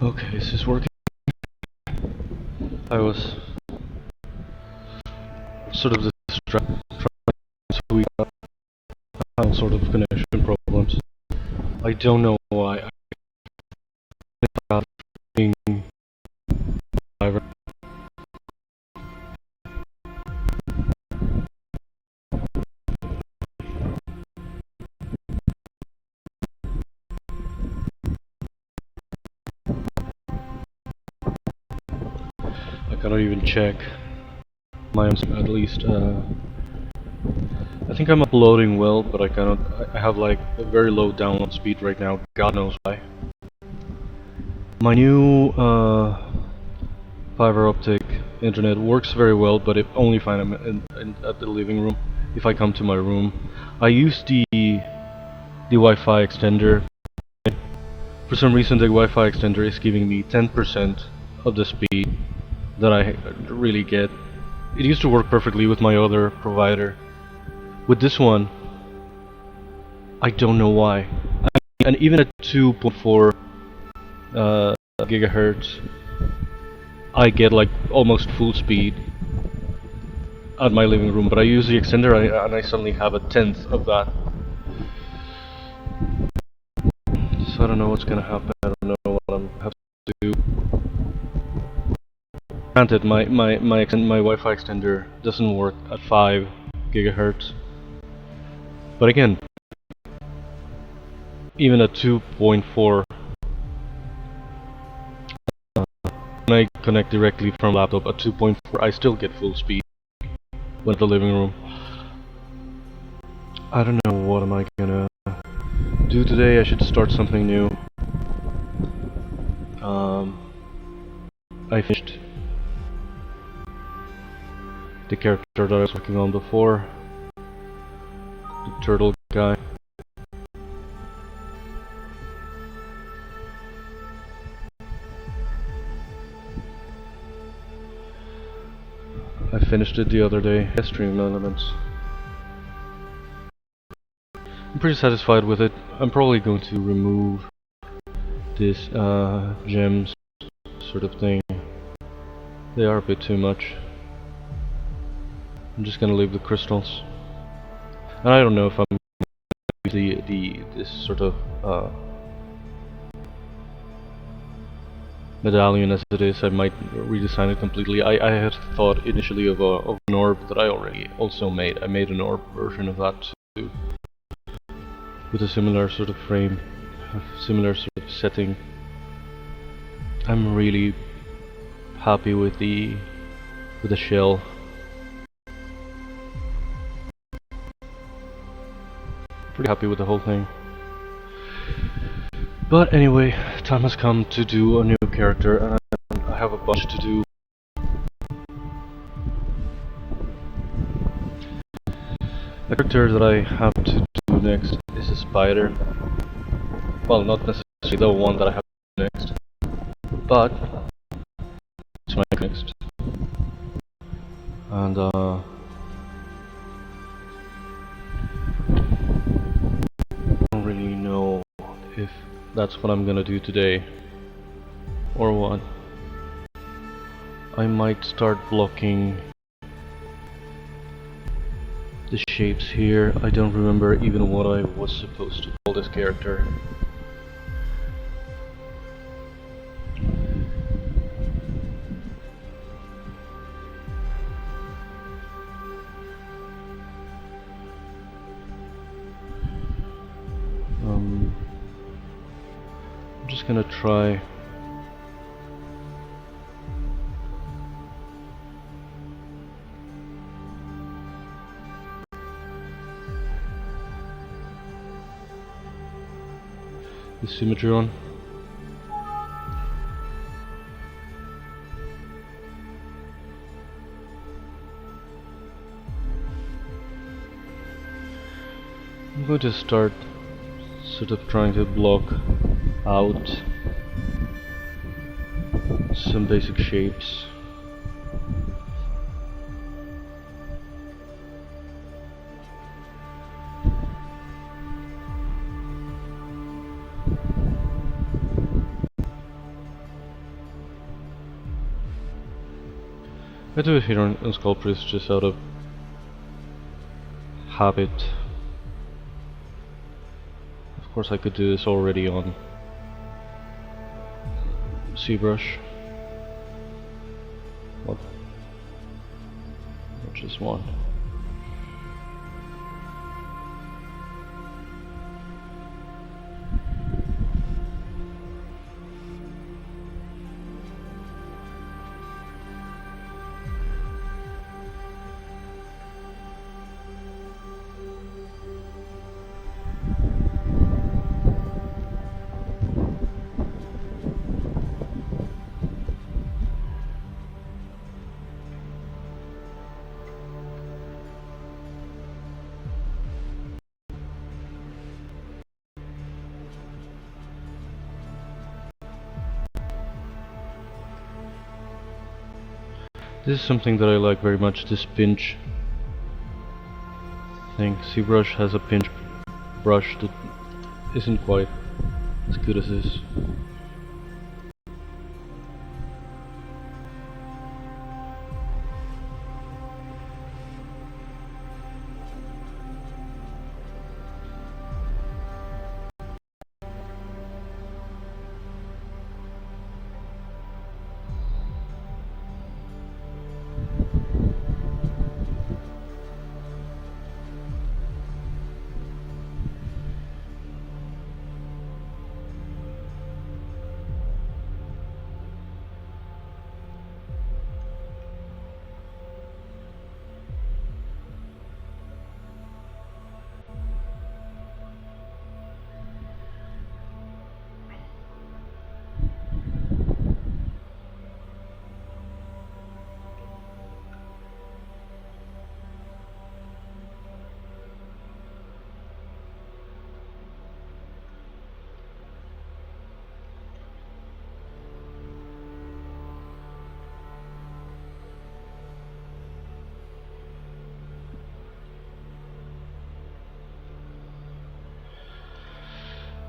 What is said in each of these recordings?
Okay, is this working? I was sort of distracted trying to weed out sort of connection problems. I don't know why. I got being driver. I cannot even check my at least. I think I'm uploading well, but I cannot. I have like a very low download speed right now. God knows why. My new fiber optic internet works very well, but it only fine at the living room. If I come to my room, I use the Wi-Fi extender. For some reason, the Wi-Fi extender is giving me 10% of the speed that I really get. It used to work perfectly with my other provider. With this one, I don't know why. And even at 2.4 gigahertz, I get like almost full speed at my living room. But I use the extender and I suddenly have a tenth of that. So I don't know what's gonna happen. I don't know what I'm have to do. Granted, my Wi-Fi extender doesn't work at 5 gigahertz. But again, even at 2.4, when I connect directly from laptop at 2.4, I still get full speed when at the living room. I don't know what am I gonna do today. I should start something new. I finished the character that I was working on before, the turtle guy. I finished it the other day. Stream elements. I'm pretty satisfied with it. I'm probably going to remove this gems sort of thing. They are a bit too much. I'm just gonna leave the crystals. And I don't know if I'm gonna use this sort of medallion as it is. I might redesign it completely. I had thought initially of an orb that I already also made. I made an orb version of that too, with a similar sort of frame, a similar sort of setting. I'm really happy with the shell. Pretty happy with the whole thing. But anyway, time has come to do a new character, and I have a bunch to do. The character that I have to do next is a spider. Well, not necessarily the one that I have to do next, but it's my next. And I don't really know if that's what I'm gonna do today or what. I might start blocking the shapes here. I don't remember even what I was supposed to call this character. I'm just gonna try the symmetry on. I'm going to start sort of trying to block out some basic shapes. I do it here on Sculptris just out of habit. Of course I could do this already on ZBrush. What? Just one. This is something that I like very much, this pinch thing. ZBrush has a pinch brush that isn't quite as good as this.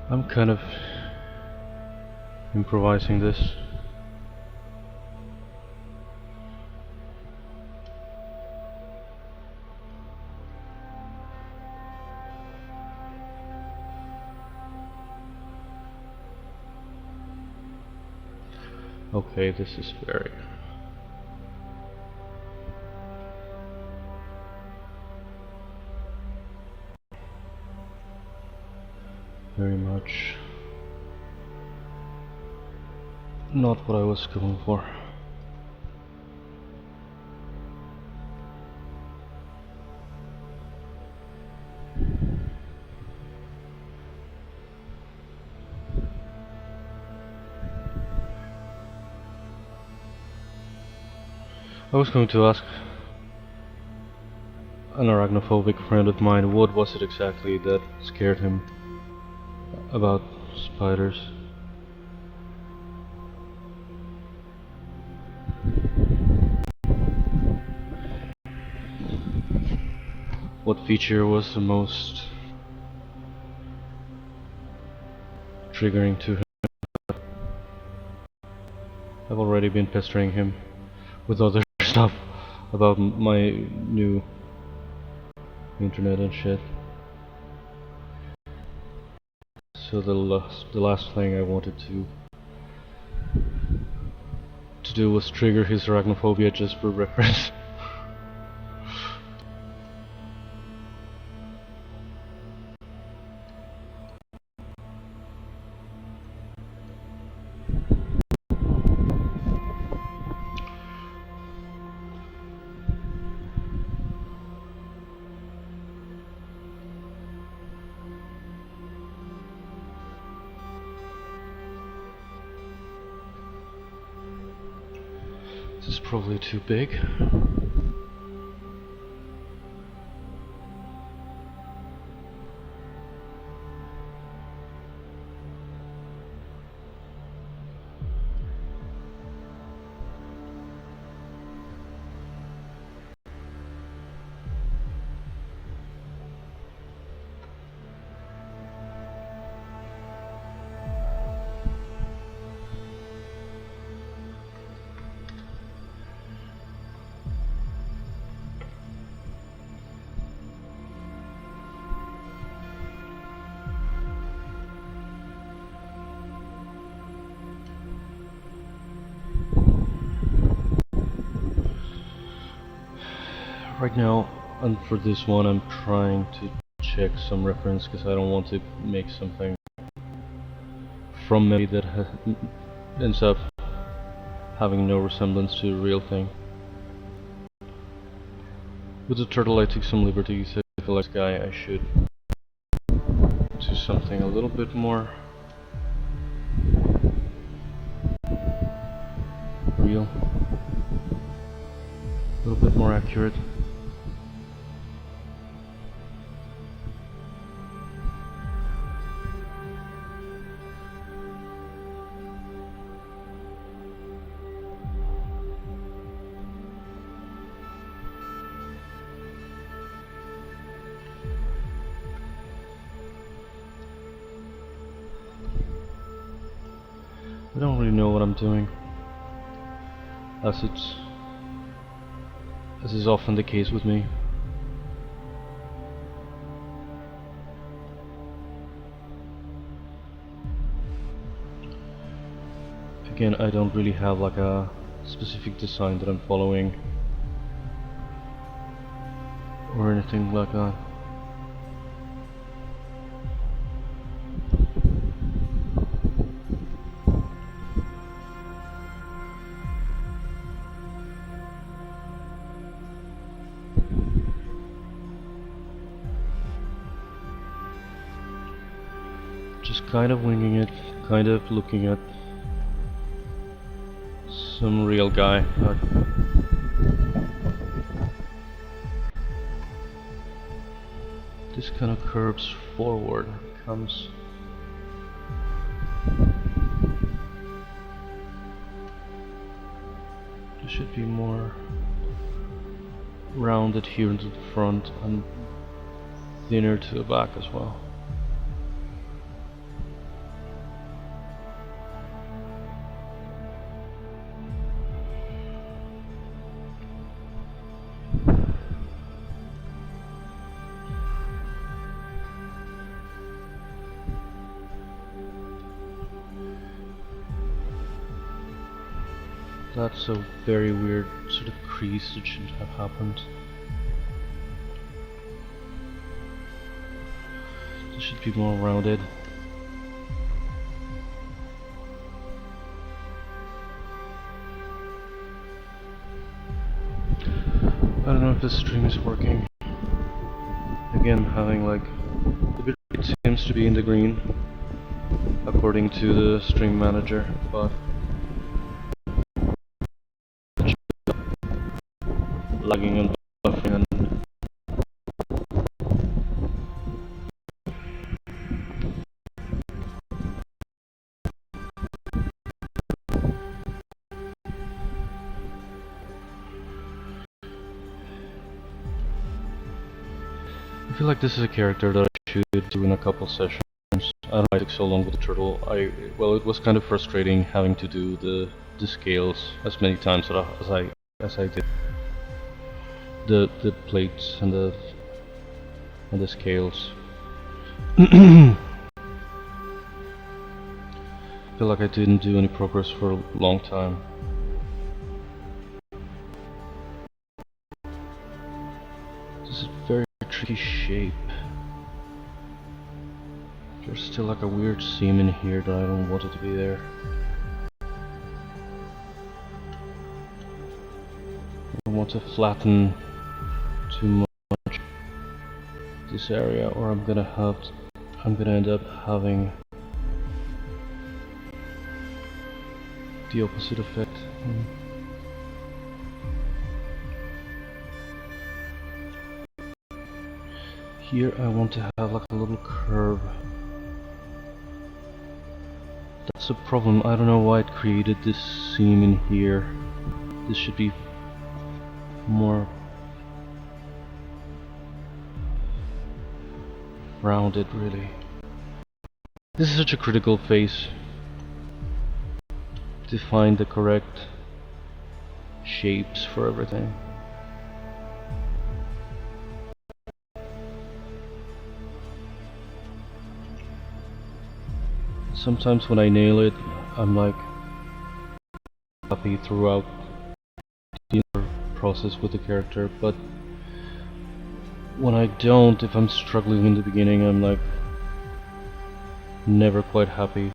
I'm kind of improvising this. Okay, this is very much not what I was going for. I was going to ask an arachnophobic friend of mine what was it exactly that scared him about spiders. What feature was the most triggering to him? I've already been pestering him with other stuff about my new internet and shit. So the last thing I wanted to do was trigger his arachnophobia just for reference. This is probably too big. Right now, and for this one, I'm trying to check some reference because I don't want to make something from me that ends up having no resemblance to a real thing. With the turtle, I took some liberties. I feel like this guy, I should do something a little bit more real, a little bit more accurate. I don't really know what I'm doing, as is often the case with me. Again, I don't really have like a specific design that I'm following or anything like that. Just kind of winging it, kind of looking at some real guy, but this kind of curves forward, comes it should be more rounded here into the front and thinner to the back as well. That's a very weird sort of crease that shouldn't have happened. This should be more rounded. I don't know if this string is working. Again, having like the bitrate seems to be in the green according to the string manager, but lagging and buffering and I feel like this is a character that I should do in a couple sessions. I don't know why it took so long with the turtle. Well, it was kind of frustrating having to do the scales as many times as I did. The plates and the scales. I feel like I didn't do any progress for a long time. This is a very tricky shape. There's still like a weird seam in here that I don't want it to be there. I don't want to flatten too much this area, or I'm gonna end up having the opposite effect. Here I want to have like a little curve. That's a problem. I don't know why it created this seam in here. This should be more rounded, really. This is such a critical phase to find the correct shapes for everything. Sometimes when I nail it, I'm like happy throughout the process with the character, but when I don't, if I'm struggling in the beginning, I'm like never quite happy.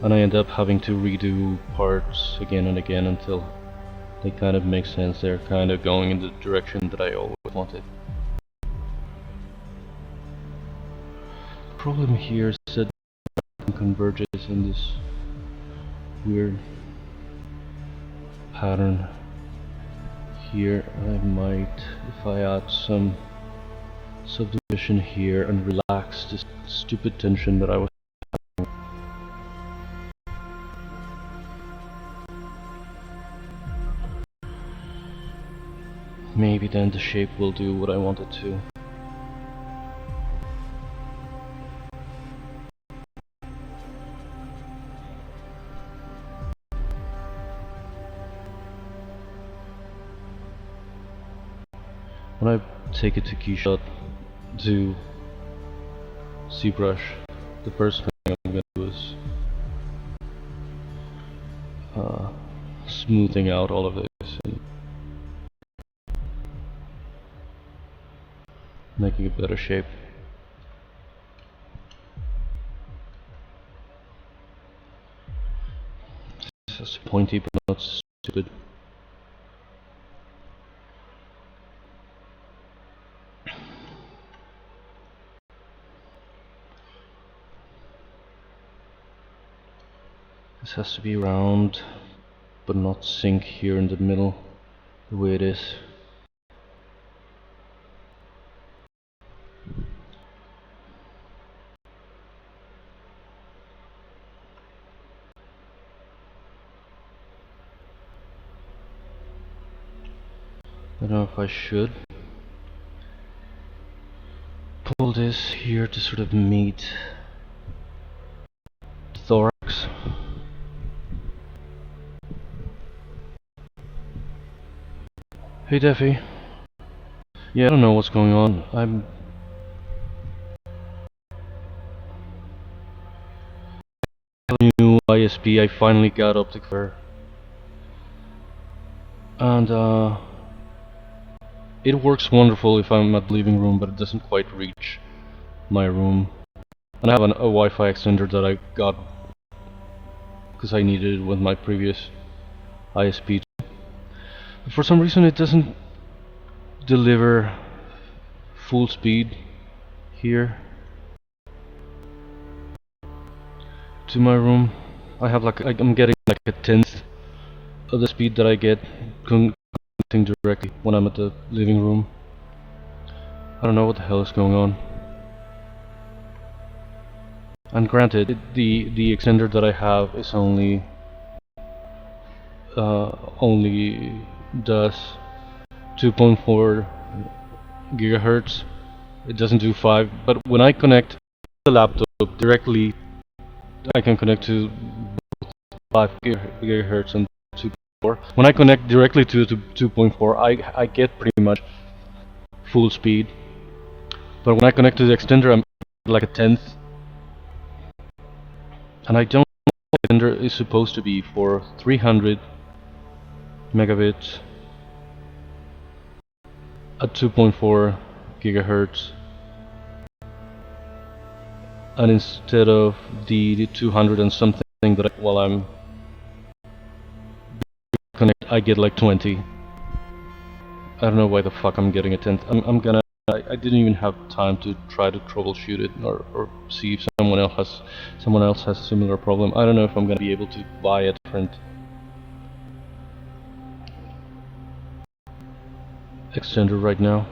And I end up having to redo parts again and again until they kind of make sense. They're kind of going in the direction that I always wanted. The problem here is that it converges in this weird pattern. Here I might, if I add some subdivision here and relax this stupid tension that I was having. Maybe then the shape will do what I want it to. When I take it to keyshot to ZBrush, the first thing I'm gonna do is smoothing out all of this and making a better shape. It's just pointy but not stupid. This has to be round but not sink here in the middle the way it is. I don't know if I should pull this here to sort of meet the thorax. Hey Deffy. Yeah, I don't know what's going on. I'm new ISP. I finally got optic for, and it works wonderful if I'm at the living room, but it doesn't quite reach my room. And I have a Wi-Fi extender that I got because I needed it with my previous ISP. But for some reason it doesn't deliver full speed here to my room. I have like, I'm getting like a tenth of the speed that I get connecting directly when I'm at the living room. I don't know what the hell is going on. And granted, the extender that I have is only does 2.4 gigahertz. It doesn't do 5. But when I connect the laptop directly, I can connect to 5 gigahertz and 2.4. When I connect directly to 2.4, I get pretty much full speed. But when I connect to the extender, I'm like a tenth. And I don't know what the extender is supposed to be for 300 megabits at 2.4 gigahertz. And instead of the 200 and something that while I'm connected, I get like 20. I don't know why the fuck I'm getting a tenth. I didn't even have time to try to troubleshoot it or see if someone else has a similar problem. I don't know if I'm gonna be able to buy a different extender right now.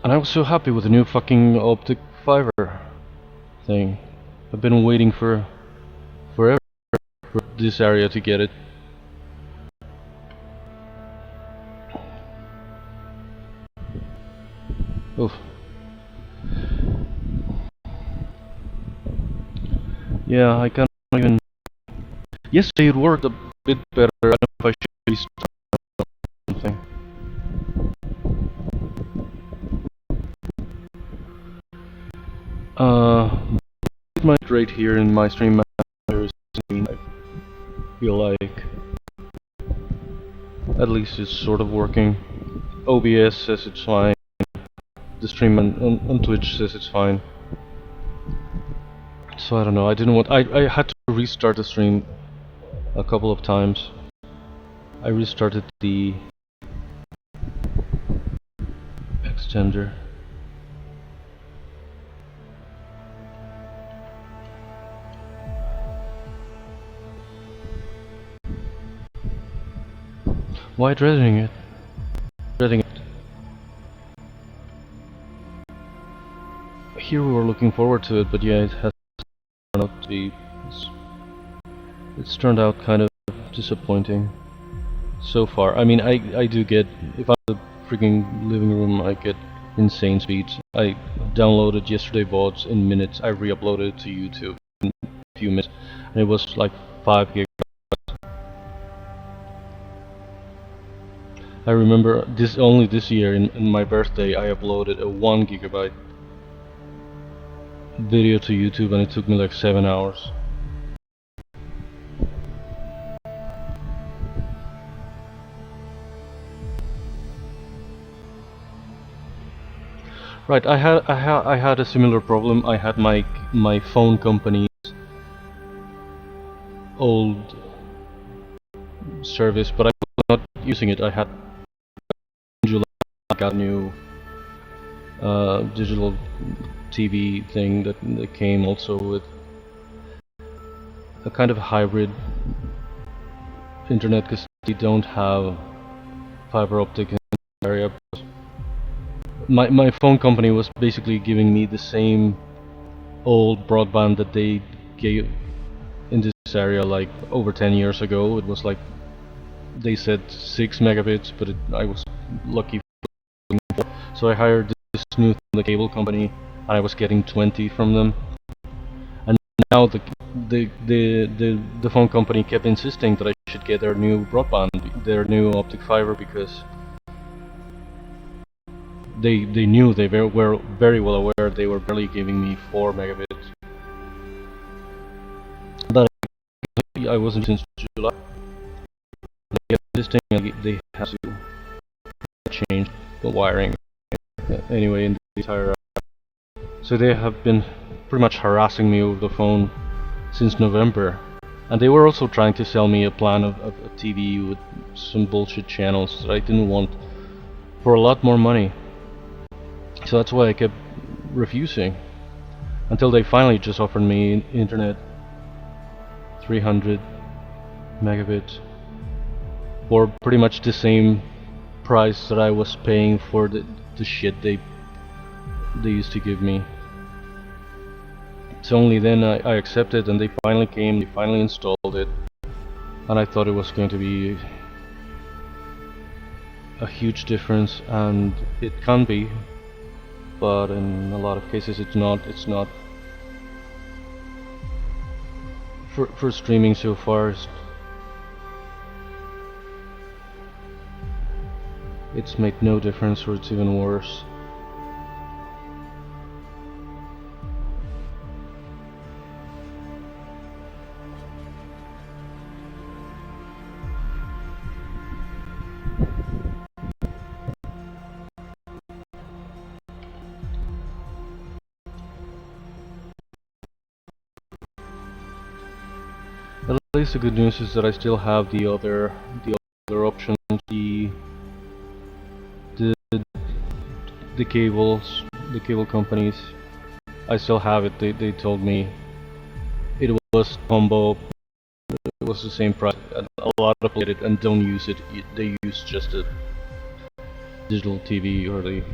And I was so happy with the new fucking optic fiber thing. I've been waiting for forever for this area to get it. Oof. Yeah, I can't even. Yesterday it worked a bit better. I don't know if I should restart something. my rate here in my stream manager is, I feel like at least it's sort of working. OBS says it's fine. The stream on Twitch says it's fine. So I don't know, I had to restart the stream a couple of times. I restarted the extender. Why dreading it? Here we were looking forward to it, but yeah, it has turned out to be... It's turned out kind of disappointing so far. I mean, I do get... If I'm in the freaking living room, I get insane speeds. I downloaded yesterday VODs in minutes. I re-uploaded it to YouTube in a few minutes, and it was like 5 gig. I remember only this year, in my birthday, I uploaded a 1 gigabyte video to YouTube, and it took me like 7 hours. Right, I had a similar problem. I had my phone company's old service, but I was not using it. I had got a new digital TV thing that came also with a kind of hybrid internet, because they don't have fiber optic in the area. My phone company was basically giving me the same old broadband that they gave in this area like over 10 years ago. It was like, they said 6 megabits, but I was lucky. So I hired this new the cable company, and I was getting 20 from them. And now the phone company kept insisting that I should get their new broadband, their new optic fiber, because they knew, they were very well aware they were barely giving me 4 megabits. That I wasn't since July. They kept insisting they had to change the wiring anyway in the entire. So they have been pretty much harassing me over the phone since November, and they were also trying to sell me a plan of a TV with some bullshit channels that I didn't want for a lot more money. So that's why I kept refusing, until they finally just offered me internet 300 megabits for pretty much the same price that I was paying for the shit they used to give me. So only then I accepted, and they finally came, they finally installed it, and I thought it was going to be a huge difference, and it can be, but in a lot of cases it's not. For streaming so far, it's made no difference, or it's even worse. At least the good news is that I still have the other options, the cable companies. I still have it. They told me it was combo, it was the same price. And a lot of people get it and don't use it. They use just a digital TV or the.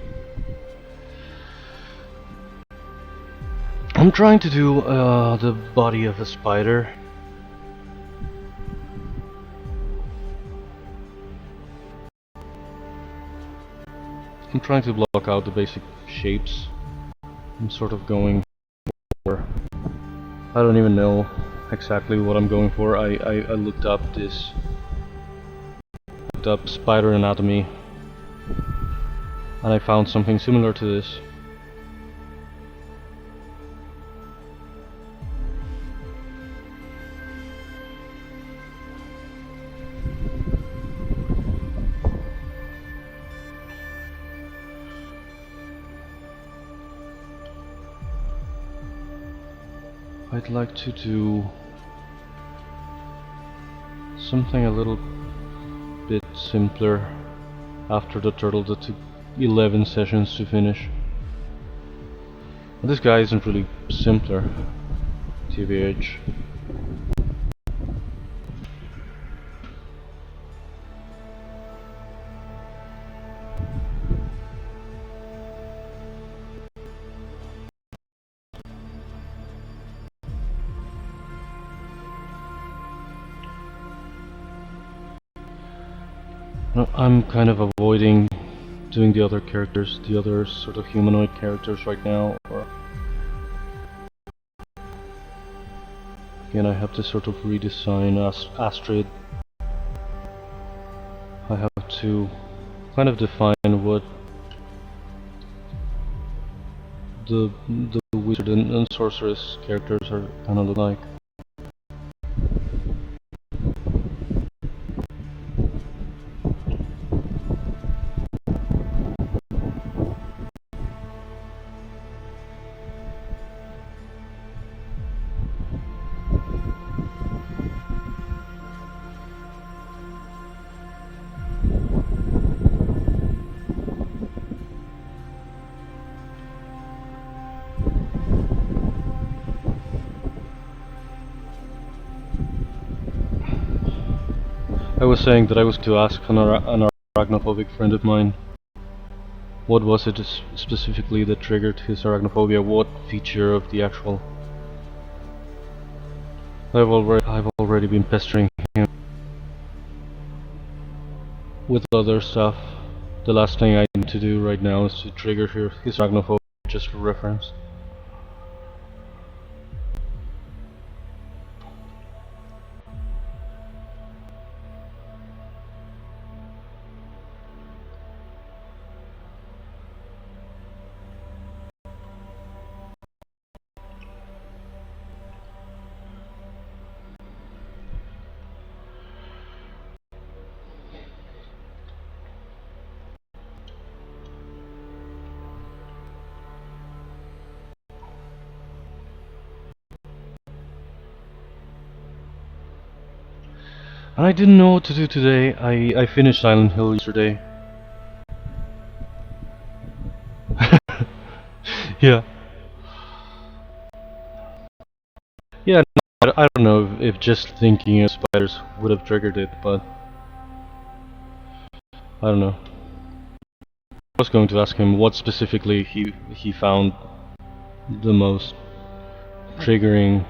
I'm trying to do the body of a spider. I'm trying to block out the basic shapes. I'm sort of going for... I don't even know exactly what I'm going for. I looked up spider anatomy, and I found something similar to this. I'd like to do something a little bit simpler after the turtle that took 11 sessions to finish. This guy isn't really simpler, TBH. I'm kind of avoiding doing the other characters, the other sort of humanoid characters right now. Again, I have to sort of redesign Astrid. I have to kind of define what the wizard and sorceress characters are gonna look like. I was saying that I was to ask an arachnophobic friend of mine, what was it specifically that triggered his arachnophobia? What feature of the actual... I've already been pestering him with other stuff. The last thing I need to do right now is to trigger his arachnophobia, just for reference. And I didn't know what to do today. I finished Silent Hill yesterday. Yeah. Yeah, no, I don't know if just thinking of spiders would have triggered it, but... I don't know. I was going to ask him what specifically he found the most triggering.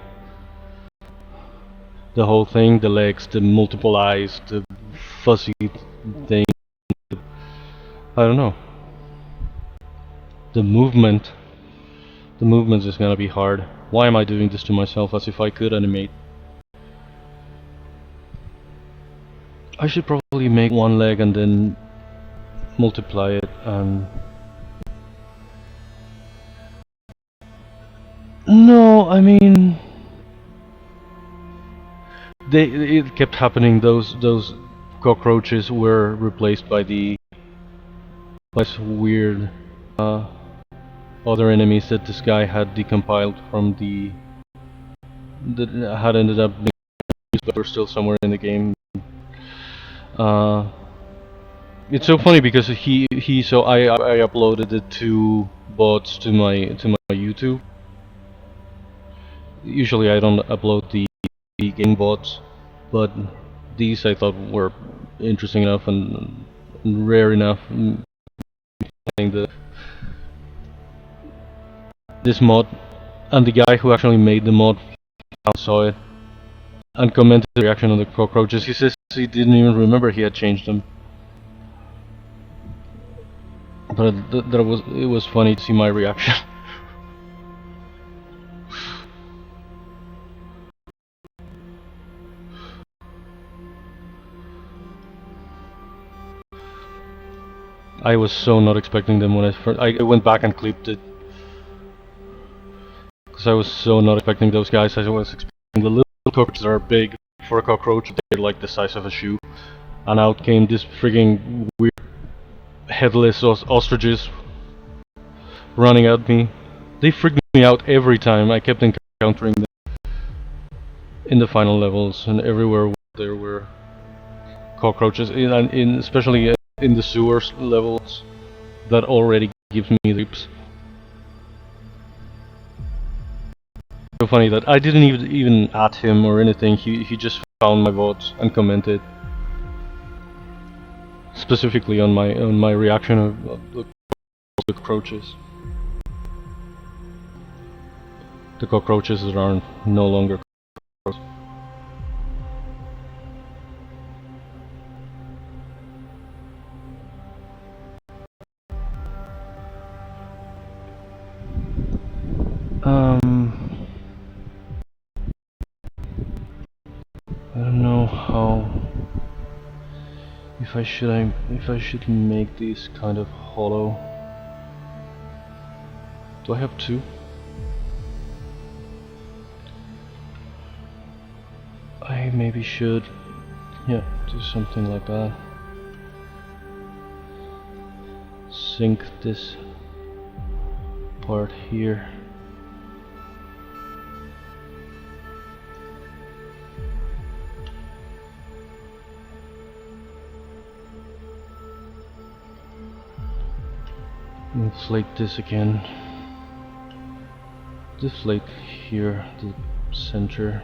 The whole thing, the legs, the multiple eyes, the fuzzy thing. I don't know. The movement is gonna be hard. Why am I doing this to myself as if I could animate? I should probably make one leg and then multiply it and... No, I mean... It kept happening. Those cockroaches were replaced by this weird other enemies that this guy had decompiled from that had ended up being used, but were still somewhere in the game. It's so funny because I uploaded the 2 bots to my YouTube. Usually I don't upload the game bots, but these I thought were interesting enough and rare enough. Playing this mod, and the guy who actually made the mod saw it and commented the reaction on the cockroaches. He says he didn't even remember he had changed them, but it was funny to see my reaction. I was so not expecting them when I went back and clipped it, because I was so not expecting those guys. I was expecting the little cockroaches that are big for a cockroach. They're like the size of a shoe, and out came this frigging weird headless ostriches running at me. They freaked me out every time. I kept encountering them. in the final levels, and everywhere there were cockroaches, especially in the sewers levels, that already gives me the creeps. So funny that I didn't even add him or anything. He just found my VODs and commented specifically on my reaction of the cockroaches. The cockroaches that are no longer cockroaches. I don't know how. If I should make these kind of hollow. Do I have two? I maybe should, yeah, do something like that. Sink this part here. Inflate this again. Deflate here, the center.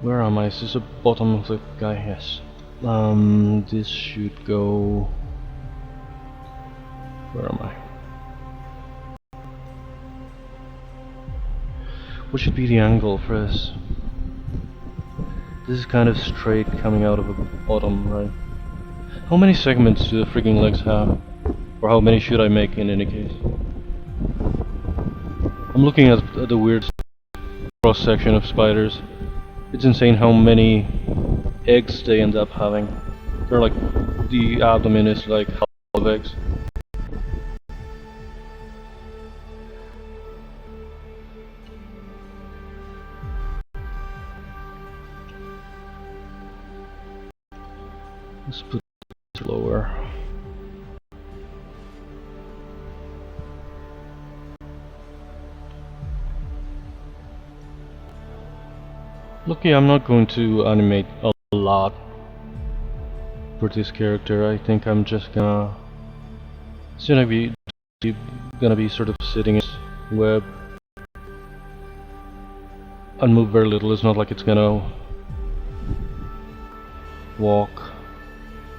Where am I? Is this the bottom of the guy? Yes. This should go. Where am I? What should be the angle for this? This is kind of straight coming out of the bottom, right? How many segments do the freaking legs have? Or how many should I make in any case? I'm looking at the weird cross-section of spiders. It's insane how many eggs they end up having. They're like, the abdomen is like half of eggs. Let's put it lower. Lucky I'm not going to animate a lot for this character. I think I'm just gonna be sort of sitting in his web and move very little. It's not like it's gonna walk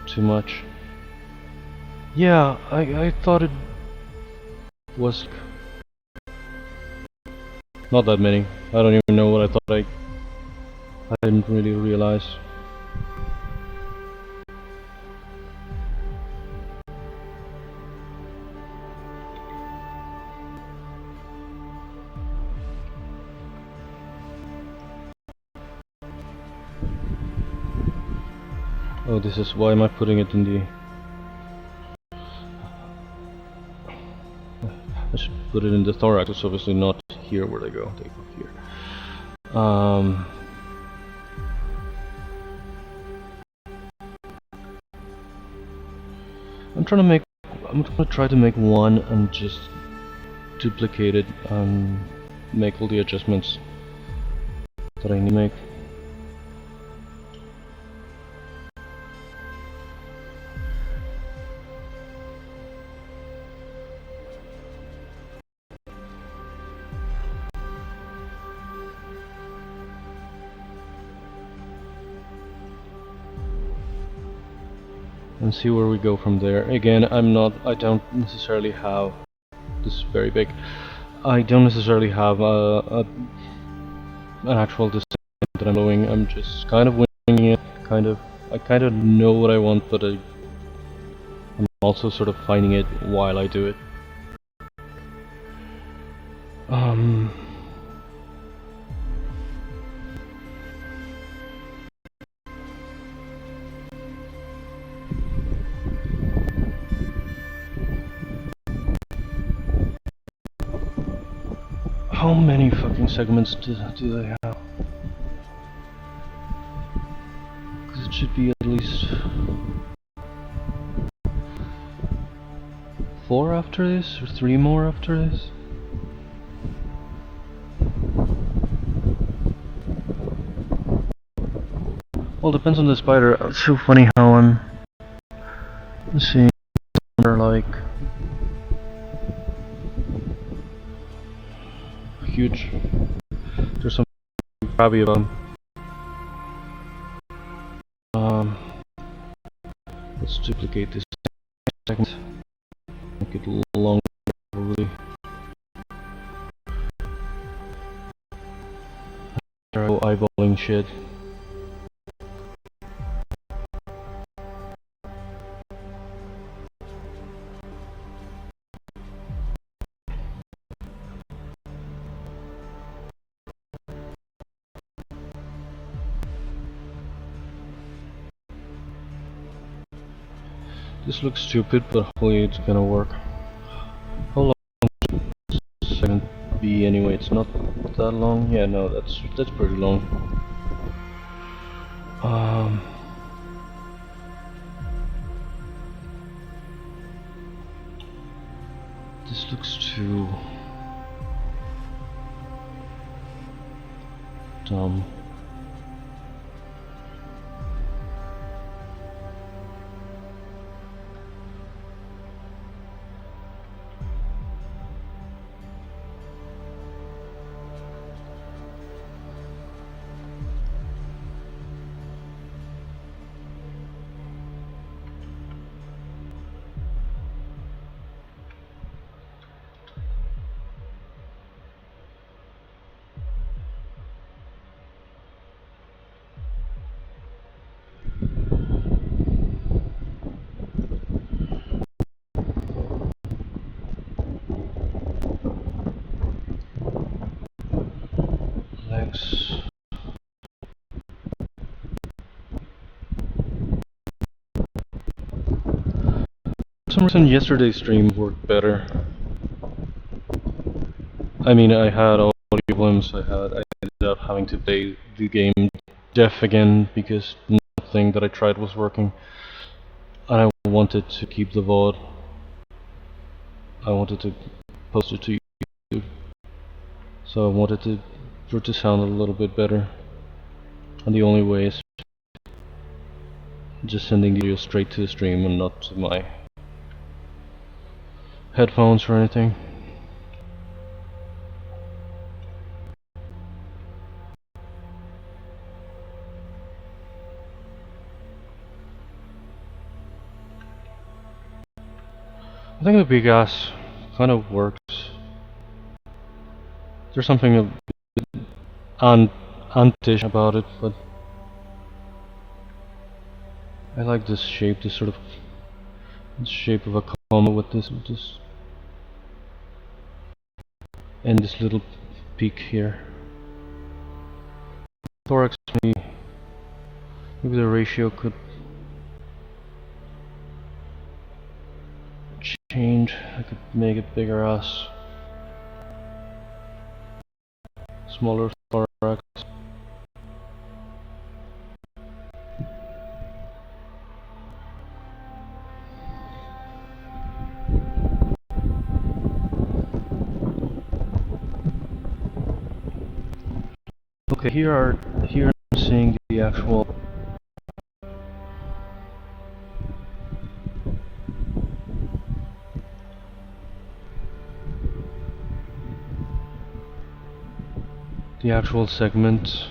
too much. Yeah, I thought it was not that many. I don't even know what I thought. I didn't really realize. Oh, this is why am I putting it in the... I should put it in the thorax. It's obviously not here where they go. They go here. I'm gonna try to make one and just duplicate it and make all the adjustments that I need to make. And see where we go from there. Again, I don't necessarily have this is very big. I don't necessarily have an actual design that I'm doing. I'm just kind of winging it. I kind of know what I want, but I'm also sort of finding it while I do it. How many fucking segments do they have? Because it should be at least... 4 after this, or 3 more after this? Well, depends on the spider. It's so funny how I'm seeing they're like huge. There's something crabby about them. Let's duplicate this second. Make it longer, probably. They're eyeballing shit. This looks stupid, but hopefully it's gonna work. How long is second B anyway? It's not that long. Yeah, no, that's pretty long. This looks too dumb. Legs. For some reason yesterday's stream worked better. I mean, I had all the problems I ended up having to play the game deaf again because nothing that I tried was working. And I wanted to keep the VOD. I wanted to post it to YouTube. So I wanted for it to sound a little bit better. And the only way is just sending the video straight to the stream and not to my headphones or anything. I think the big ass kind of works. There's something a bit antish about it, but I like this shape, this sort of shape of a comma with this and this little peak here. Thorax, maybe the ratio could change. I could make it bigger ass, smaller thorax. Okay, here I'm seeing the actual segment.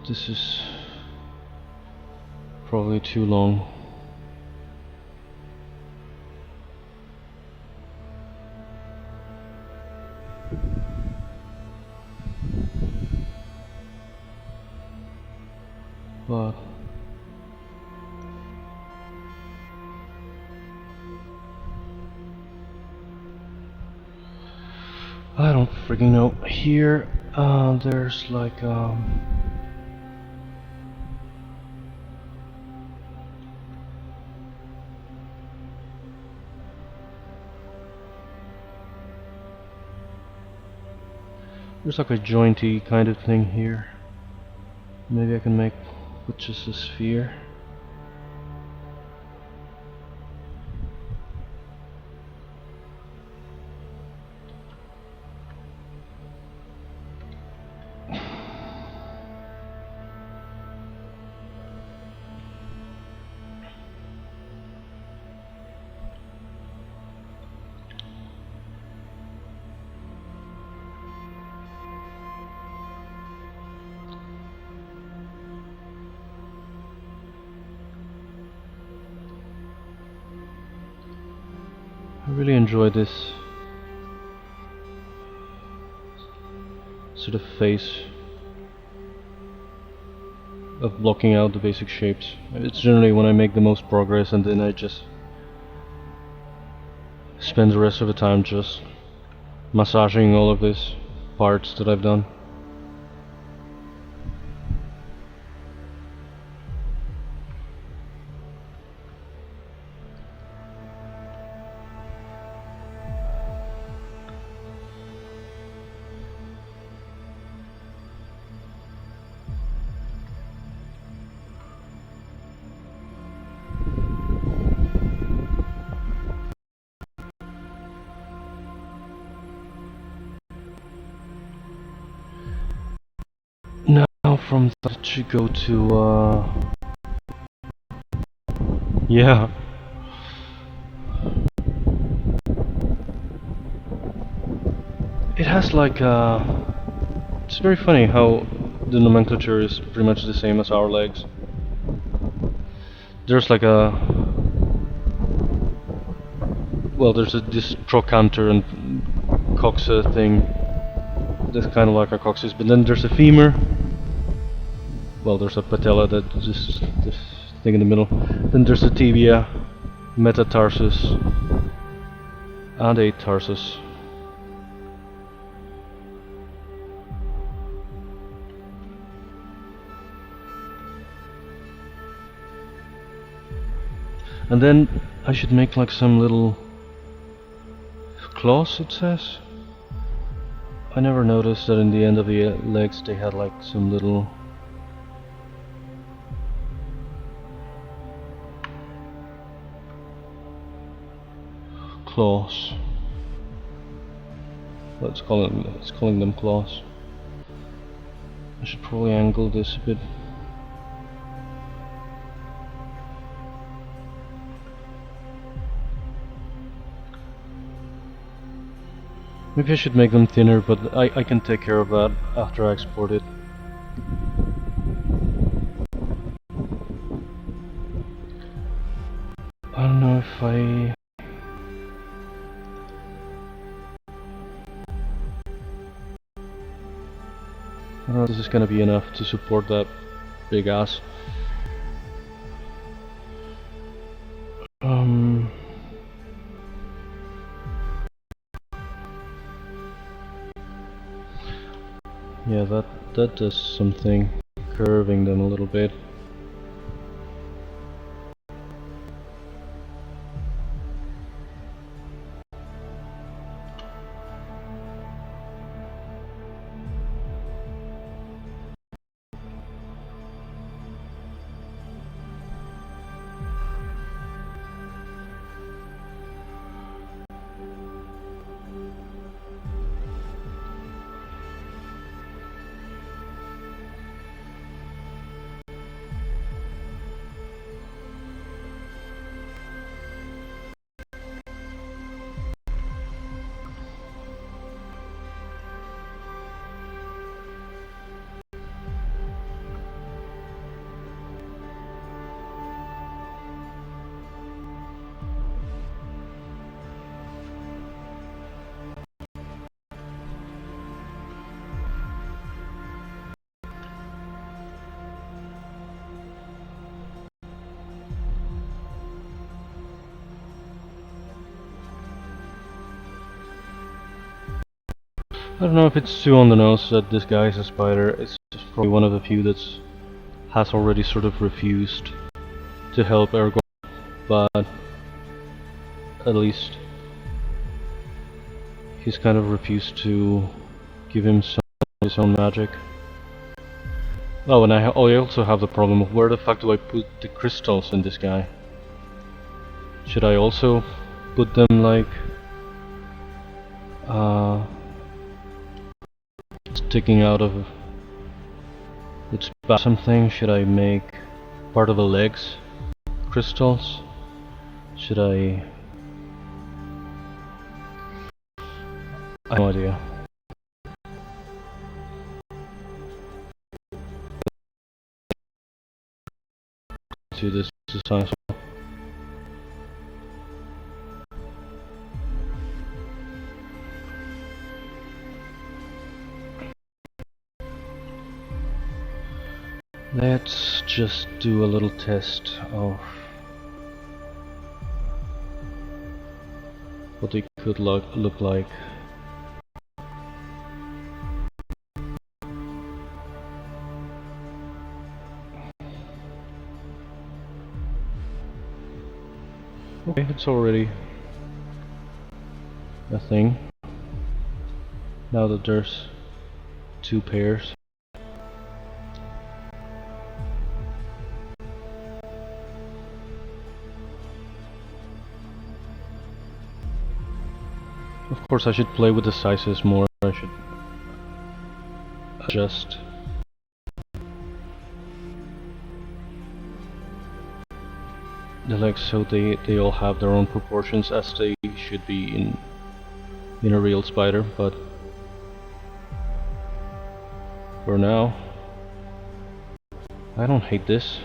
This is probably too long. But I don't freaking know. Here, there's like there's like a jointy kind of thing here. Maybe I can make with just a sphere. really enjoy this sort of phase of blocking out the basic shapes. It's generally when I make the most progress, and then I just spend the rest of the time just massaging all of these parts that I've done. Now from that you go to yeah. It has like it's very funny how the nomenclature is pretty much the same as our legs. There's like a there's this trochanter and coxa thing that's kind of like a coccyx, but then there's a femur. Well, there's a patella, that just this thing in the middle. Then there's a tibia, metatarsus, and a tarsus. And then I should make like some little claws, it says. I never noticed that in the end of the legs they had like some little claws. It's calling them claws. I should probably angle this a bit. Maybe I should make them thinner, but I can take care of that after I export it. I don't know if I don't know if this is gonna be enough to support that big ass. Yeah, that does something, curving them a little bit. I don't know if it's too on the nose that this guy is a spider. It's just probably one of the few that's has already sort of refused to help Ergol, but at least he's kind of refused to give him some of his own magic. Oh, and I also have the problem of where the fuck do I put the crystals in this guy? Should I also put them like sticking out of its back something? Should I make part of the legs crystals? Should I have no idea. To this design. Let's just do a little test of what they could look like. Okay, it's already a thing. Now that there's two pairs. Of course I should play with the sizes more. I should adjust. The legs so they all have their own proportions as they should be in a real spider, but for now I don't hate this.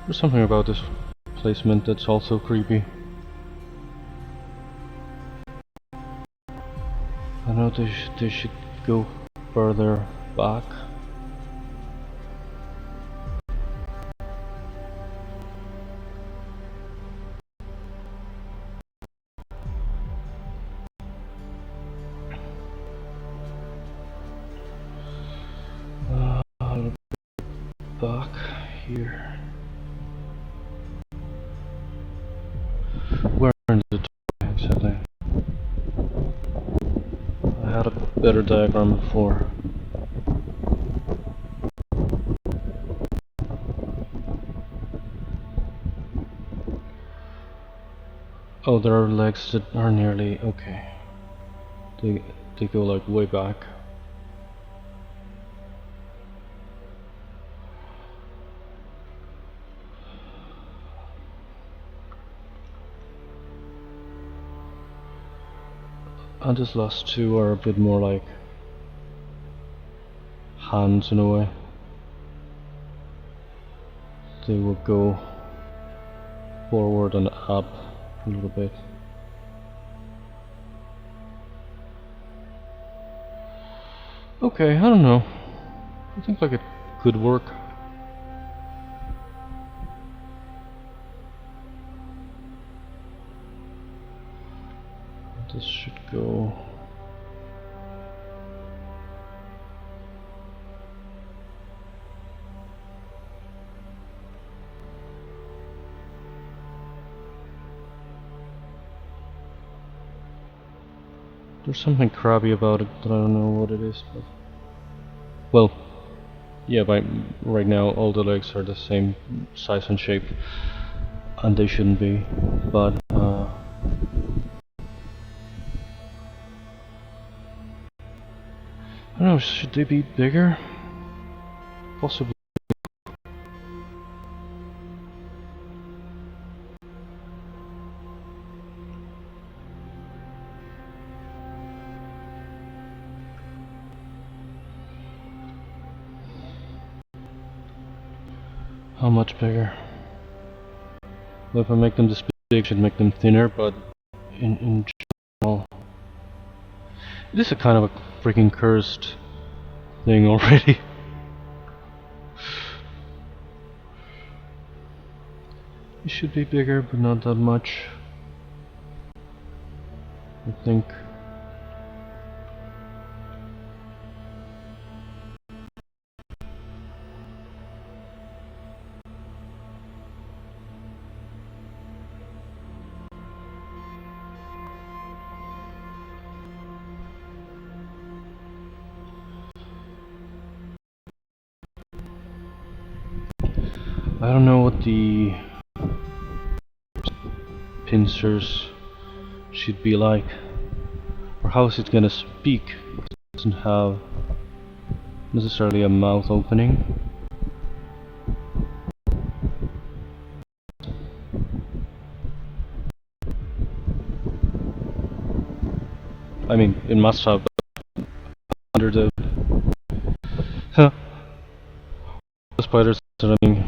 There's something about this placement that's also creepy. I know they should go further back. Back here. Where in the toy exactly? I had a better diagram before. Oh, there are legs that are nearly okay. They go like way back. And these last two are a bit more like hands in a way. They will go forward and up a little bit. Okay, I don't know. I think like it could work. This should go. There's something crabby about it that I don't know what it is, but well, yeah, right now all the legs are the same size and shape, and they shouldn't be, but I don't know, should they be bigger? Possibly. How much bigger? Well, if I make them this big, I should make them thinner, but in general, it is a kind of a freaking cursed thing already. It should be bigger, but not that much, I think. I don't know what the pincers should be like, or how is it gonna speak? It doesn't have necessarily a mouth opening. I mean, it must have under the huh, the spiders that I'm doing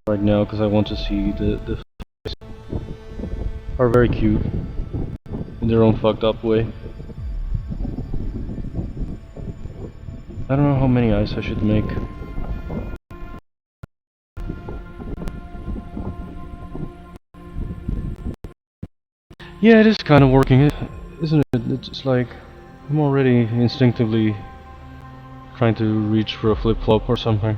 right now because I want to see the are very cute in their own fucked up way. I don't know how many eyes I should make. Yeah, it is kind of working, isn't it? It's like I'm already instinctively trying to reach for a flip-flop or something.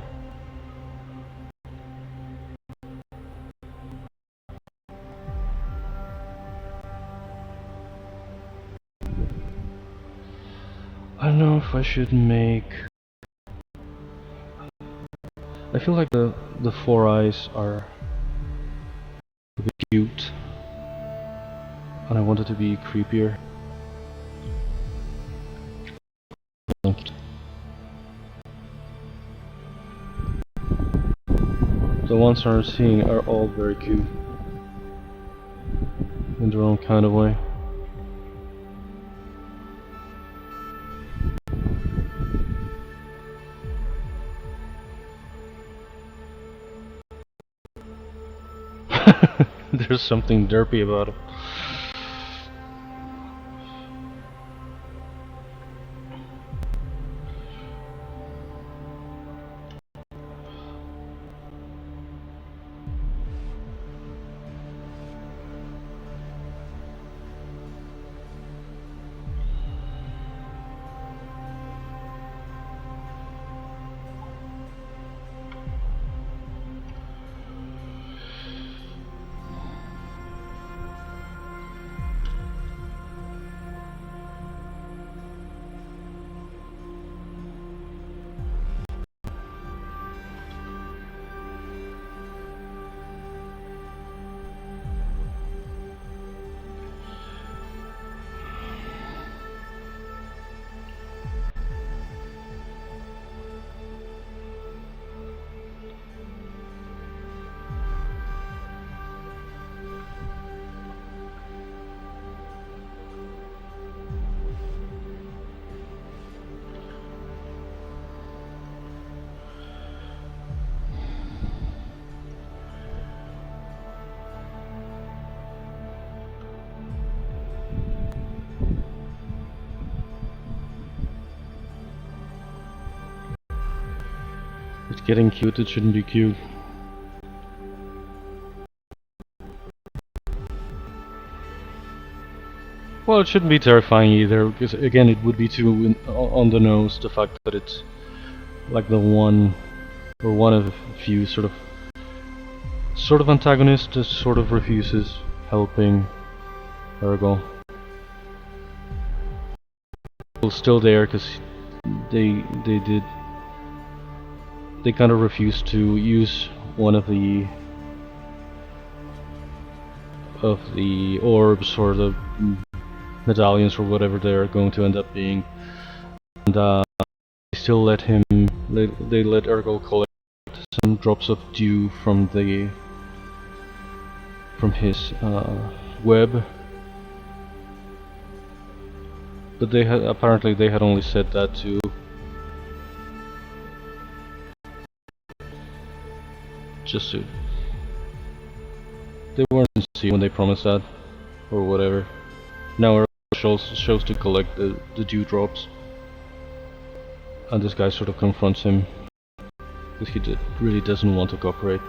I don't know if I should make... I feel like the four eyes are a bit cute, and I want it to be creepier. The ones I'm seeing are all very cute in their own kind of way. There's something derpy about it. It's getting cute, it shouldn't be cute. Well, it shouldn't be terrifying either, because again it would be too on the nose, the fact that it's like the one of a few sort of antagonist that sort of refuses helping Ergol. Well, still there because they kind of refused to use one of the orbs or the medallions or whatever they're going to end up being, and they still let him. They let Ergol collect some drops of dew from his web, but apparently they had only said that to just to. They weren't sincere when they promised that, or whatever. Now Ergol shows to collect the dewdrops, and this guy sort of confronts him because he really doesn't want to cooperate.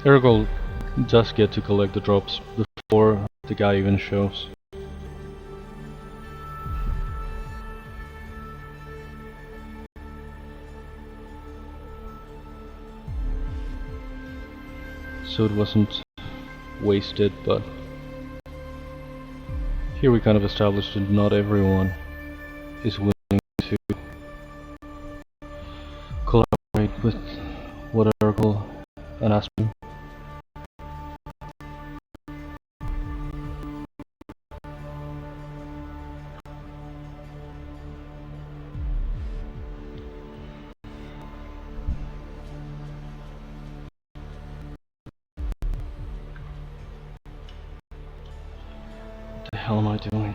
Ergol does get to collect the drops before the guy even shows. So it wasn't wasted, but here we kind of established that not everyone is willing to collaborate with what Ergol and Aspen. hell am I doing?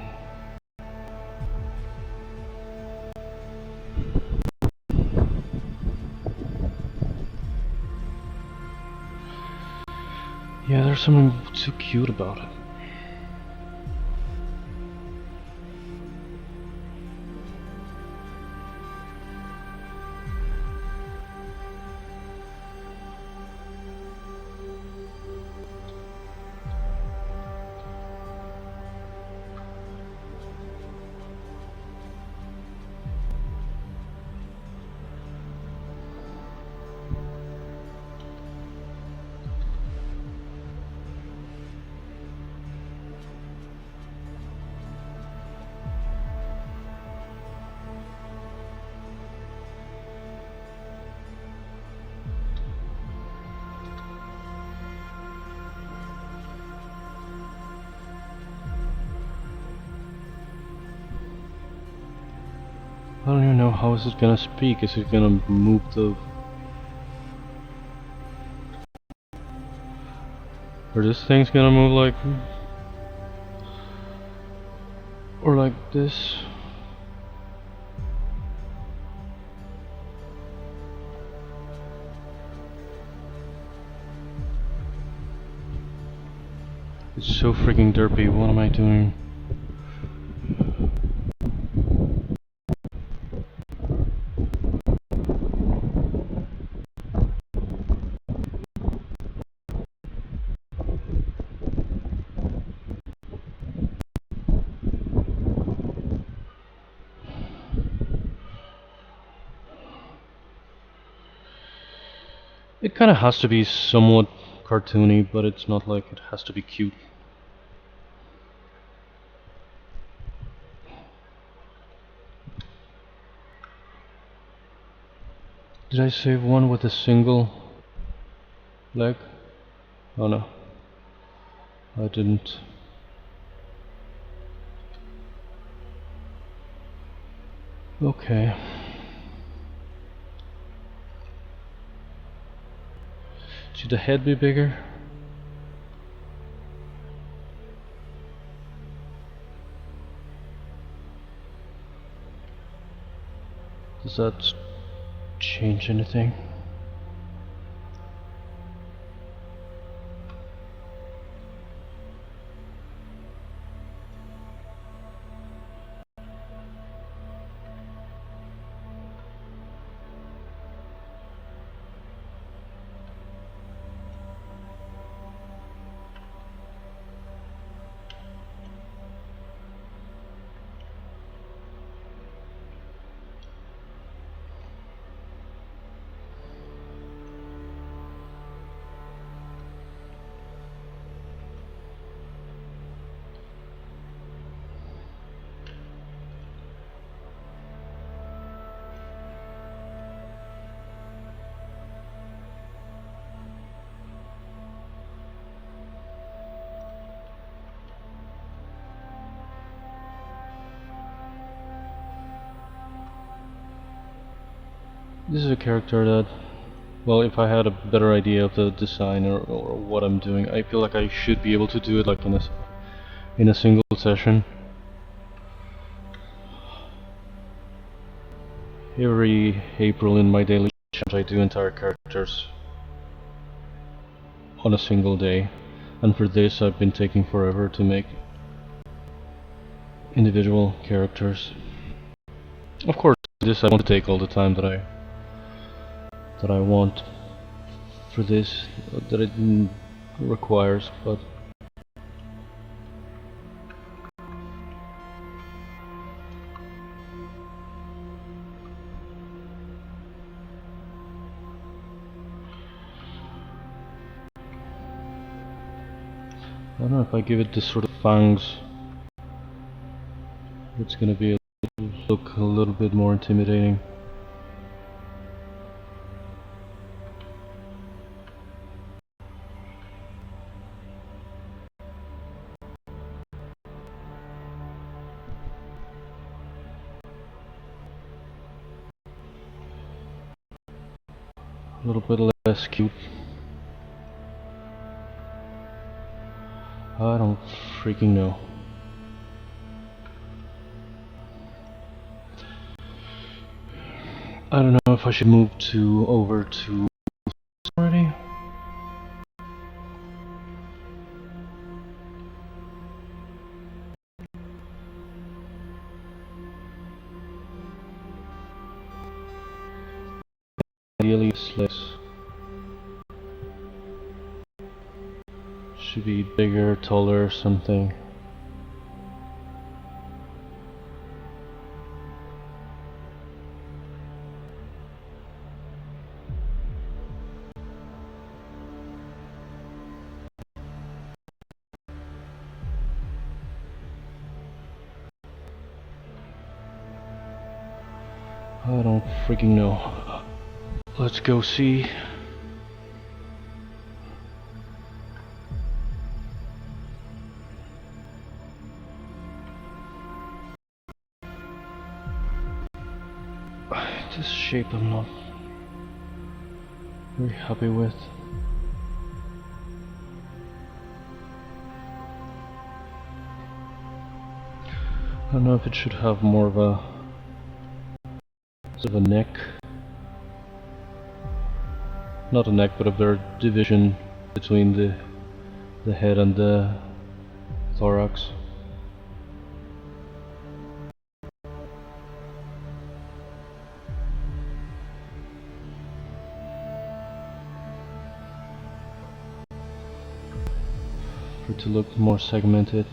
Yeah, there's something too cute about it. I don't even know how is it gonna speak. Is it gonna move the... Or this thing's gonna move like... Or like this? It's so freaking derpy. What am I doing? It kinda has to be somewhat cartoony, but it's not like it has to be cute. Did I save one with a single leg? Oh no, I didn't. Okay. Should the head be bigger? Does that change anything? This is a character that, well, if I had a better idea of the design or what I'm doing, I feel like I should be able to do it like in a single session. Every April in my daily challenge I do entire characters on a single day, and for this I've been taking forever to make individual characters. Of course, this I want to take all the time that I want for this, that it requires, but I don't know if I give it this sort of fangs, it's gonna be look a little bit more intimidating. A little bit less cute. I don't freaking know. I don't know if I should move over to already. Ideally, legs should be bigger, taller, or something. I don't freaking know. Let's go see. This shape I'm not very happy with. I don't know if it should have more of a sort of a neck. Not a neck, but a better division between the head and the thorax. For it to look more segmented.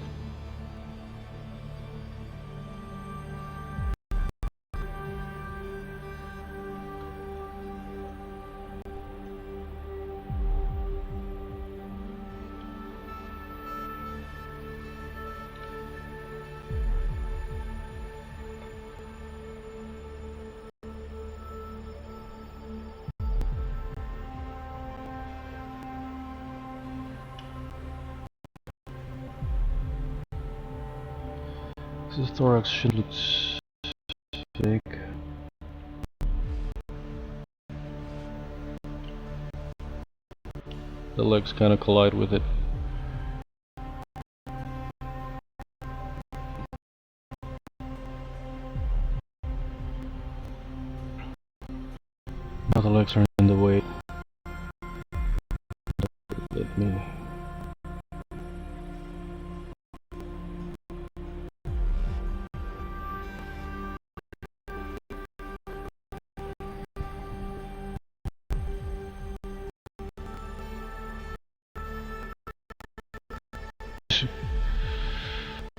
The thorax should look big. The legs kind of collide with it. Now the legs are in the way. Let me.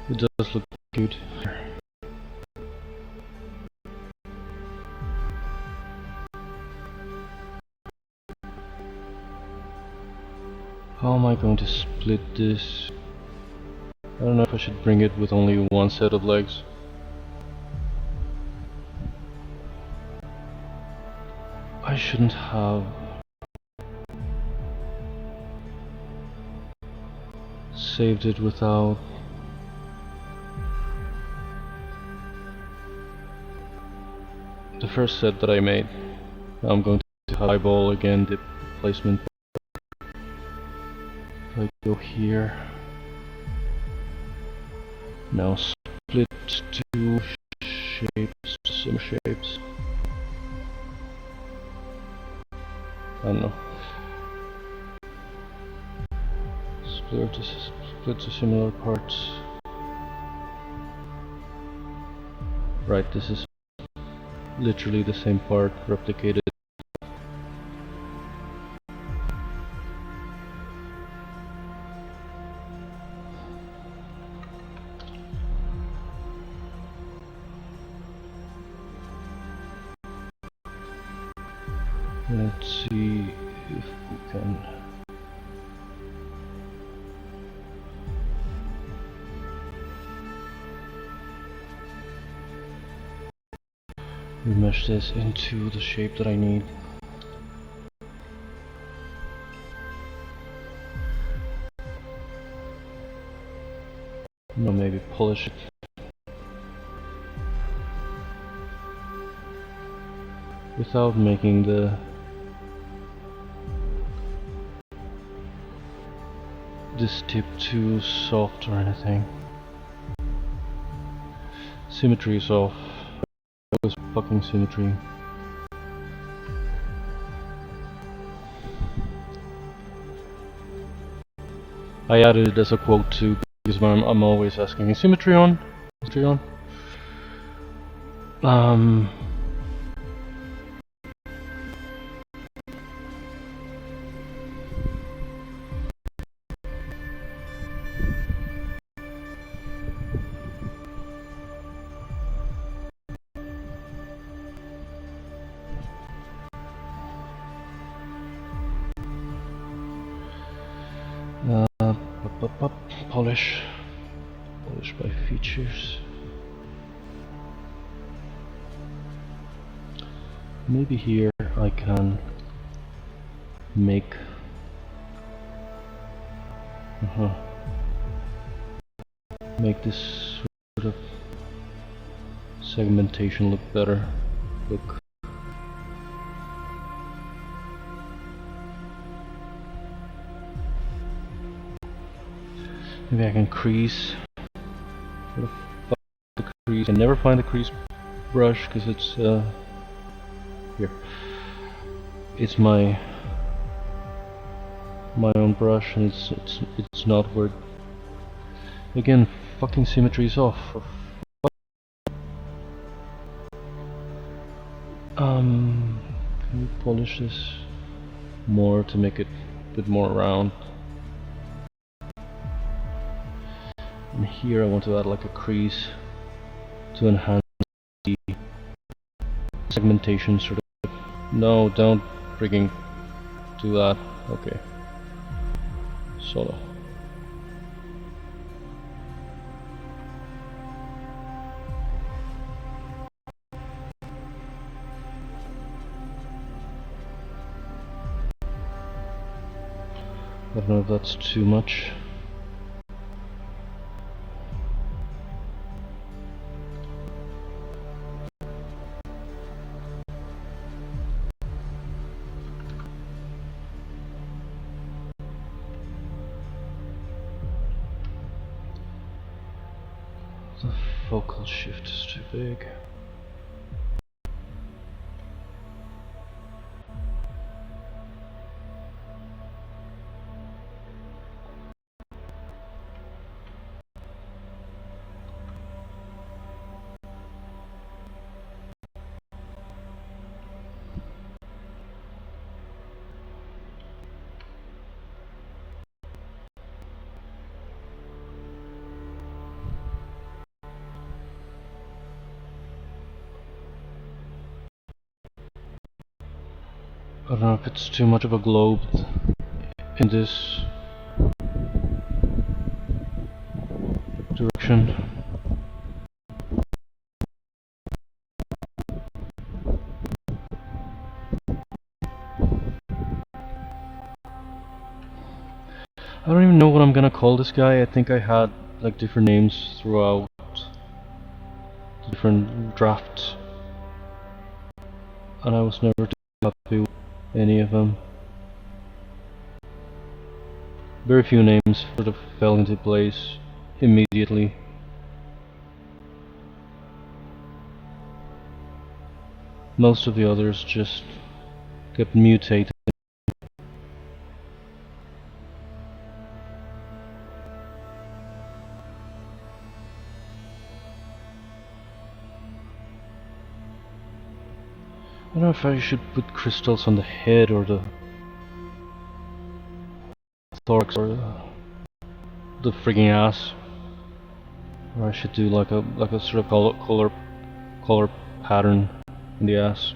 It does look cute. How am I going to split this? I don't know if I should bring it with only one set of legs. I shouldn't have saved it without the first set that I made. Now I'm going to eyeball again the placement. If I go here, now split two shapes, some shapes. I don't know. Split to similar parts. Right, this is literally the same part replicated. Let's see if we can remesh this into the shape that I need. No, maybe polish it. Without making this tip too soft or anything. Symmetry is off. Focus fucking symmetry. I added it as a quote too, because I'm always asking, is symmetry on? Symmetry on? Polish by features. Maybe here I can make make this sort of segmentation look better. Look. Maybe I can crease. Sort of the crease. I never find the crease brush because it's here. It's my own brush, and it's not where. Again, fucking symmetry is off. Can we polish this more to make it a bit more round? And here I want to add like a crease to enhance the segmentation sort of. No, don't freaking do that. Okay. Solo. I don't know if that's too much. The focal shift is too big. I don't know if it's too much of a globe in this direction. I don't even know what I'm gonna call this guy. I think I had like different names throughout different drafts, and I was never too happy with any of them. Very few names sort of fell into place immediately. Most of the others just kept mutating. I don't know if I should put crystals on the head or the thorax or the frigging ass, or I should do like a sort of color pattern in the ass.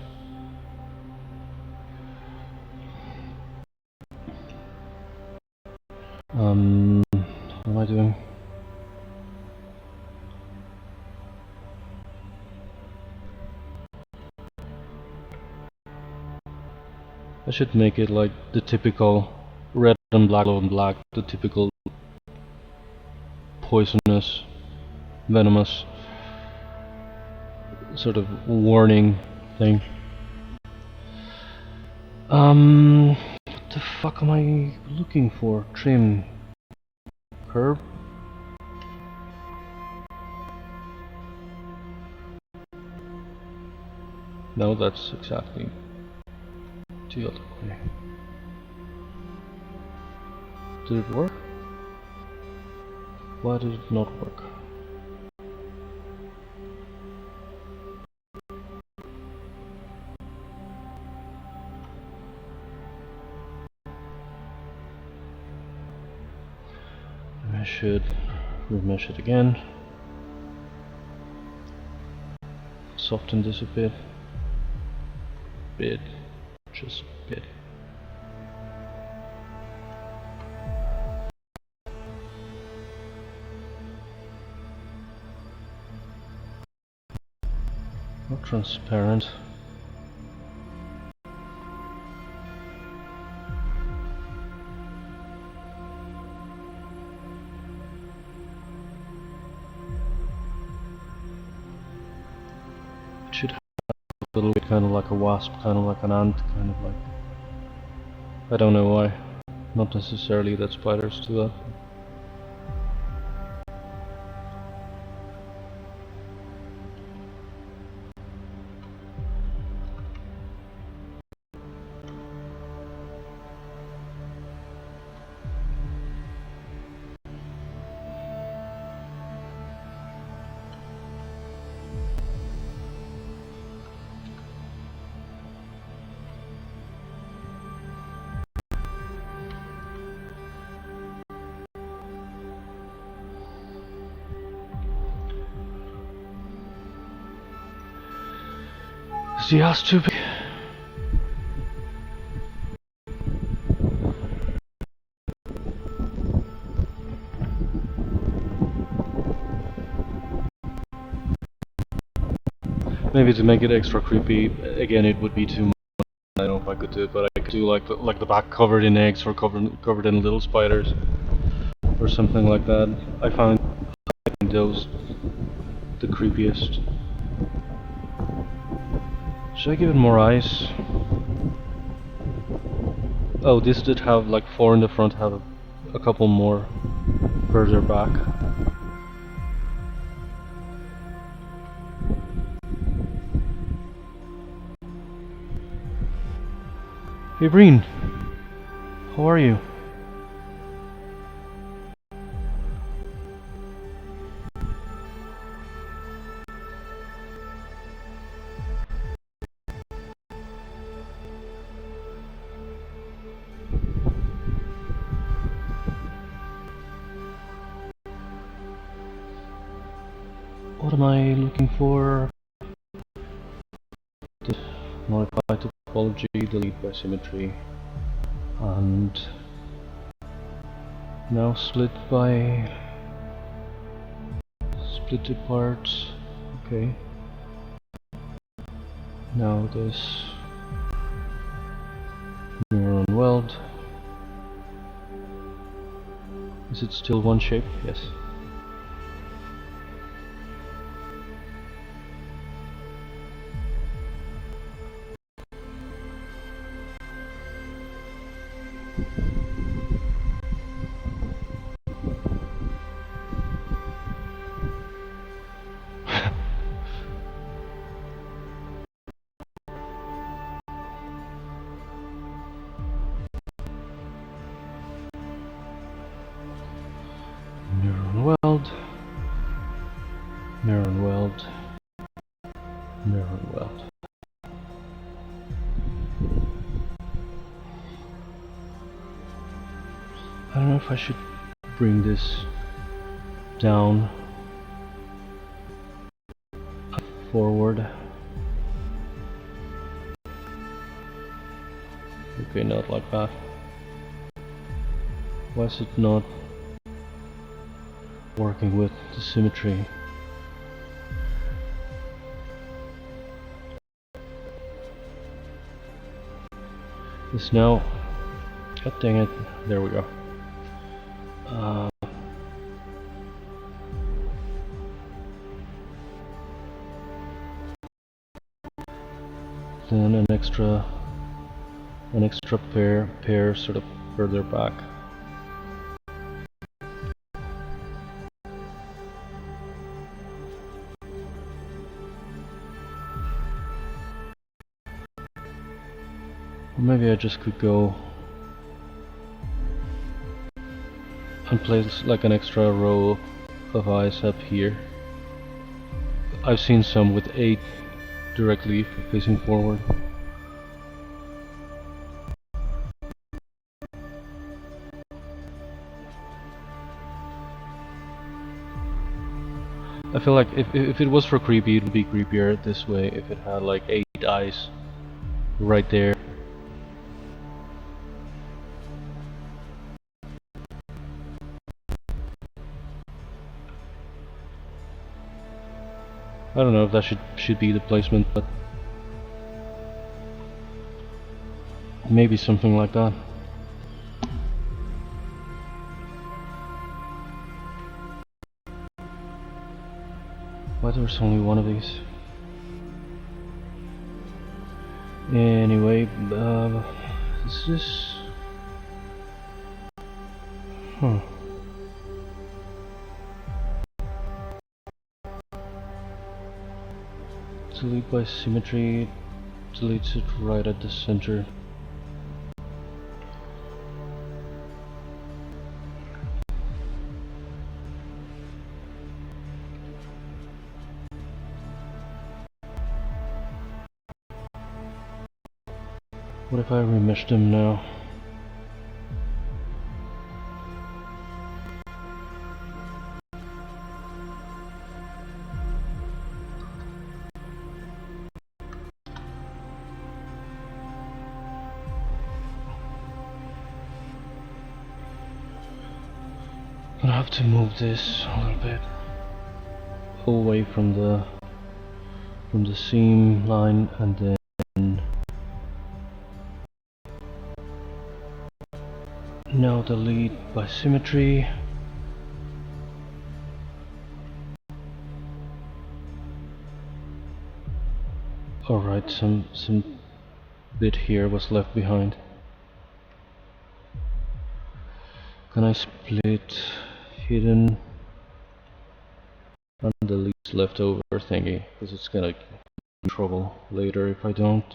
What am I doing? I should make it like the typical red and black, yellow and black, the typical poisonous, venomous sort of warning thing. What the fuck am I looking for? Trim. Curve? No, that's exactly the other way. Did it work? Why did it not work? I should remesh it again. Soften this a bit. Just a bit. Not transparent. It should have a little bit kind of like a wasp, kind of like an ant, kind of like... I don't know why. Not necessarily that spiders do that. She has to be. Maybe to make it extra creepy, again it would be too much. I don't know if I could do it, but I could do like the back covered in eggs or covered in little spiders or something like that. I find those the creepiest. Should I give it more eyes? Oh, this did have like 4 in the front, have a couple more further back. Hey Breen, how are you? What am I looking for? Modify topology, delete by symmetry, and now split to parts. Okay. Now this mirror and weld. Is it still one shape? Yes. Mirror and weld. Mirror and weld. Mirror and weld. I don't know if I should bring this down forward. Okay, not like that. Why is it not working with the symmetry? This now, god dang it, there we go. Then an extra pair sort of further back. Or maybe I just could go and place like an extra row of eyes up here. I've seen some with 8 directly facing forward. I feel like if it was for creepy, it would be creepier this way if it had like 8 eyes right there. I don't know if that should be the placement, but maybe something like that. Why there's only one of these? Anyway, is this? Huh. Delete by symmetry. Deletes it right at the center. What if I remesh them now? I'm gonna have to move this a little bit away from the seam line, and then now delete by symmetry. Alright, some bit here was left behind. Can I split hidden and delete leftover thingy? Because it's gonna get in trouble later if I don't.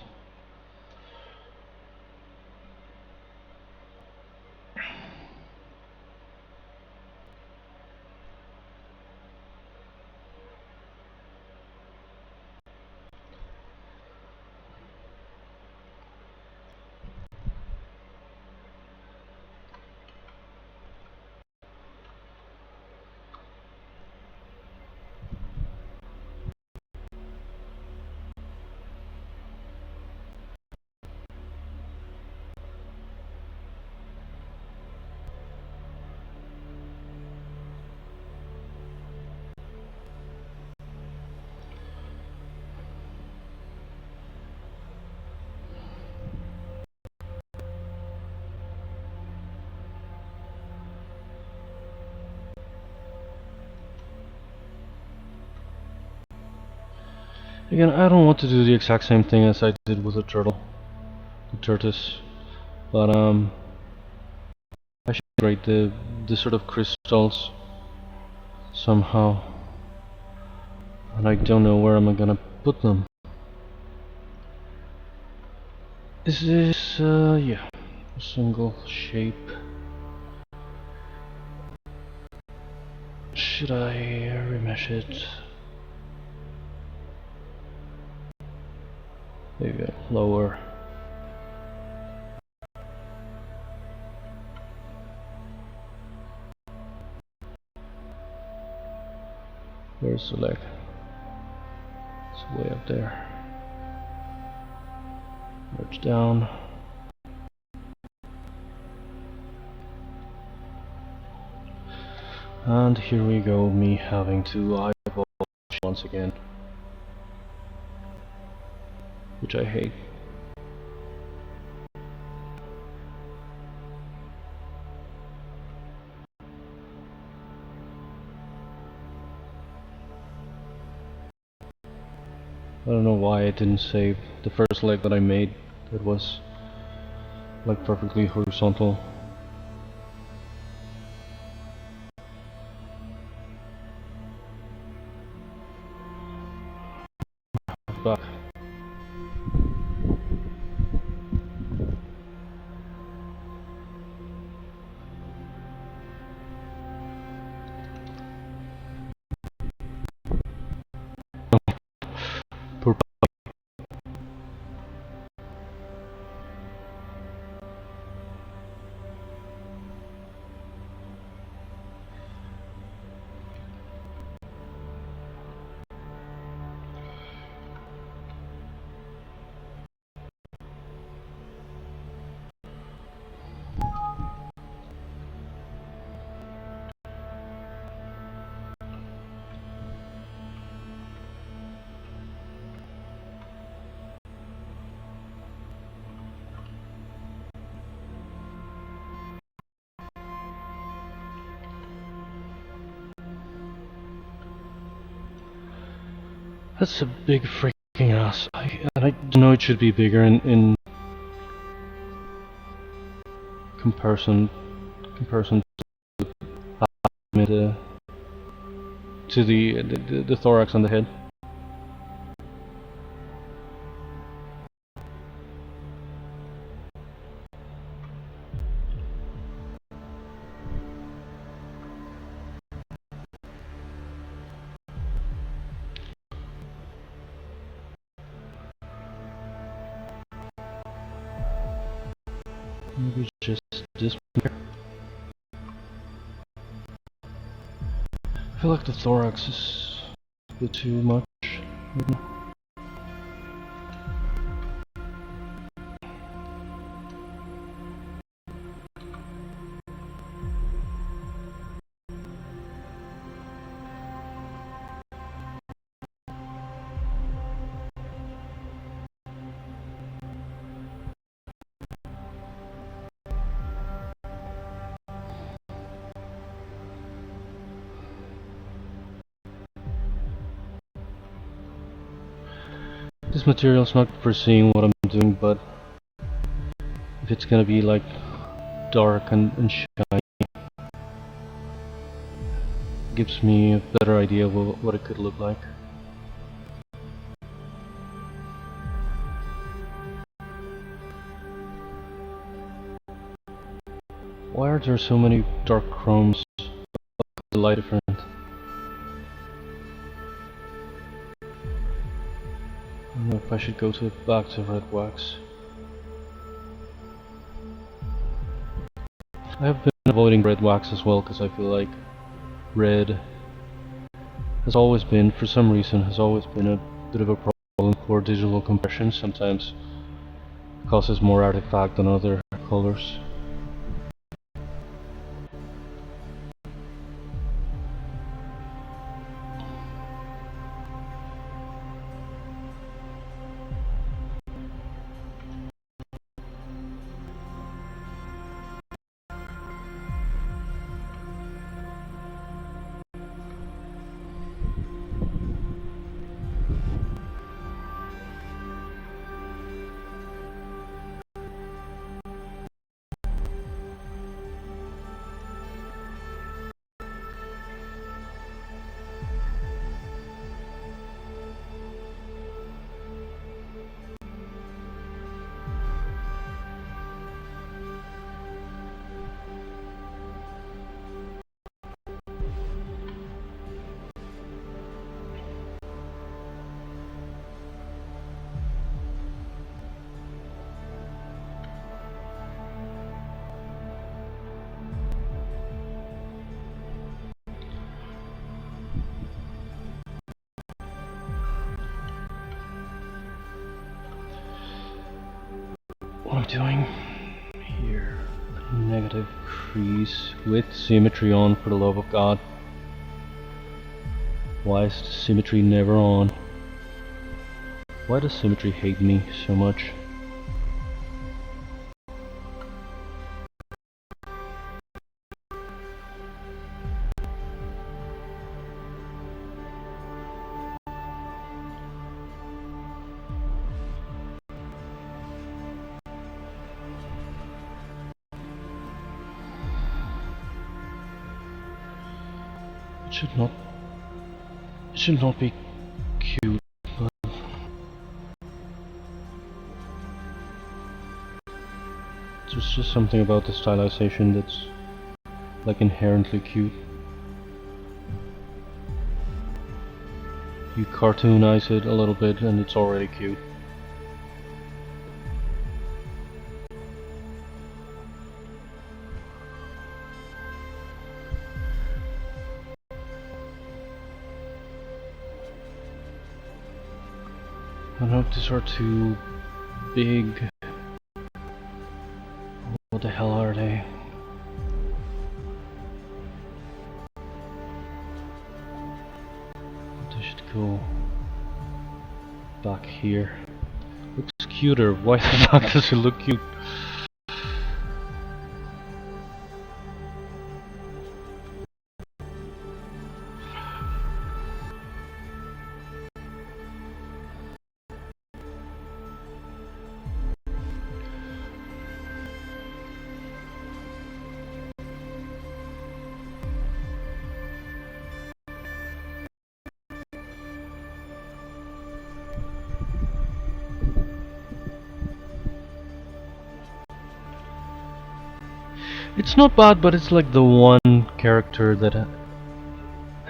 Again, I don't want to do the exact same thing as I did with the tortoise, but I should integrate the sort of crystals somehow, and I don't know where I'm gonna put them. Is this yeah, a single shape? Should I remesh it? Maybe lower. Where's the leg? It's way up there. Merge down. And here we go, me having to eyeball once again, which I hate. I don't know why I didn't save the first leg that I made. That was like perfectly horizontal. Back. That's a big freaking ass. And I know it should be bigger in comparison to the thorax on the head. Maybe just this one here. I feel like the thorax is a bit too much. This material's not for seeing what I'm doing, but if it's gonna be like dark and shiny, gives me a better idea of what it could look like. Why are there so many dark chromes? The light different. I don't know if I should go back to red wax. I have been avoiding red wax as well because I feel like red has always been, for some reason, a bit of a problem for digital compression. Sometimes it causes more artifact than other colors. What I'm doing here, a negative crease with symmetry on, for the love of God. Why is the symmetry never on? Why does symmetry hate me so much? It should not be cute, but there's just something about the stylization that's like inherently cute. You cartoonize it a little bit and it's already cute. I don't know if these are too big. What the hell are they? They should go back here. Looks cuter. Why the fuck does it look cute? It's not bad, but it's like the one character that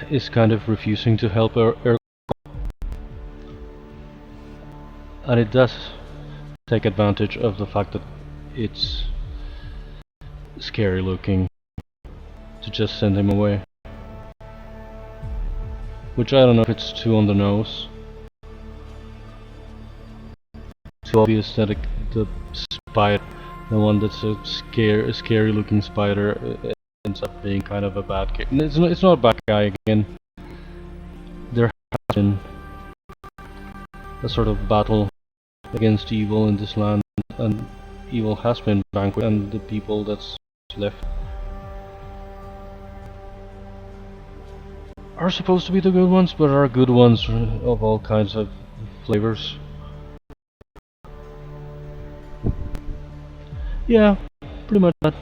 is kind of refusing to help Ergol, and it does take advantage of the fact that it's scary looking to just send him away. Which I don't know if it's too on the nose. Too obvious that the spider, the one that's a scary looking spider, ends up being kind of a bad guy. It's not a bad guy again. There has been a sort of battle against evil in this land, and evil has been vanquished, and the people that's left are supposed to be the good ones, but are good ones of all kinds of flavors. Yeah, pretty much that.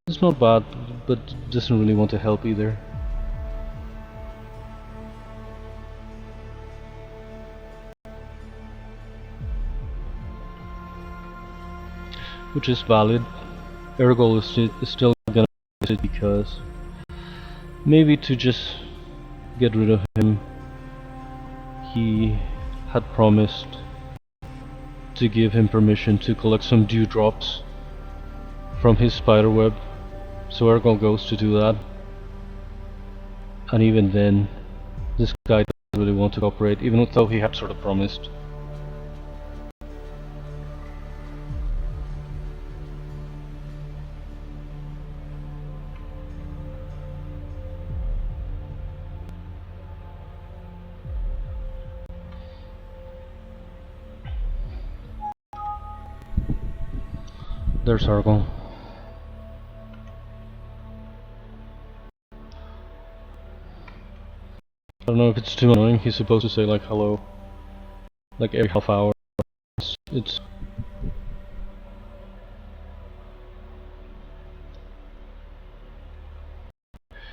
It's not bad, but doesn't really want to help either. Which is valid. Ergol is still gonna visit because maybe to just get rid of him, he had promised to give him permission to collect some dewdrops from his spiderweb, so Ergol goes to do that. And even then, this guy doesn't really want to cooperate, even though he had sort of promised. There's Ergol. I don't know if it's too annoying. He's supposed to say like hello, like every half hour. It's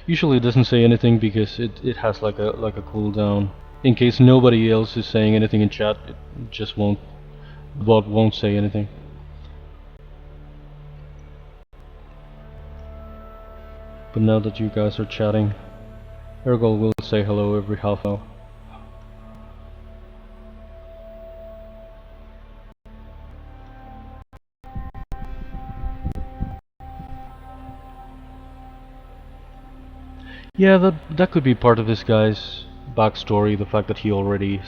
usually it doesn't say anything because it has like a cooldown. In case nobody else is saying anything in chat, it just won't. Bot won't say anything. But now that you guys are chatting, Ergol will say hello every half hour. Yeah, that could be part of this guy's backstory, the fact that he already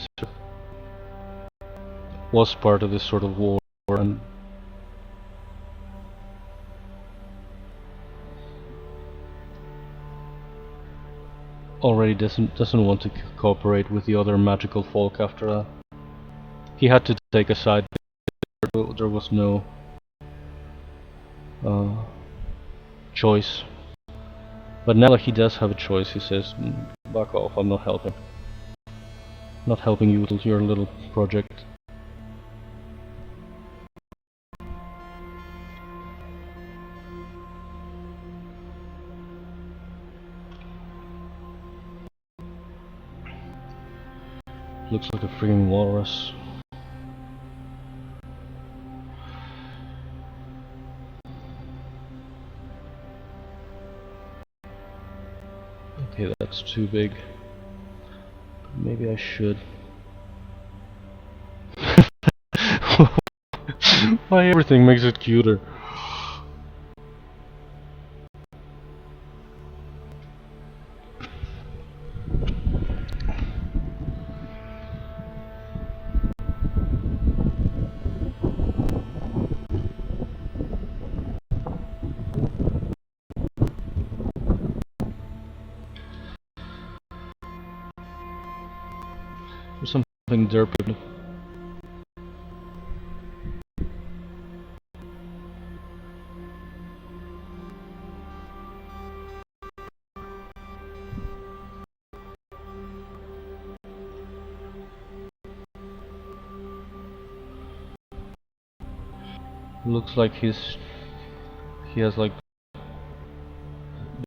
was part of this sort of war and already doesn't want to cooperate with the other magical folk after that. He had to take a side. There was no choice. But now that he does have a choice, he says, "Back off! I'm not helping. Not helping you with your little project." Looks like a freaking walrus. Okay, that's too big. Maybe I should. Why everything makes it cuter? There's something derpy. Looks like he has like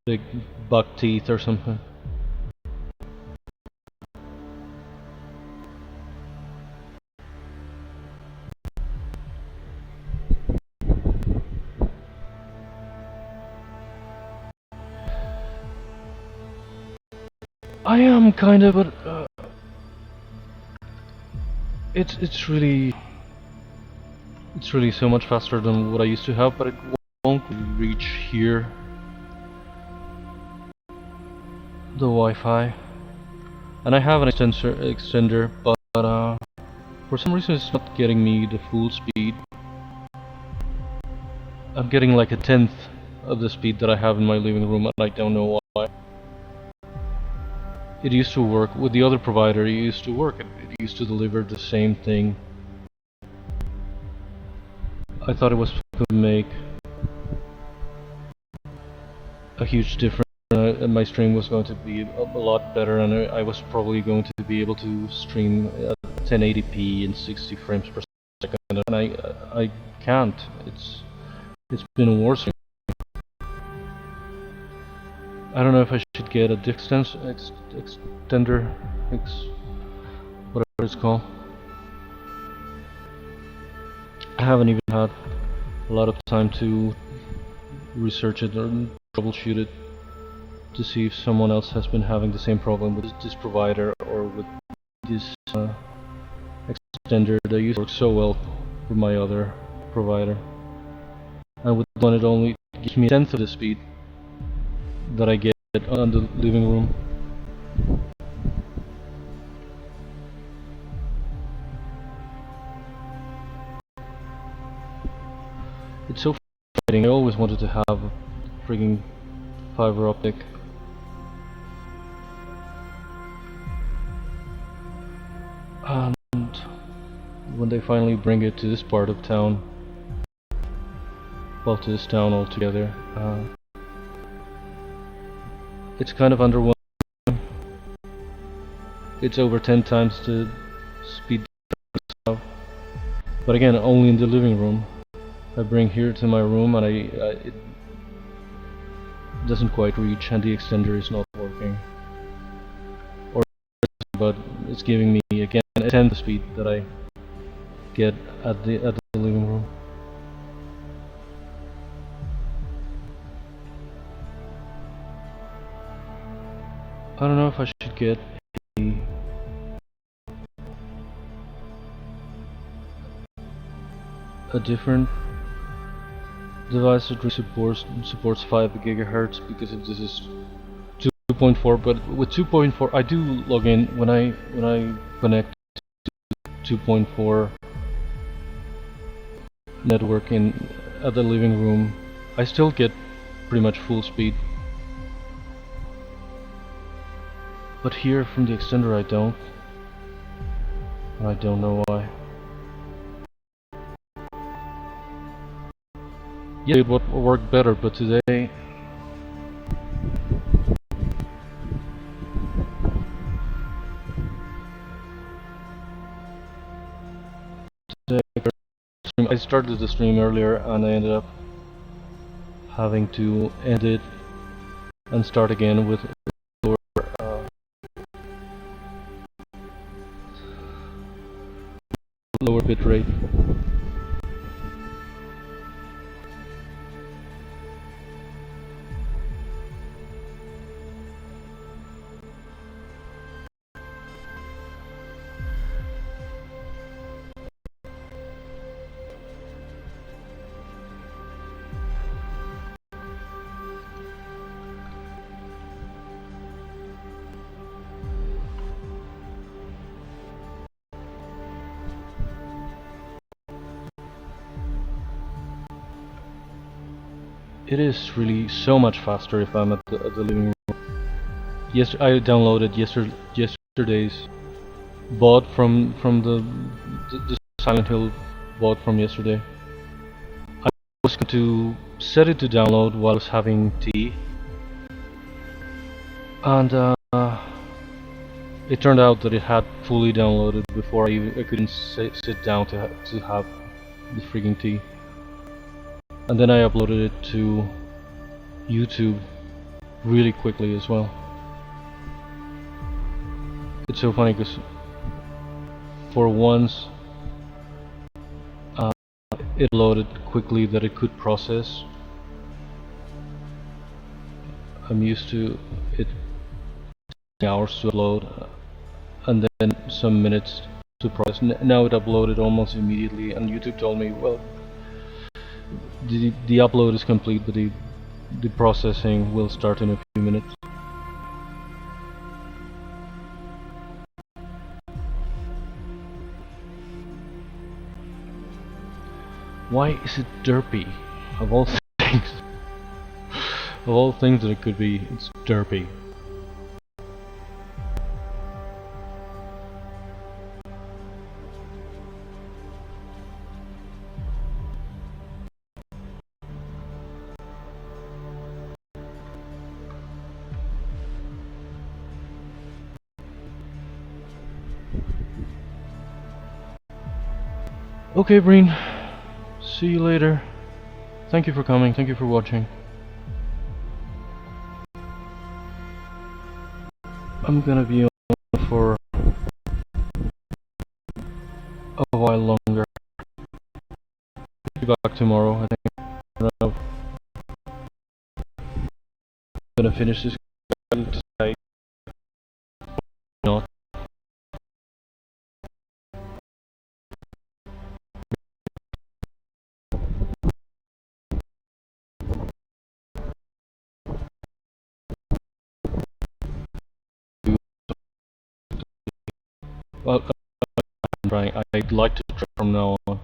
big buck teeth or something. I am kind of, but it's really so much faster than what I used to have, but it won't reach here the Wi-Fi. And I have an extender, but for some reason it's not getting me the full speed. I'm getting like a tenth of the speed that I have in my living room, and I don't know why. It used to work with the other provider. It used to work. It used to deliver the same thing. I thought it was going to make a huge difference. My stream was going to be a lot better, and I was probably going to be able to stream at 1080p and 60 frames per second, and I can't. It's been worse. I don't know if I should get a extender, whatever it's called. I haven't even had a lot of time to research it or troubleshoot it to see if someone else has been having the same problem with this provider or with this extender that used to work so well with my other provider. And with one, it only gives me a tenth of the speed that I get on the living room. It's so frustrating. I always wanted to have a frigging fiber optic. And when they finally bring it to this part of town, well, to this town altogether, it's kind of underwhelming. It's over 10 times the speed now. But again, only in the living room. I bring here to my room and it doesn't quite reach, and the extender is not working. But it's giving me again a tenth the speed that I get at the living room. I don't know if I should get a different device that supports 5 gigahertz, because if this is 2.4, but with 2.4 I do log in when I connect to 2.4 network at the living room. I still get pretty much full speed, but here from the extender I don't, and I don't know why. Yeah, it would work better, but today I started the stream earlier and I ended up having to end it and start again with lower bit rate. It is really so much faster if I'm at the living room. Yes, I downloaded yesterday's VOD from the Silent Hill VOD from yesterday. I was going to set it to download while I was having tea, and it turned out that it had fully downloaded before I couldn't sit down to have the freaking tea. And then I uploaded it to YouTube really quickly as well. It's so funny because for once it loaded quickly that it could process. I'm used to it hours to upload, and then some minutes to process. Now it uploaded almost immediately, and YouTube told me, well, the upload is complete, but the processing will start in a few minutes. Why is it derpy? Of all things, of all things that it could be, it's derpy. Okay, Breen. See you later. Thank you for coming. Thank you for watching. I'm gonna be on for a while longer. Be back tomorrow, I think. I don't know. I'm gonna finish this tonight. Not. Well, I'm trying. I'd like to try from now on.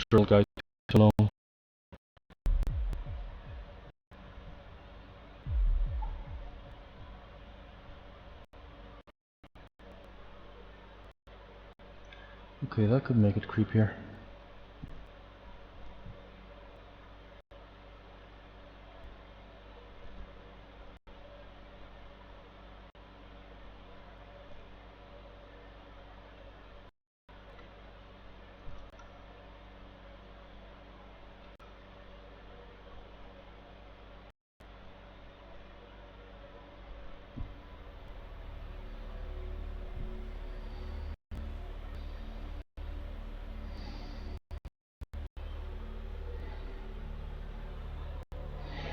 Trail guide too long. Okay, that could make it creepier.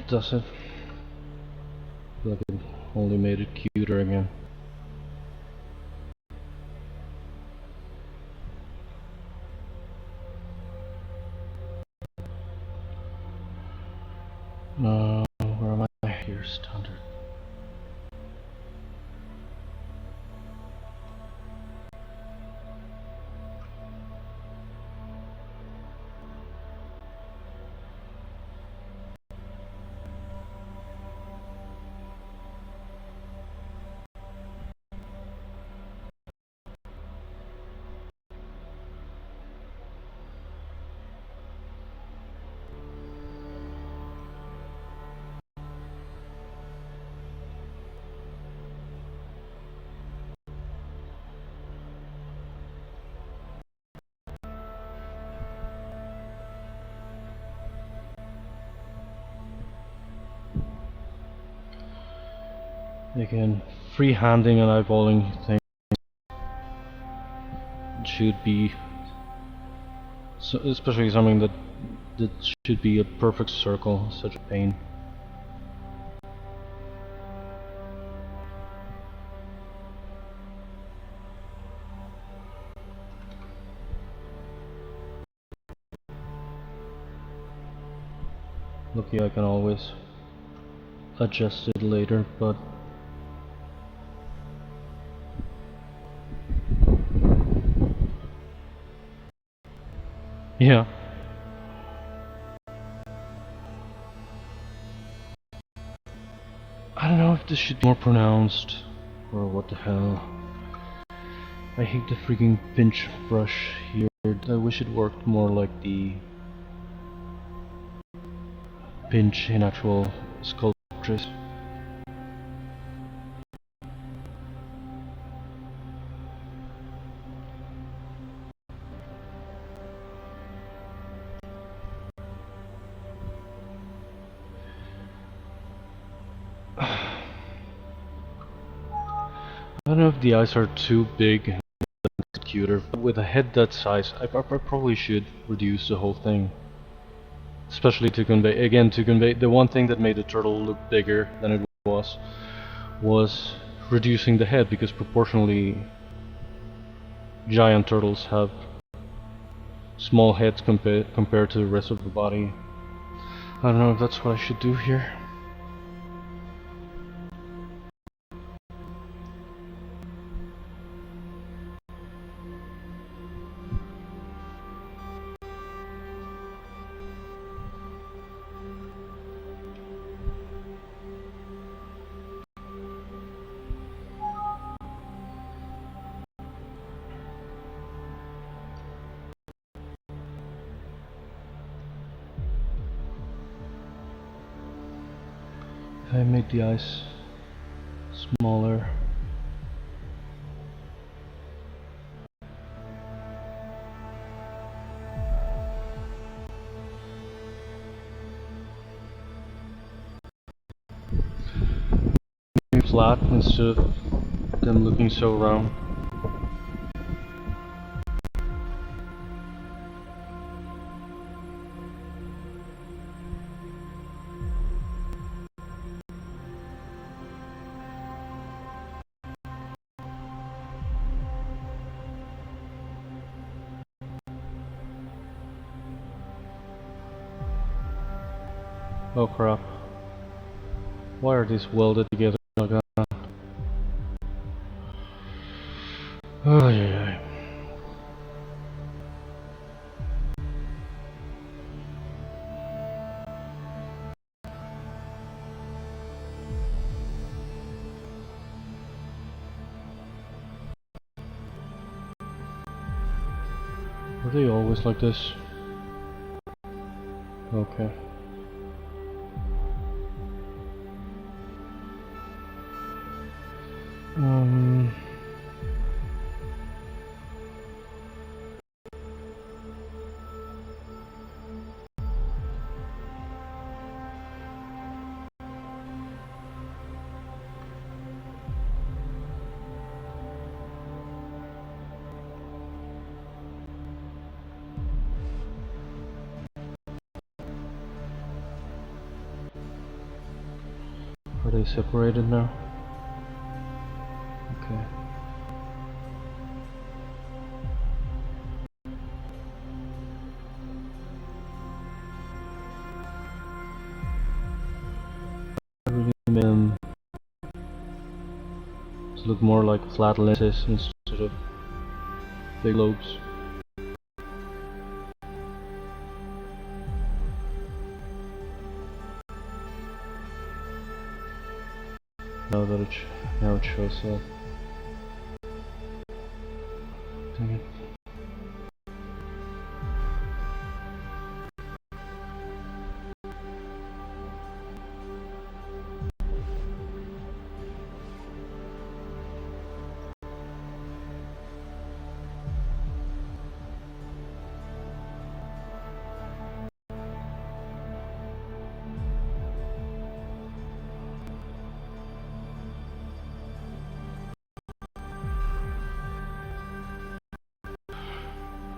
Does it? I feel like it only made it cuter again. Where am I? Here, standard. Again, freehanding and eyeballing things should be, especially something that should be a perfect circle, such a pain. Lucky I can always adjust it later, but yeah. I don't know if this should be more pronounced, or what the hell. I hate the freaking pinch brush here. I wish it worked more like the pinch in actual sculptures. I don't know if the eyes are too big and cuter, but with a head that size, I probably should reduce the whole thing. Especially to convey, again, to convey the one thing that made the turtle look bigger than it was reducing the head, because proportionally giant turtles have small heads compared to the rest of the body. I don't know if that's what I should do here. I made the eyes smaller. Maybe flat instead of them looking so round. Oh crap. Why are these welded together? Oh yeah. Are they always like this? Okay. Are they separated now? Okay. I really made them to look more like flat lenses instead of big lobes. Now it shows up. Dang it.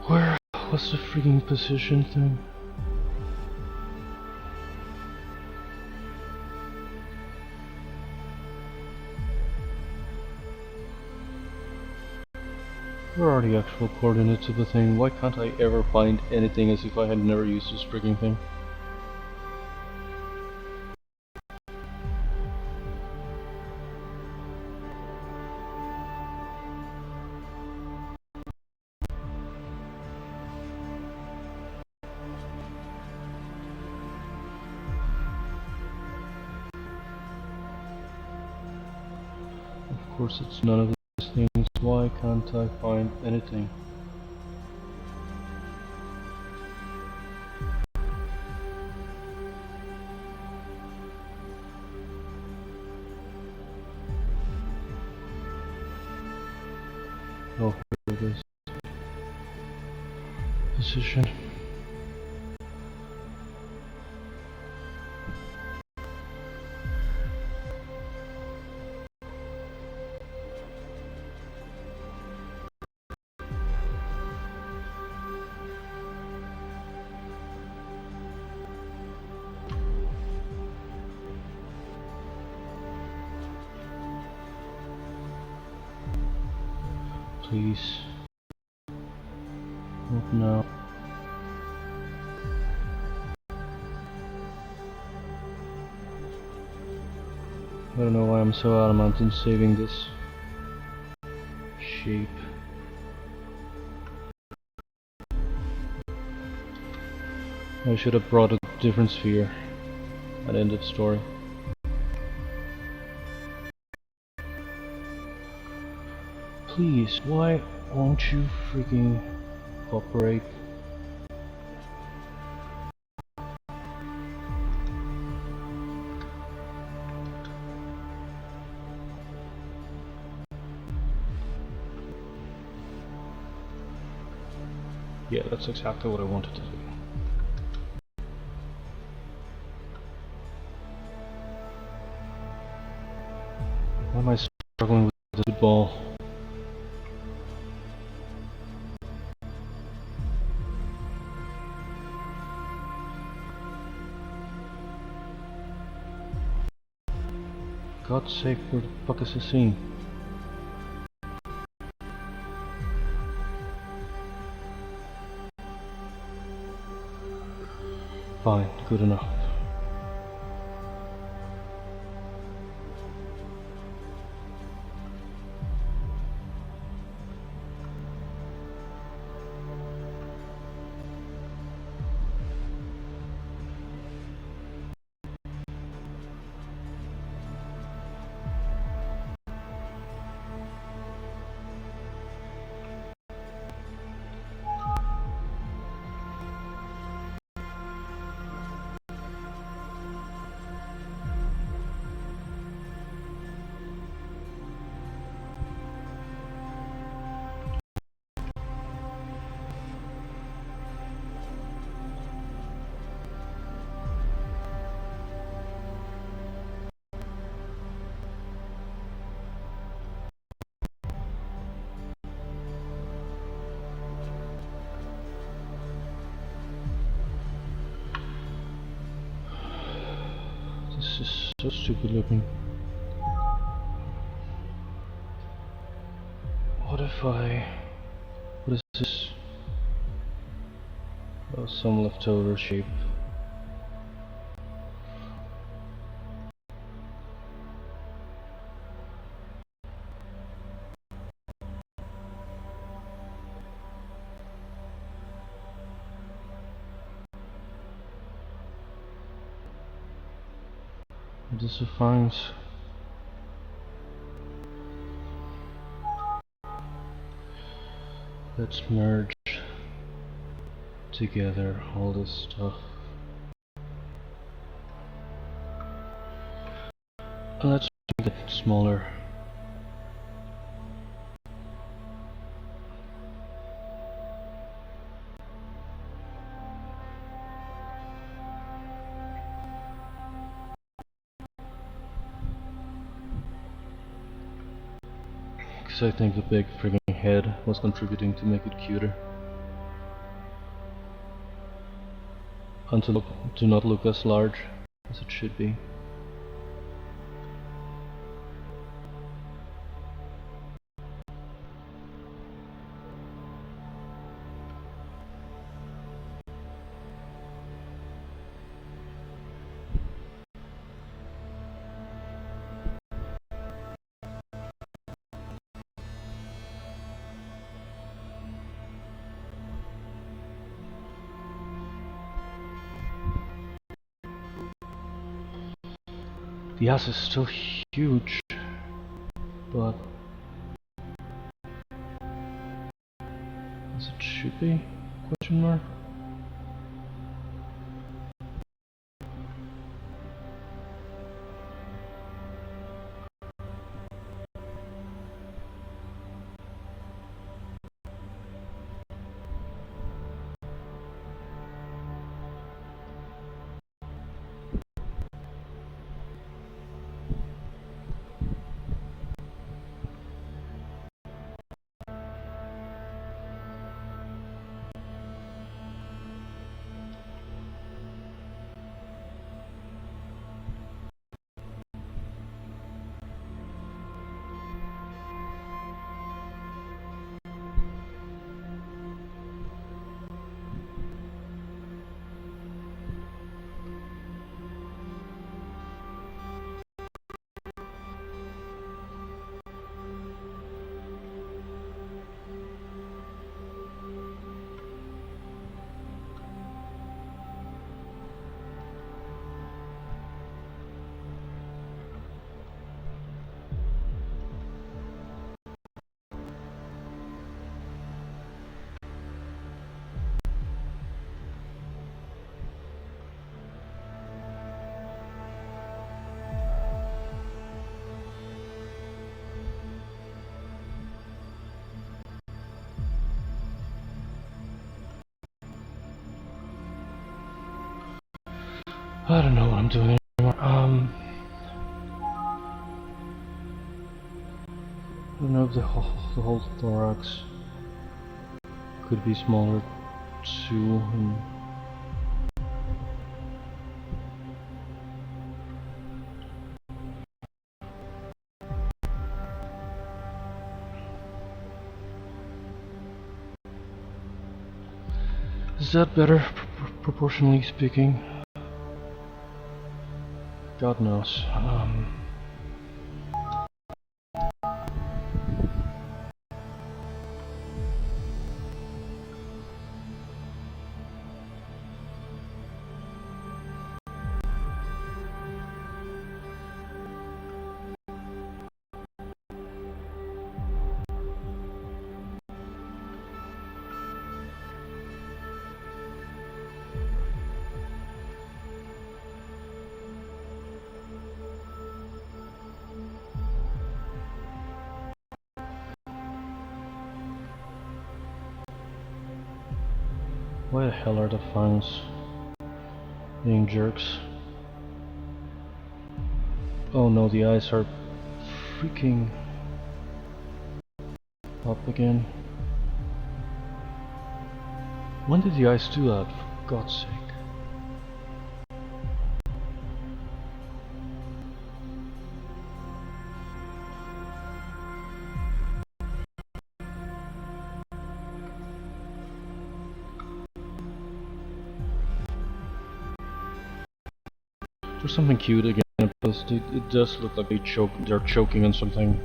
Where was the freaking position thing? Where are the actual coordinates of the thing? Why can't I ever find anything as if I had never used this freaking thing? Of course it's none of these things. Why can't I find anything? Oh, here it is. Position. Please. Not now. I don't know why I'm so adamant in saving this shape. I should have brought a different sphere and ended story. Please, why won't you freaking cooperate? Yeah, that's exactly what I wanted to do. Why am I struggling with the ball? God's sake, where the fuck is the scene? Fine, good enough. This is so stupid looking. What if I... What is this? Oh, some leftover shape. This defines... Let's merge together all this stuff. And let's make it smaller. Because I think the big frigging head was contributing to make it cuter. And to not look as large as it should be. The ass is still huge, but as it should be? Question mark? I don't know what I'm doing anymore. I don't know if the whole thorax could be smaller too. Is that better, proportionally speaking? God knows. Why the hell are the fangs being jerks? Oh no, the eyes are freaking up again. When did the eyes do that, for God's sake? There's something cute again, because it does look like they're choking on something.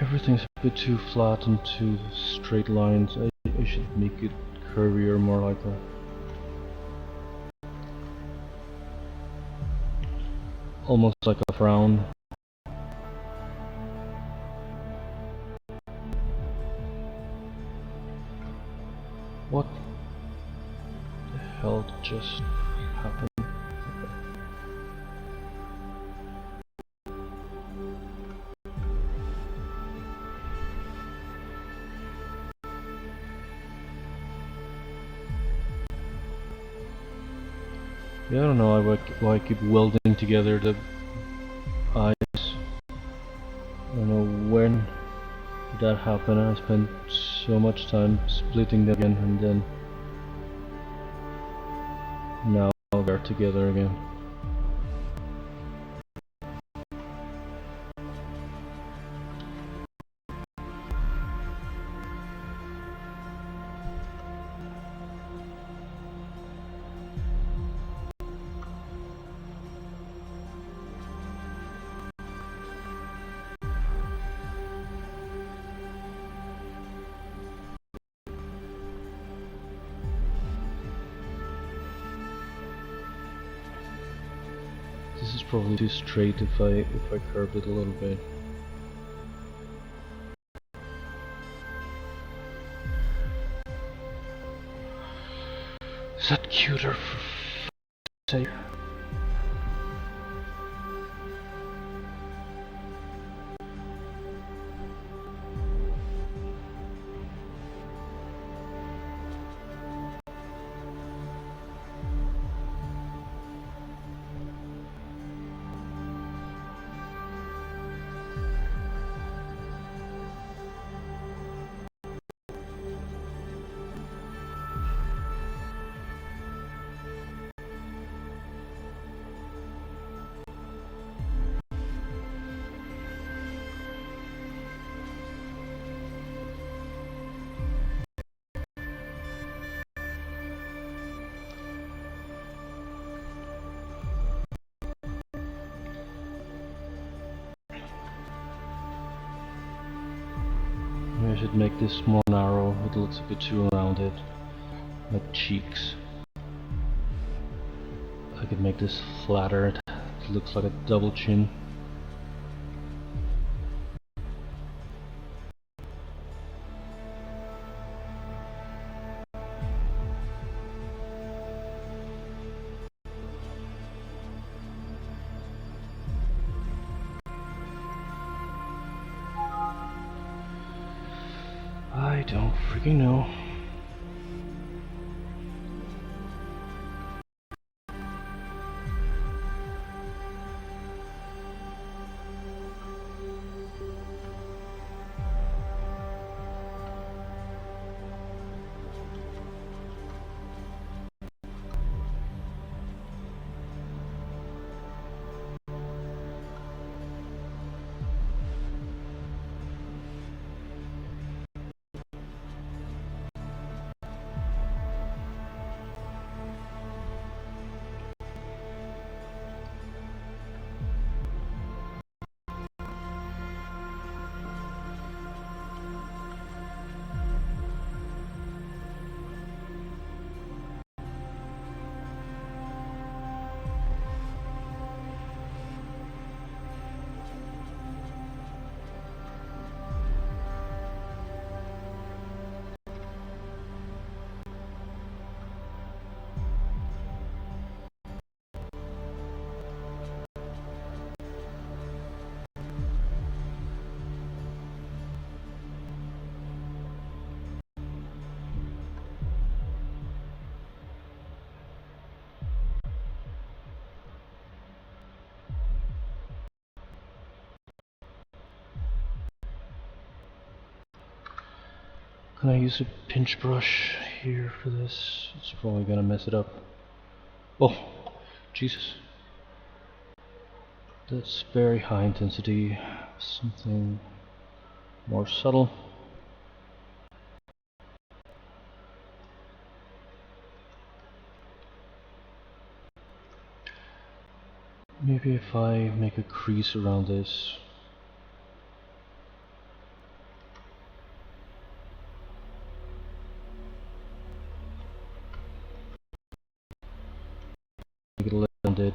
Everything's a bit too flat and too straight lines. I should make it curvier, more like a... almost like a frown. What the hell just happened? Yeah, I don't know why I keep welding together the eyes. I don't know when that happened. I spent so much time splitting them again, and then now they're together again. This is probably too straight if I curve it a little bit. Is that cuter for sake? Maybe I should make this more narrow. It looks a bit too rounded, like cheeks. I could make this flatter. It looks like a double chin. don't freaking know. Can I use a pinch brush here for this? It's probably gonna mess it up. Oh, Jesus. That's very high intensity. Something more subtle. Maybe if I make a crease around this. Make it a little rounded.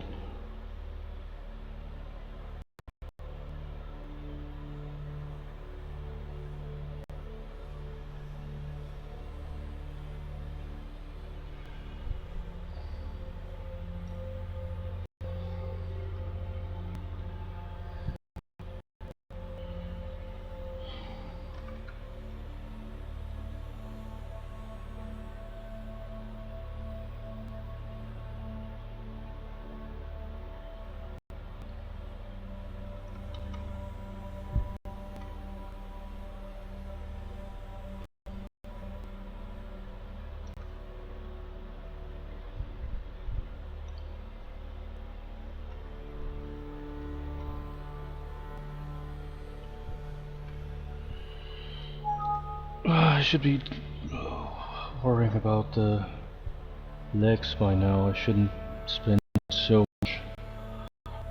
I should be worrying about the legs by now. I shouldn't spend so much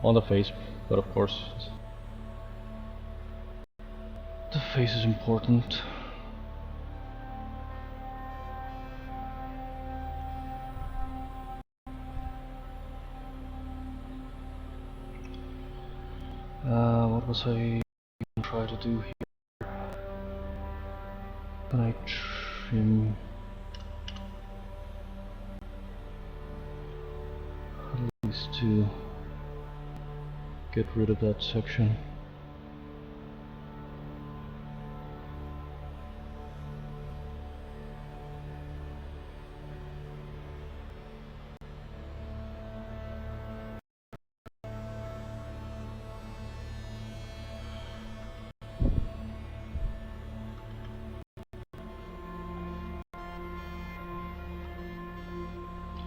on the face, but of course the face is important. What was I trying to do here? Can I trim at least to get rid of that section?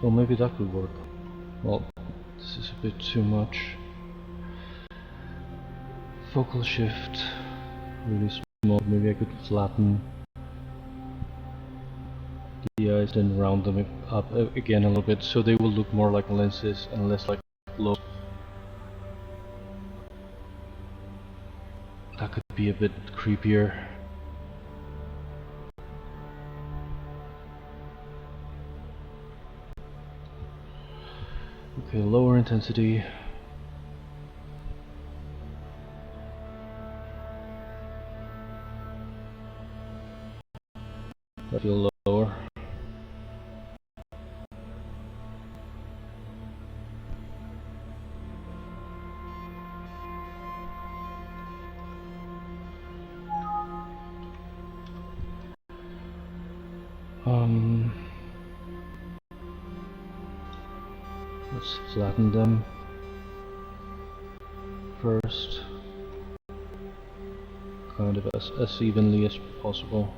Well, maybe that could work. Well, this is a bit too much. Focal shift, really small. Maybe I could flatten the eyes, then round them up again a little bit, so they will look more like lenses and less like low. That could be a bit creepier. Okay, lower intensity. I feel lower. Let's flatten them first, kind of as evenly as possible.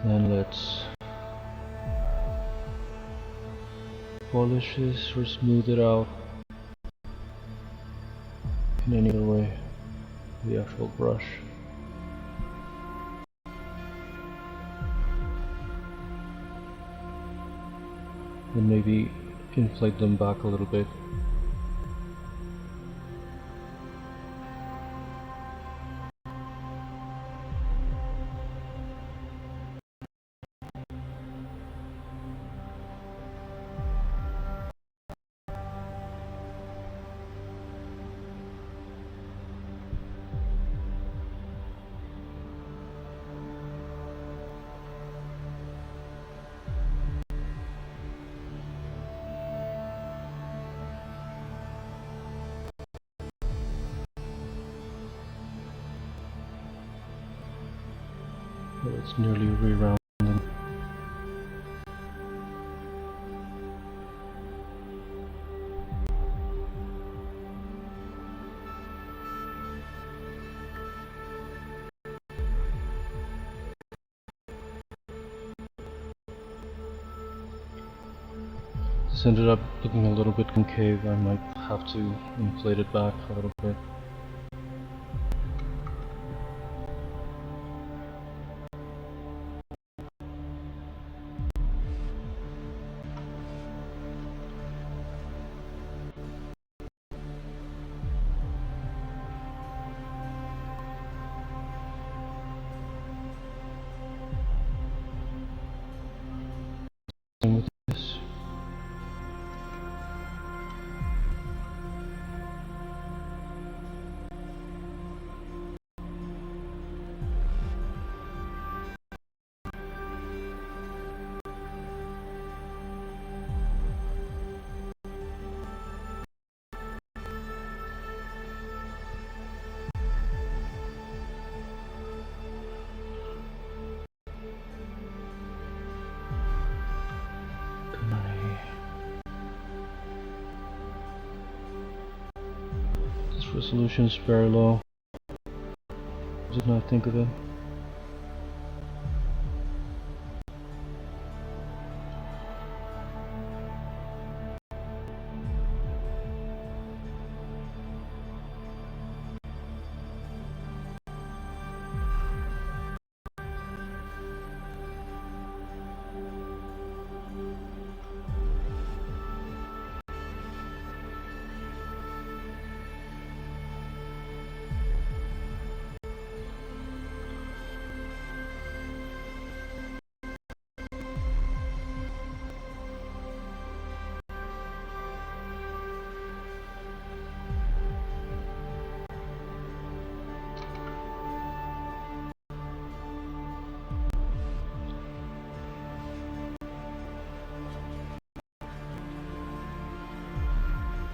Then let's polish this or smooth it out in any other way, the actual brush. And maybe inflate them back a little bit. It's nearly re-rounding. This ended up looking a little bit concave. I might have to inflate it back a little bit. With this. This resolution is very low. Did not think of it.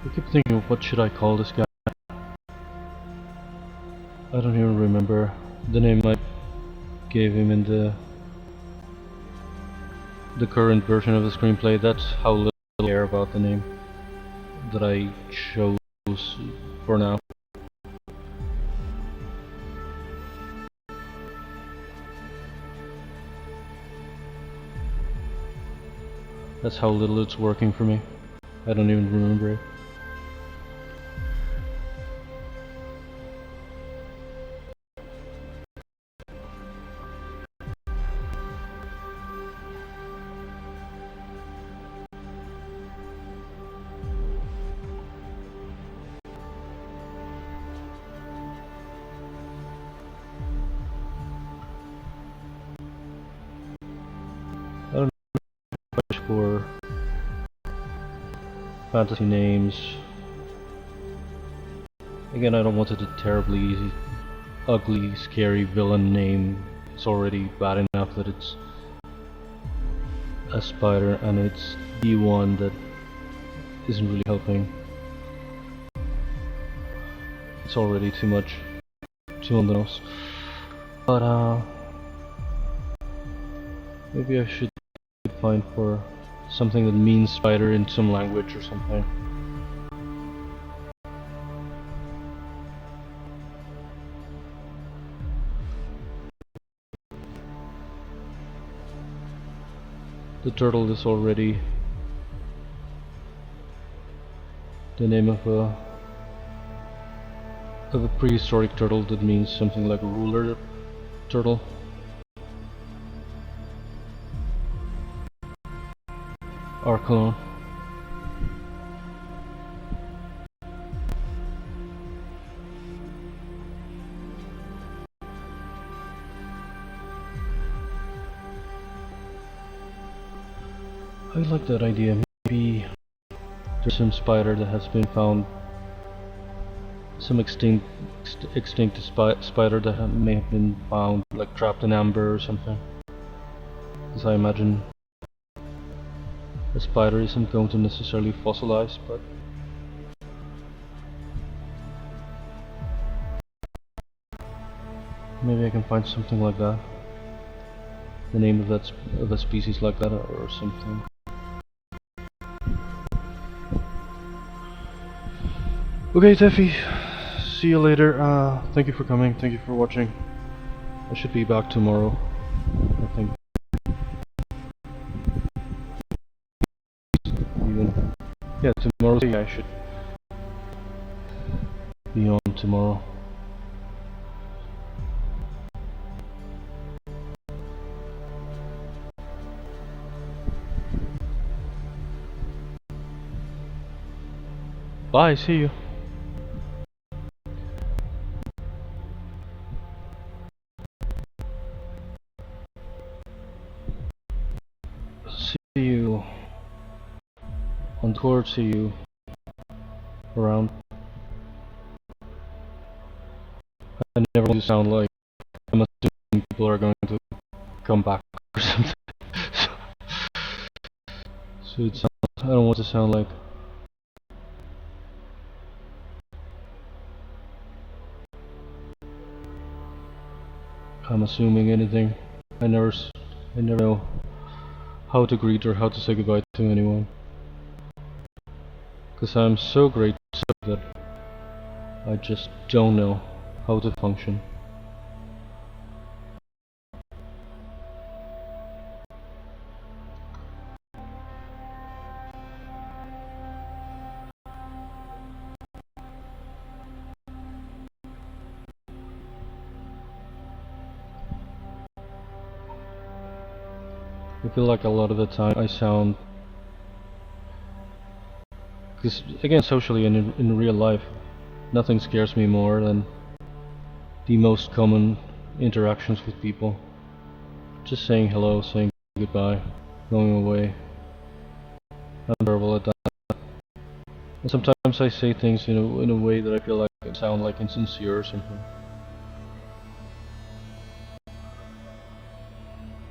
I keep thinking, what should I call this guy? I don't even remember the name I gave him in the current version of the screenplay. That's how little I care about the name that I chose for now. That's how little it's working for me. I don't even remember it. I don't know for fantasy names. Again, I don't want it to be terribly easy. ugly, scary villain name. It's already bad enough that it's a spider, and it's the one that isn't really helping. It's already too much, too on the nose. But maybe I should find for something that means spider in some language or something. The turtle is already the name of a prehistoric turtle that means something like a ruler turtle. Ergol. I like that idea. Maybe there's some spider that has been found, some extinct spider that may have been found, like trapped in amber or something. Because I imagine a spider isn't going to necessarily fossilize, but maybe I can find something like that. The name of a species like that or something. Okay, Teffy, see you later. Thank you for coming, thank you for watching. I should be back tomorrow, I think. Even. Yeah, tomorrow I should be on tomorrow. Bye, see you. See you on Discord, see you around. I never want to sound like I'm assuming people are going to come back or something. So it sounds, I don't want to sound like I'm assuming anything. I never know how to greet or how to say goodbye to anyone. Because I'm so great that I just don't know how to function. I feel like a lot of the time I sound, because again, socially and in real life, nothing scares me more than the most common interactions with people. Just saying hello, saying goodbye, going away. I'm terrible at that. And sometimes I say things in a way that I feel like it sound like insincere or something.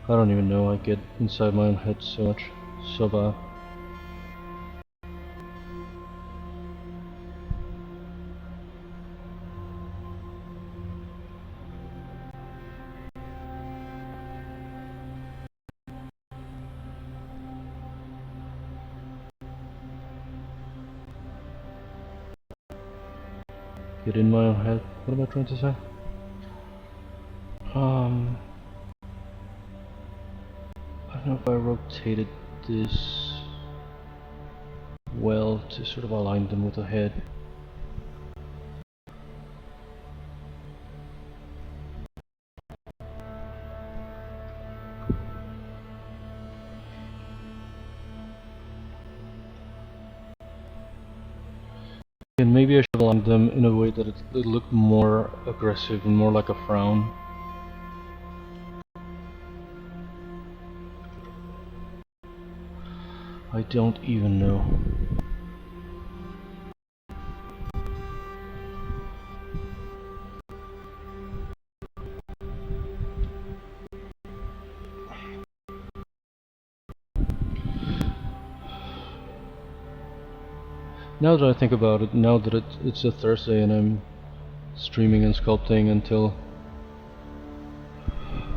I don't even know, I get inside my own head so much, so bad. Get in my own head. What am I trying to say? I don't know if I rotated this well to sort of align them with the head. And maybe I should align them in a way that it looked more aggressive and more like a frown. I don't even know. Now that I think about it, now that it's a Thursday and I'm streaming and sculpting until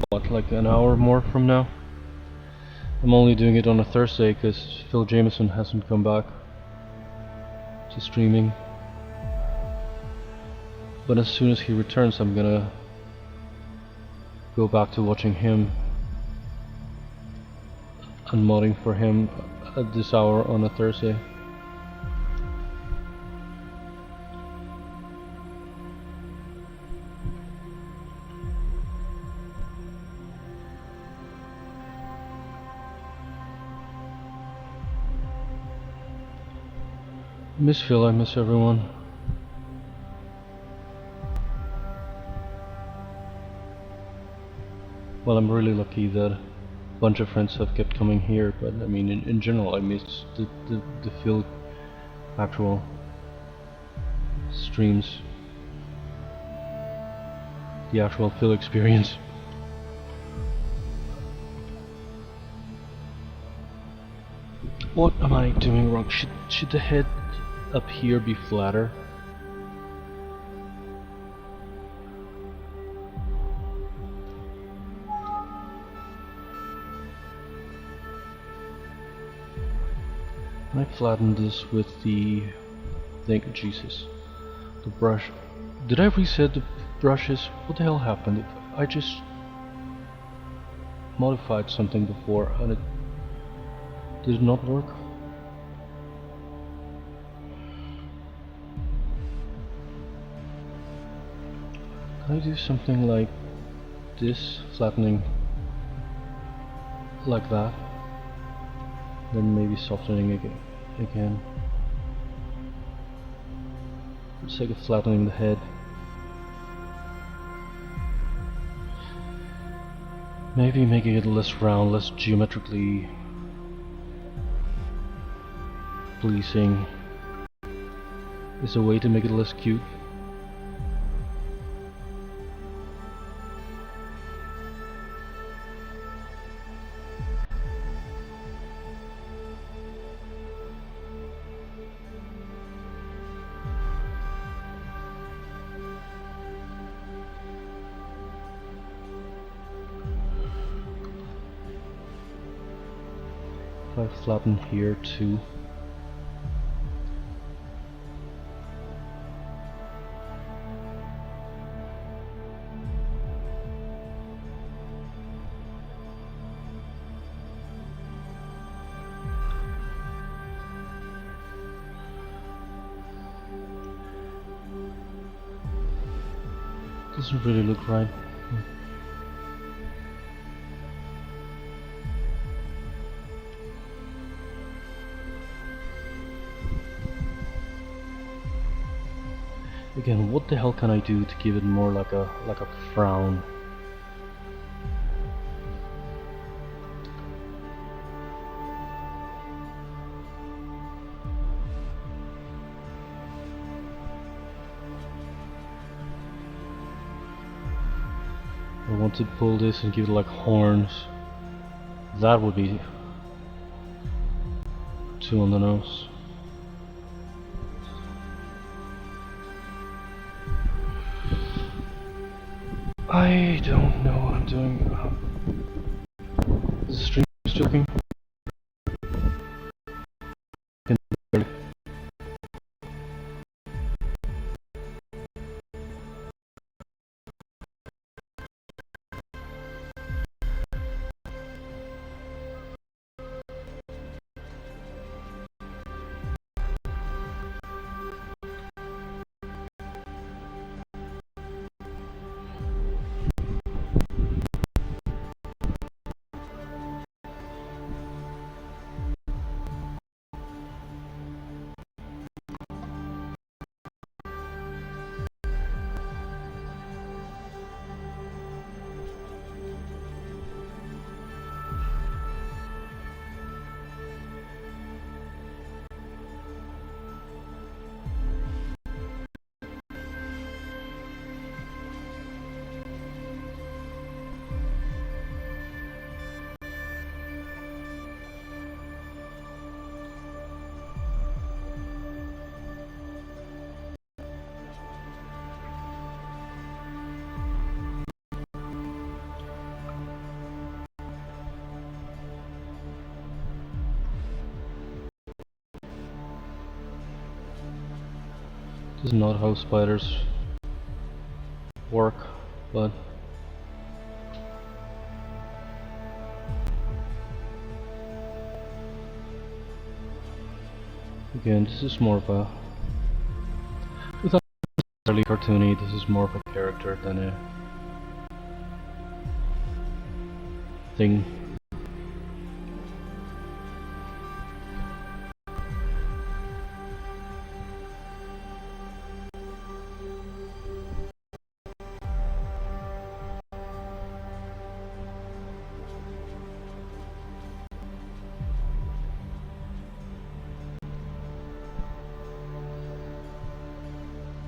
what, like an hour more from now? I'm only doing it on a Thursday because Phil Jameson hasn't come back to streaming. But as soon as he returns, I'm gonna go back to watching him and modding for him at this hour on a Thursday. Miss Phil, I miss everyone. Well, I'm really lucky that a bunch of friends have kept coming here, but I mean, in general, I miss the Phil actual streams, the actual Phil experience. What am I doing wrong? Should the head up here be flatter? Can I flatten this with the Jesus, the brush? Did I reset the brushes? What the hell happened? I just modified something before and it did not work. Can I do something like this, flattening like that, then maybe softening again for the sake of flattening the head? Maybe making it less round, less geometrically pleasing is a way to make it less cute. If I flatten here too. Doesn't really look right. Again, what the hell can I do to give it more like a frown? I want to pull this and give it like horns. That would be too on the nose. I don't know what I'm doing. Is the stream joking? This is not how spiders work, but again, this is more of a, without necessarily cartoony, this is more of a character than a thing.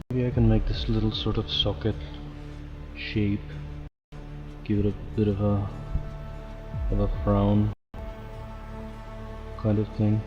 Maybe I can make this little sort of socket shape, give it a bit of a frown kind of thing.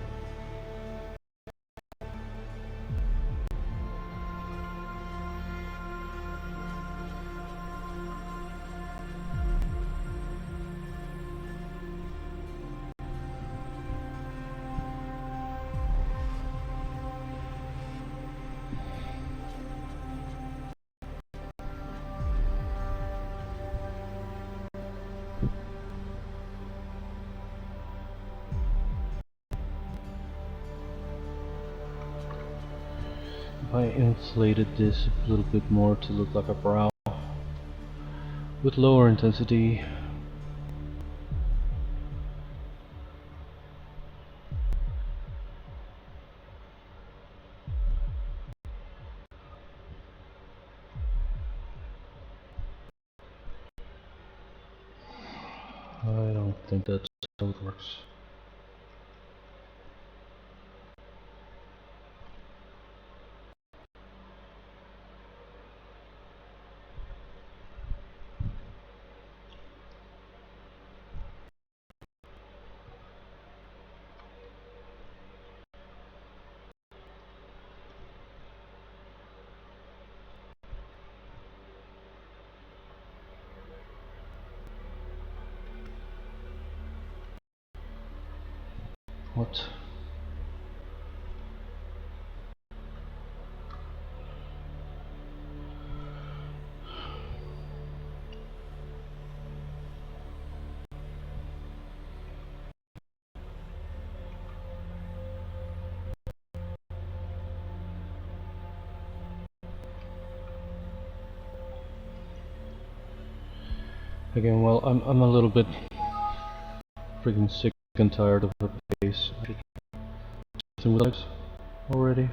If I inflated this a little bit more to look like a brow with lower intensity, I don't think that's how it works. What? Again, well, I'm a little bit freaking sick and tired of her face. I should do something with this already.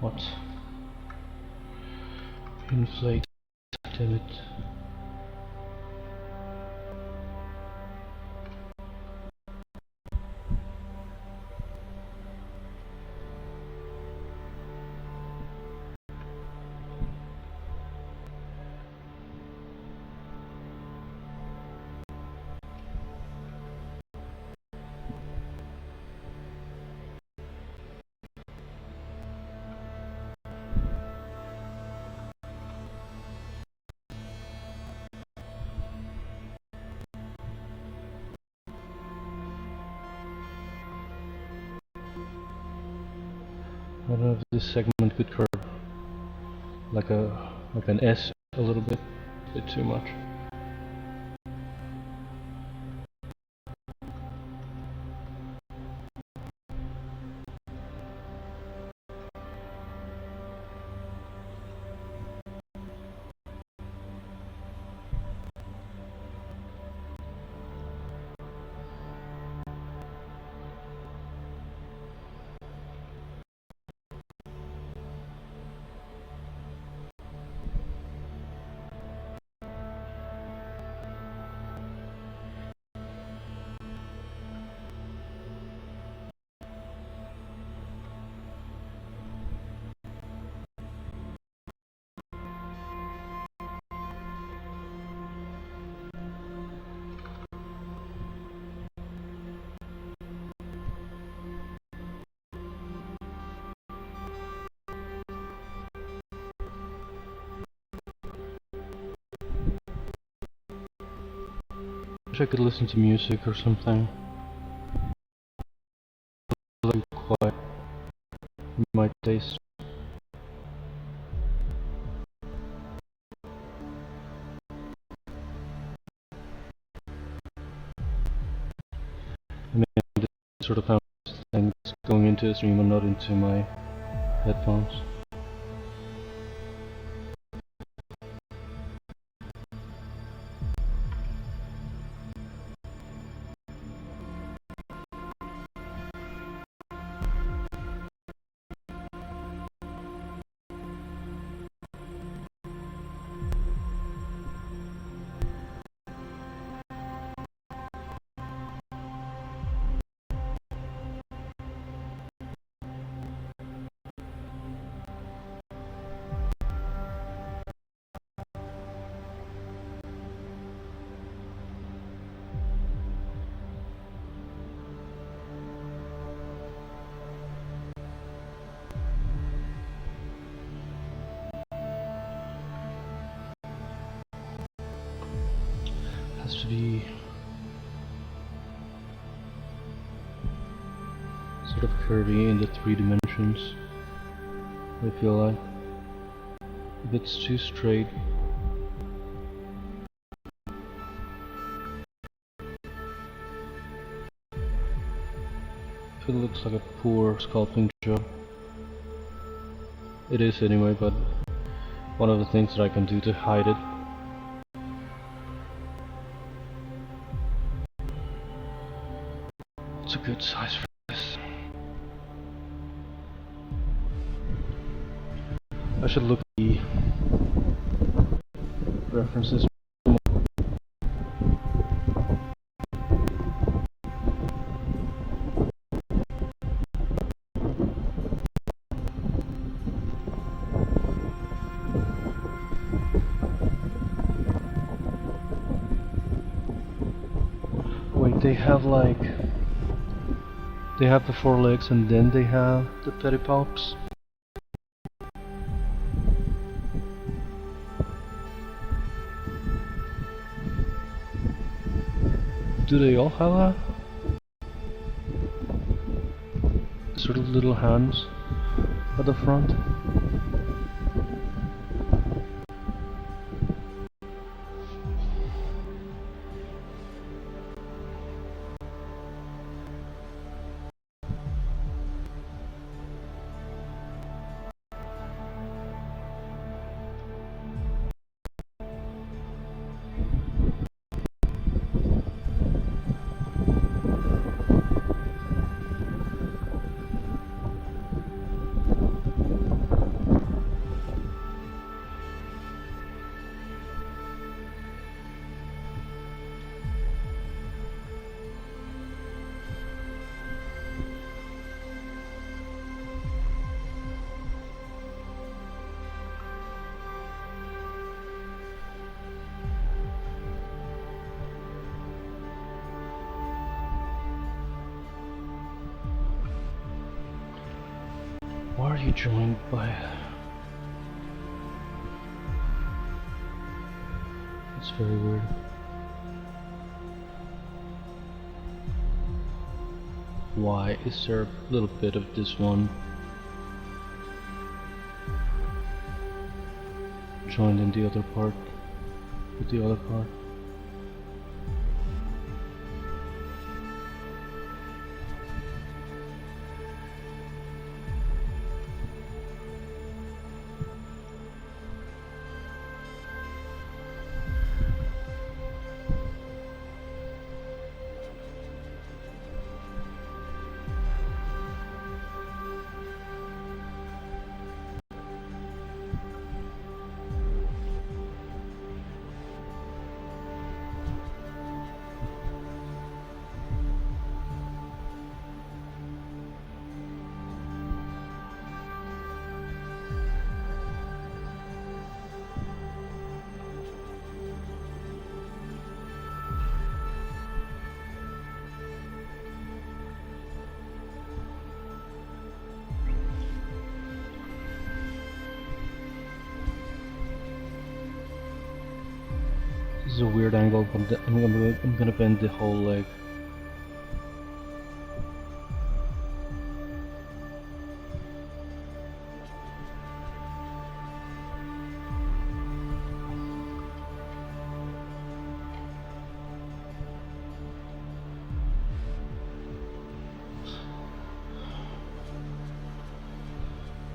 What? Inflate, damn it. I don't know if this segment could curve like an S a little bit too much. wish I could listen to music or something. Like quiet in my taste. I mean, this sort of thing is going into a stream and not into my headphones. Has to be sort of curvy in the 3 dimensions, I feel like. If it's too straight, it looks like a poor sculpting job. It is anyway, but one of the things that I can do to hide it. It's a good size for this. I should look at the references. Wait, they have the 4 legs and then they have the pedipalps. Do they all have that? Sort of little hands at the front. Why are you joined by... It's very weird. Why is there a little bit of this one joined in the other part, with the other part? is a weird angle, but I'm gonna bend the whole leg.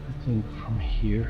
I think from here.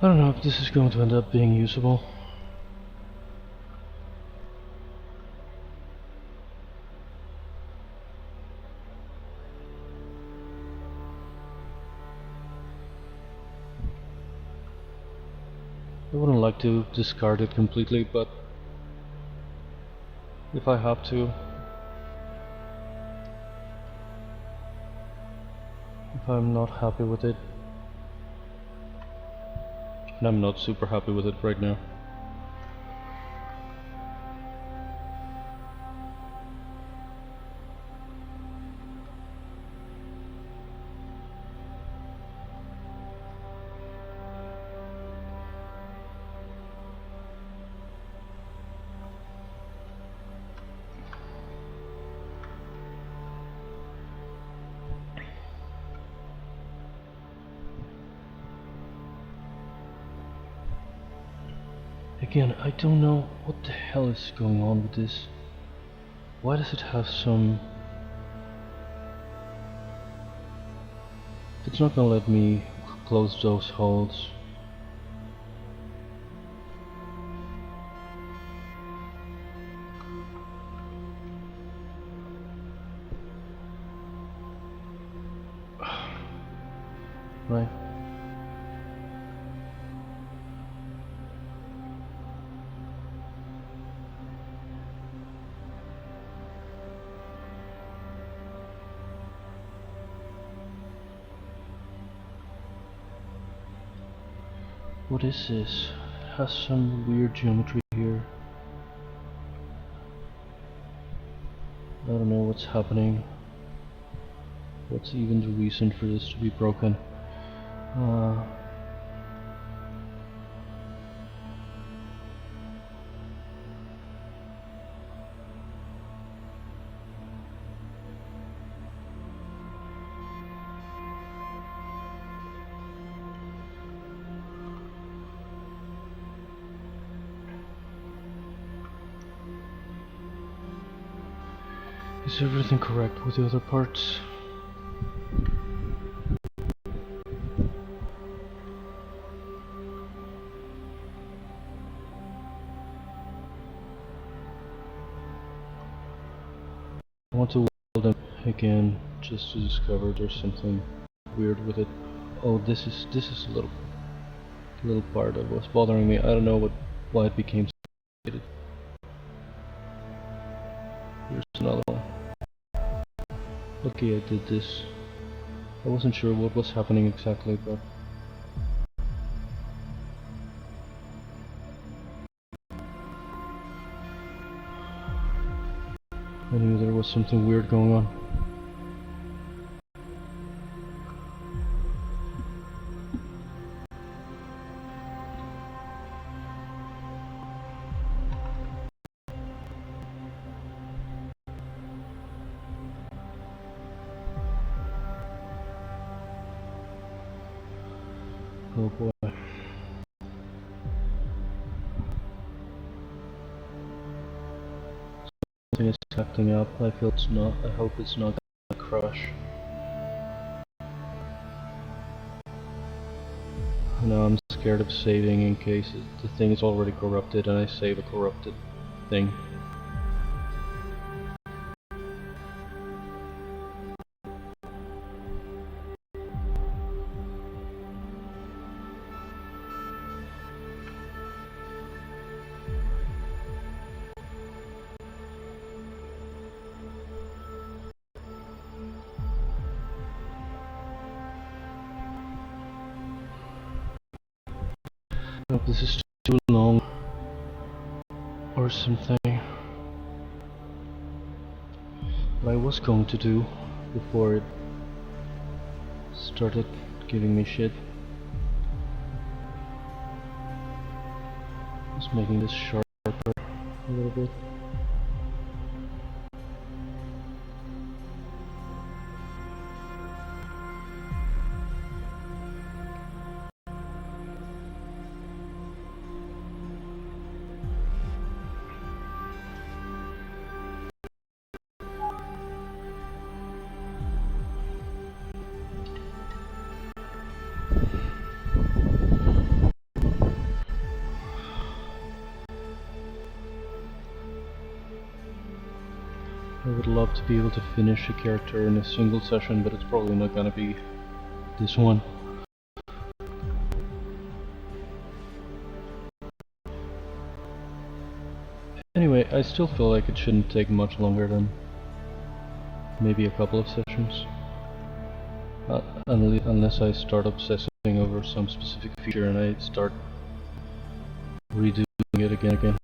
I don't know if this is going to end up being usable. I wouldn't like to discard it completely, but if I have to, if I'm not happy with it, and I'm not super happy with it right now. Again, I don't know what the hell is going on with this. Why does it have some... It's not gonna let me close those holes. Right. What is this? It has some weird geometry here. I don't know what's happening. What's even the reason for this to be broken? Is everything correct with the other parts? I want to weld them again just to discover there's something weird with it. Oh, this is a little part that was bothering me. I don't know why it became so. Here's another one. Okay, I did this. I wasn't sure what was happening exactly, but I knew there was something weird going on. Oh boy. Something is acting up. I feel it's not. I hope it's not gonna crush. Now I'm scared of saving in case the thing is already corrupted and I save a corrupted thing. I hope this is too long or something. What I was going to do before it started giving me shit was making this sharper a little bit. I would love to be able to finish a character in a single session, but it's probably not gonna be this one. Anyway, I still feel like it shouldn't take much longer than maybe a couple of sessions. Unless I start obsessing over some specific feature and I start redoing it again.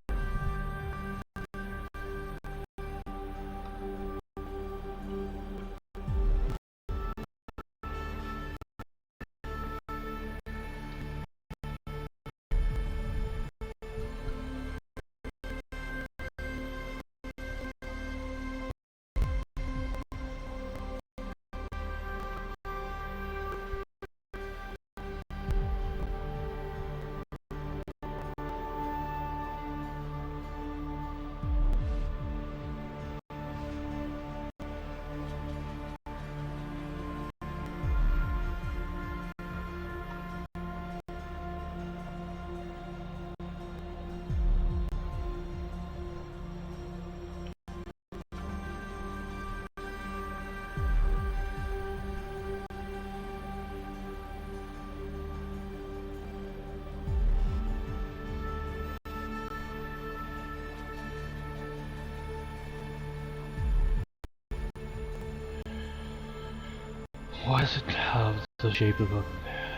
Why does it have the shape of a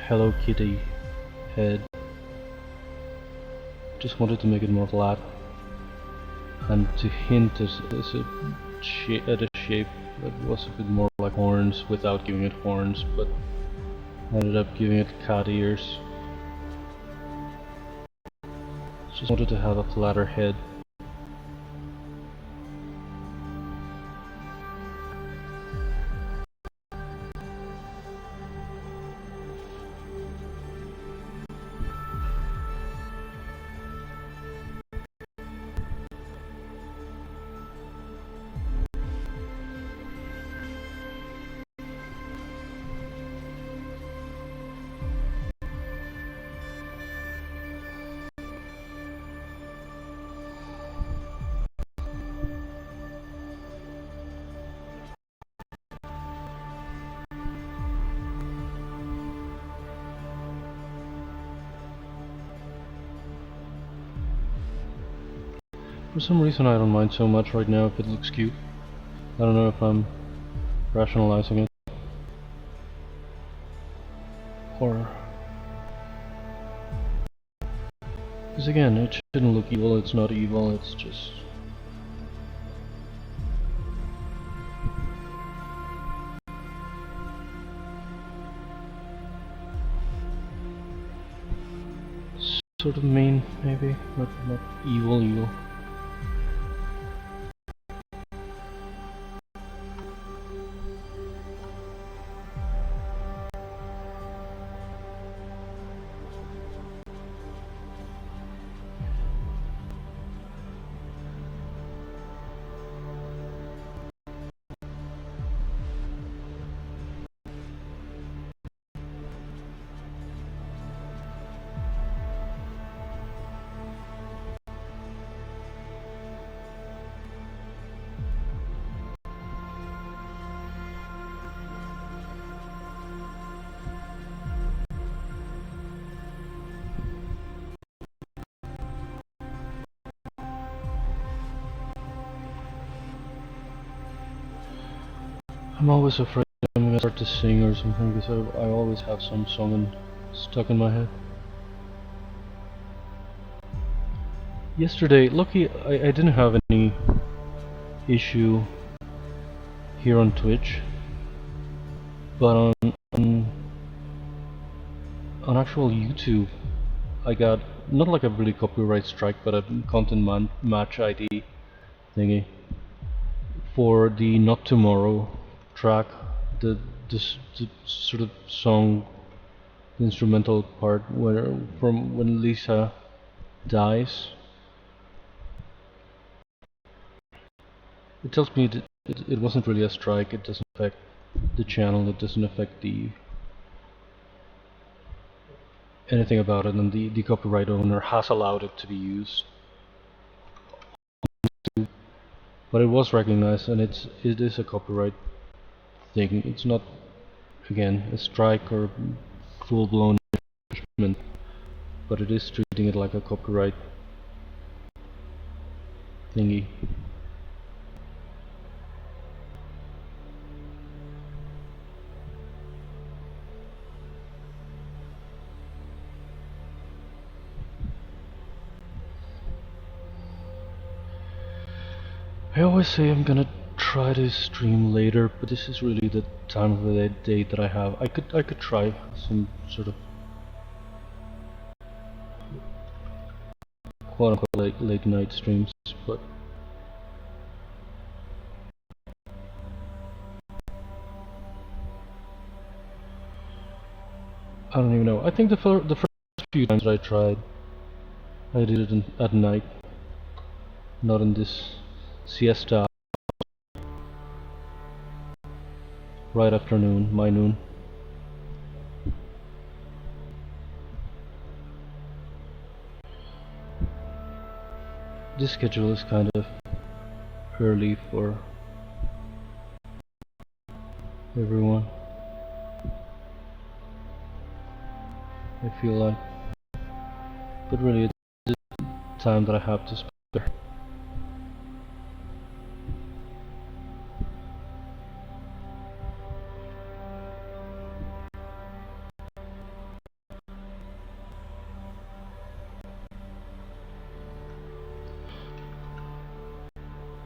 Hello Kitty head? Just wanted to make it more flat and to hint at a shape that was a bit more like horns without giving it horns, but ended up giving it cat ears. Just wanted to have a flatter head. For some reason I don't mind so much right now if it looks cute. I don't know if I'm rationalizing it. Or... because again, it shouldn't look evil, it's not evil, it's just... sort of mean, maybe, not evil. I'm always afraid I'm gonna start to sing or something because I always have some song stuck in my head. Yesterday, lucky I didn't have any issue here on Twitch, but on actual YouTube I got not like a really copyright strike, but a content match ID thingy for the Not Tomorrow track, the sort of song, the instrumental part where from when Lisa dies. It tells me that it wasn't really a strike, it doesn't affect the channel, it doesn't affect the anything about it, and the copyright owner has allowed it to be used. But it was recognized, and it is a copyright thing. It's not, again, a strike or full-blown infringement, but it is treating it like a copyright thingy. I always say I'm gonna try to stream later, but this is really the time of the day that I have. I could try some sort of quote-unquote late night streams, but I don't even know. I think the first few times that I tried, I did it at night, not in this siesta, right afternoon, my noon. This schedule is kind of early for everyone, I feel like, but really it's the time that I have to spare.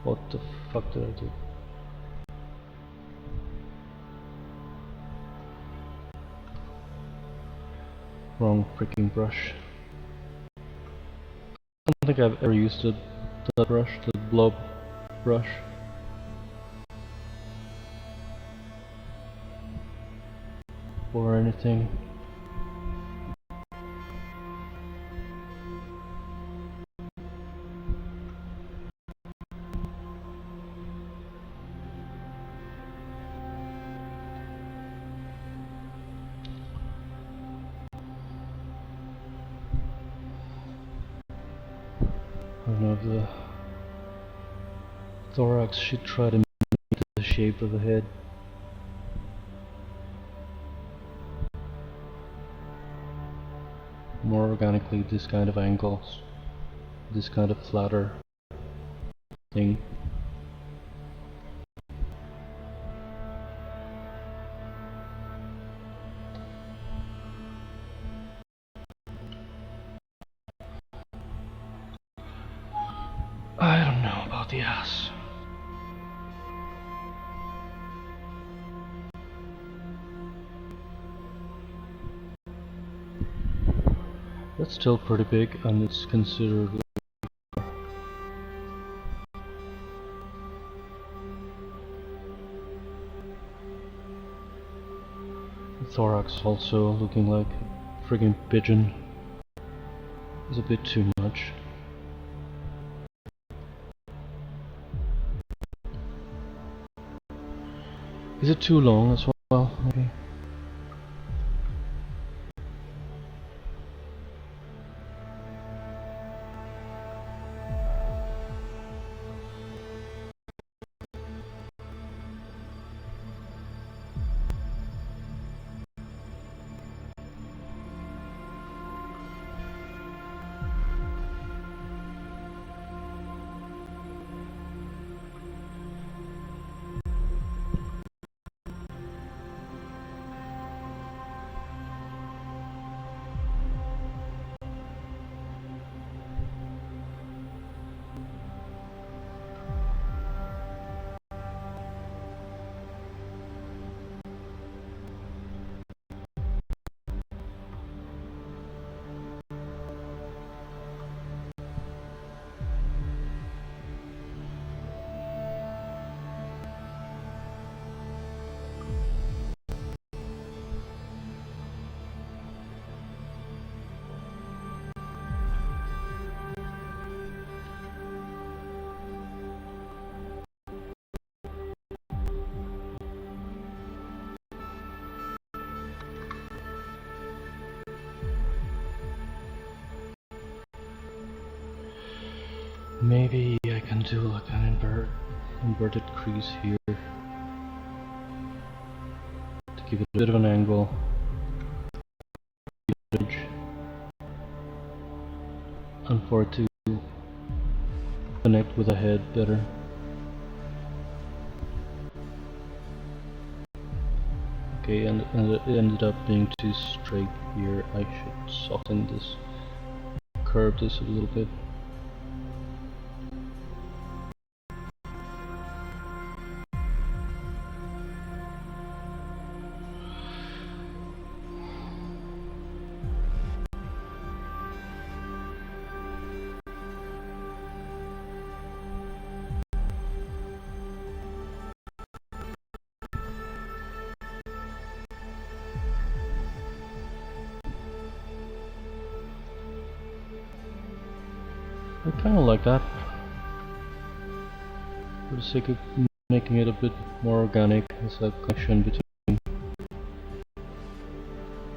What the fuck did I do? Wrong freaking brush. I don't think I've ever used that brush, the blob brush. Or anything. I don't know if the thorax should try to make the shape of the head. More organically, this kind of angles, this kind of flatter thing. I don't know about the ass. That's still pretty big, and it's considerably. The thorax also looking like a friggin' pigeon. Is a bit too much. Is it too long as well, maybe? Maybe I can do like an inverted crease here to give it a bit of an angle. And for it to connect with the head better. Okay, and it ended up being too straight here. I should soften this, curve this a little bit. I kinda like that, for the sake of making it a bit more organic as a connection between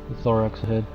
the thorax and head.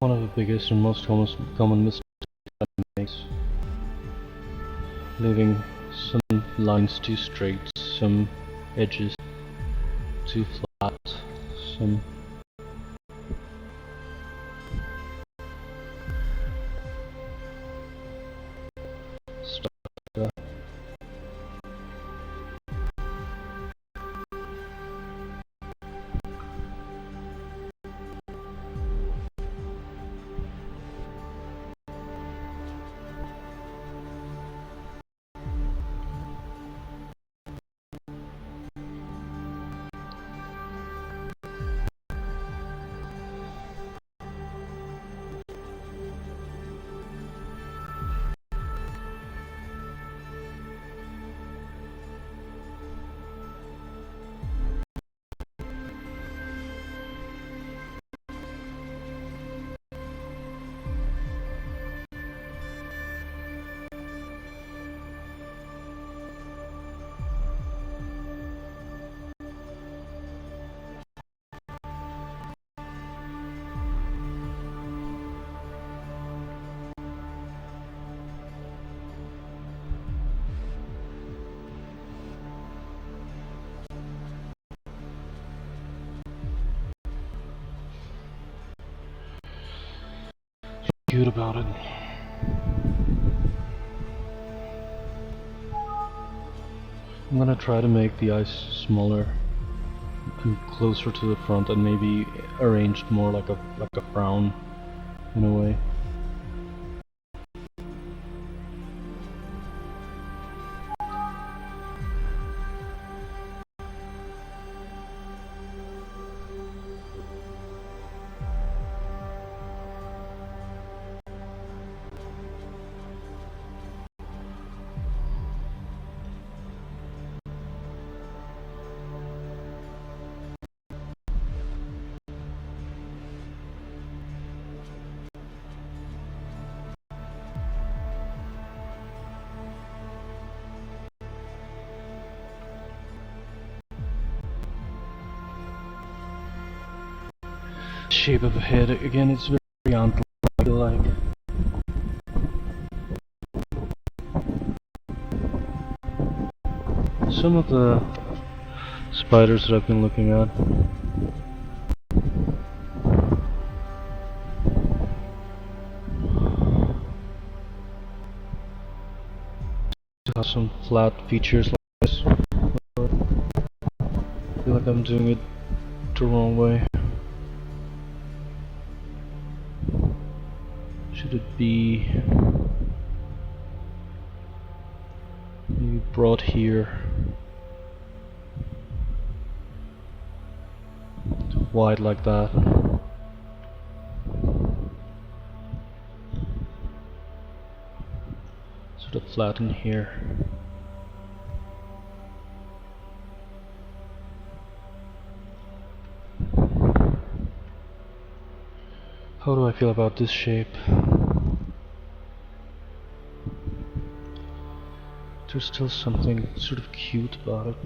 One of the biggest and most common mistakes that makes, leaving some lines too straight, some edges too flat, some stuff like that. good about it. I'm gonna try to make the eyes smaller and closer to the front, and maybe arranged more like a frown in a way. Shape of a head again, it's very antler, I feel like. Some of the spiders that I've been looking at have some flat features like this. I feel like I'm doing it the wrong way. Should it be maybe brought here, wide like that? Sort of flatten here. How do I feel about this shape? There's still something sort of cute about it.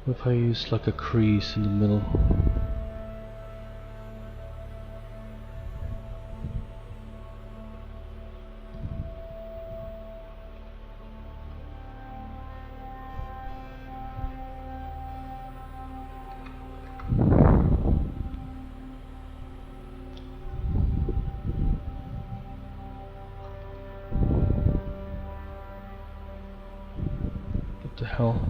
What if I use like a crease in the middle? What the hell?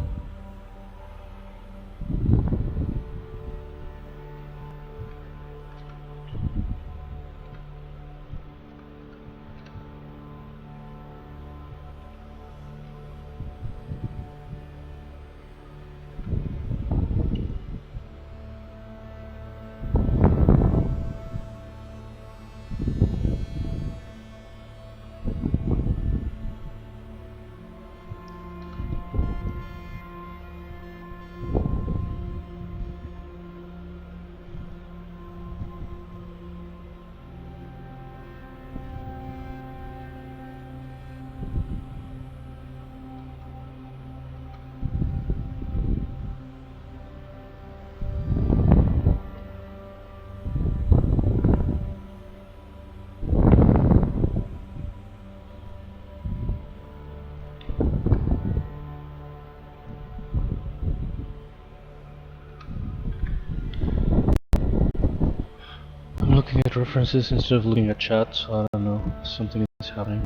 I'm looking at references instead of looking at chat, so I don't know, something is happening.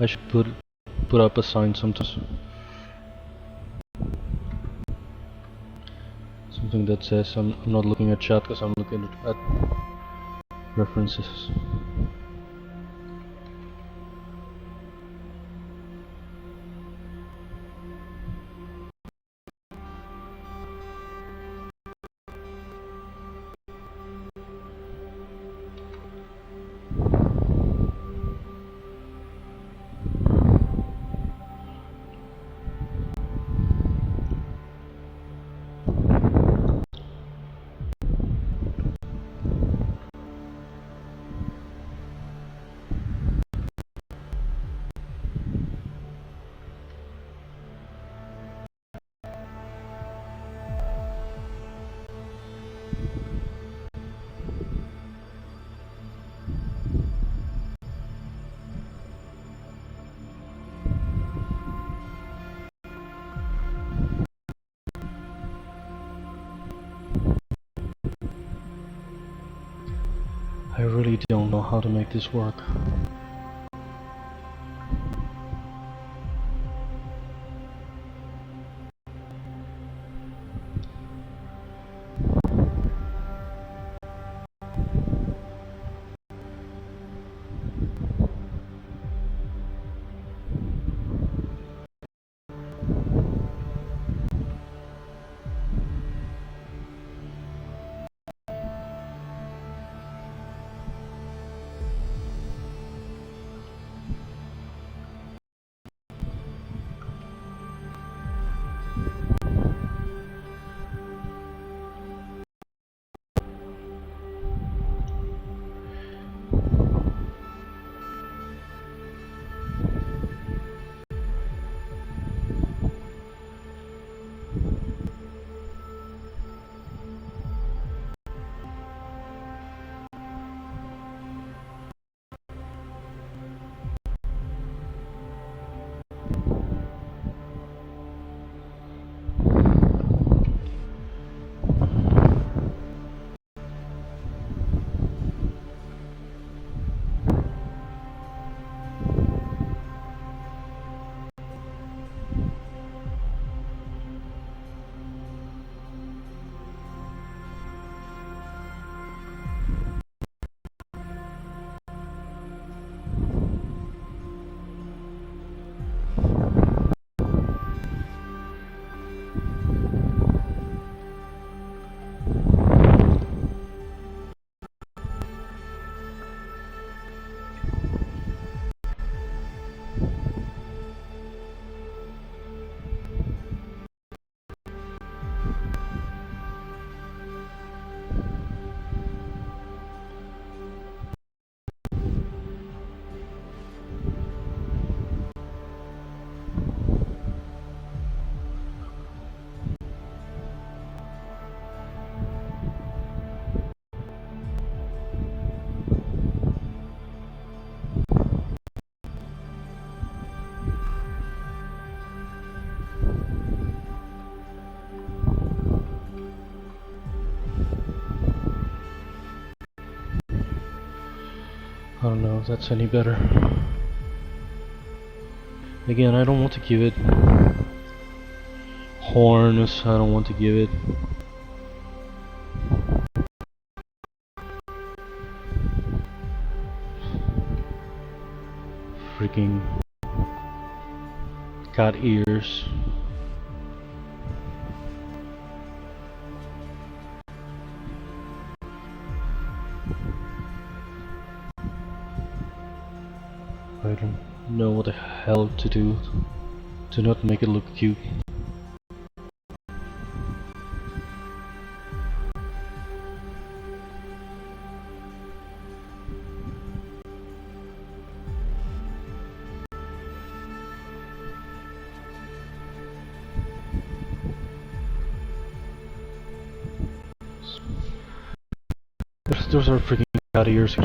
I should put up a sign sometimes. Something that says I'm not looking at chat because I'm looking at references. really don't know how to make this work. I don't know if that's any better. Again, I don't want to give it horns, I don't want to give it freaking cat ears. I don't know what the hell to do to not make it look cute. Those are freaking cat ears.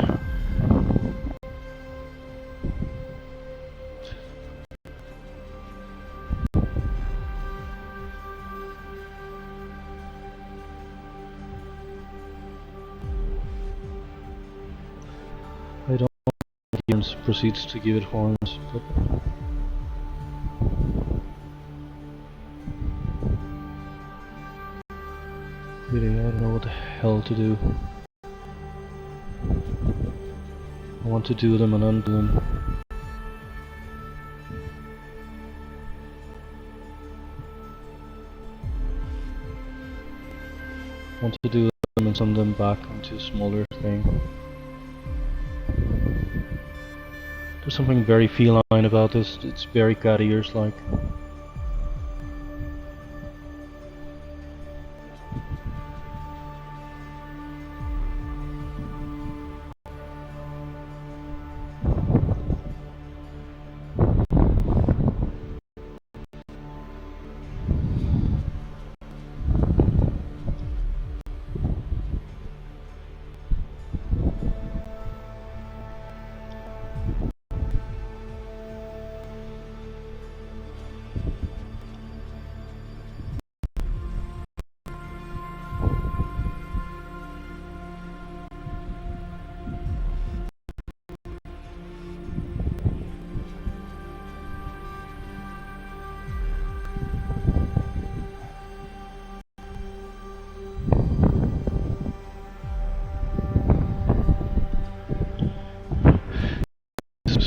I don't know if he proceeds to give it horns, but really, I don't know what the hell to do. I want to do them and undo them. I want to do them and send them back into a smaller thing. There's something very feline about this. It's very cat ears like.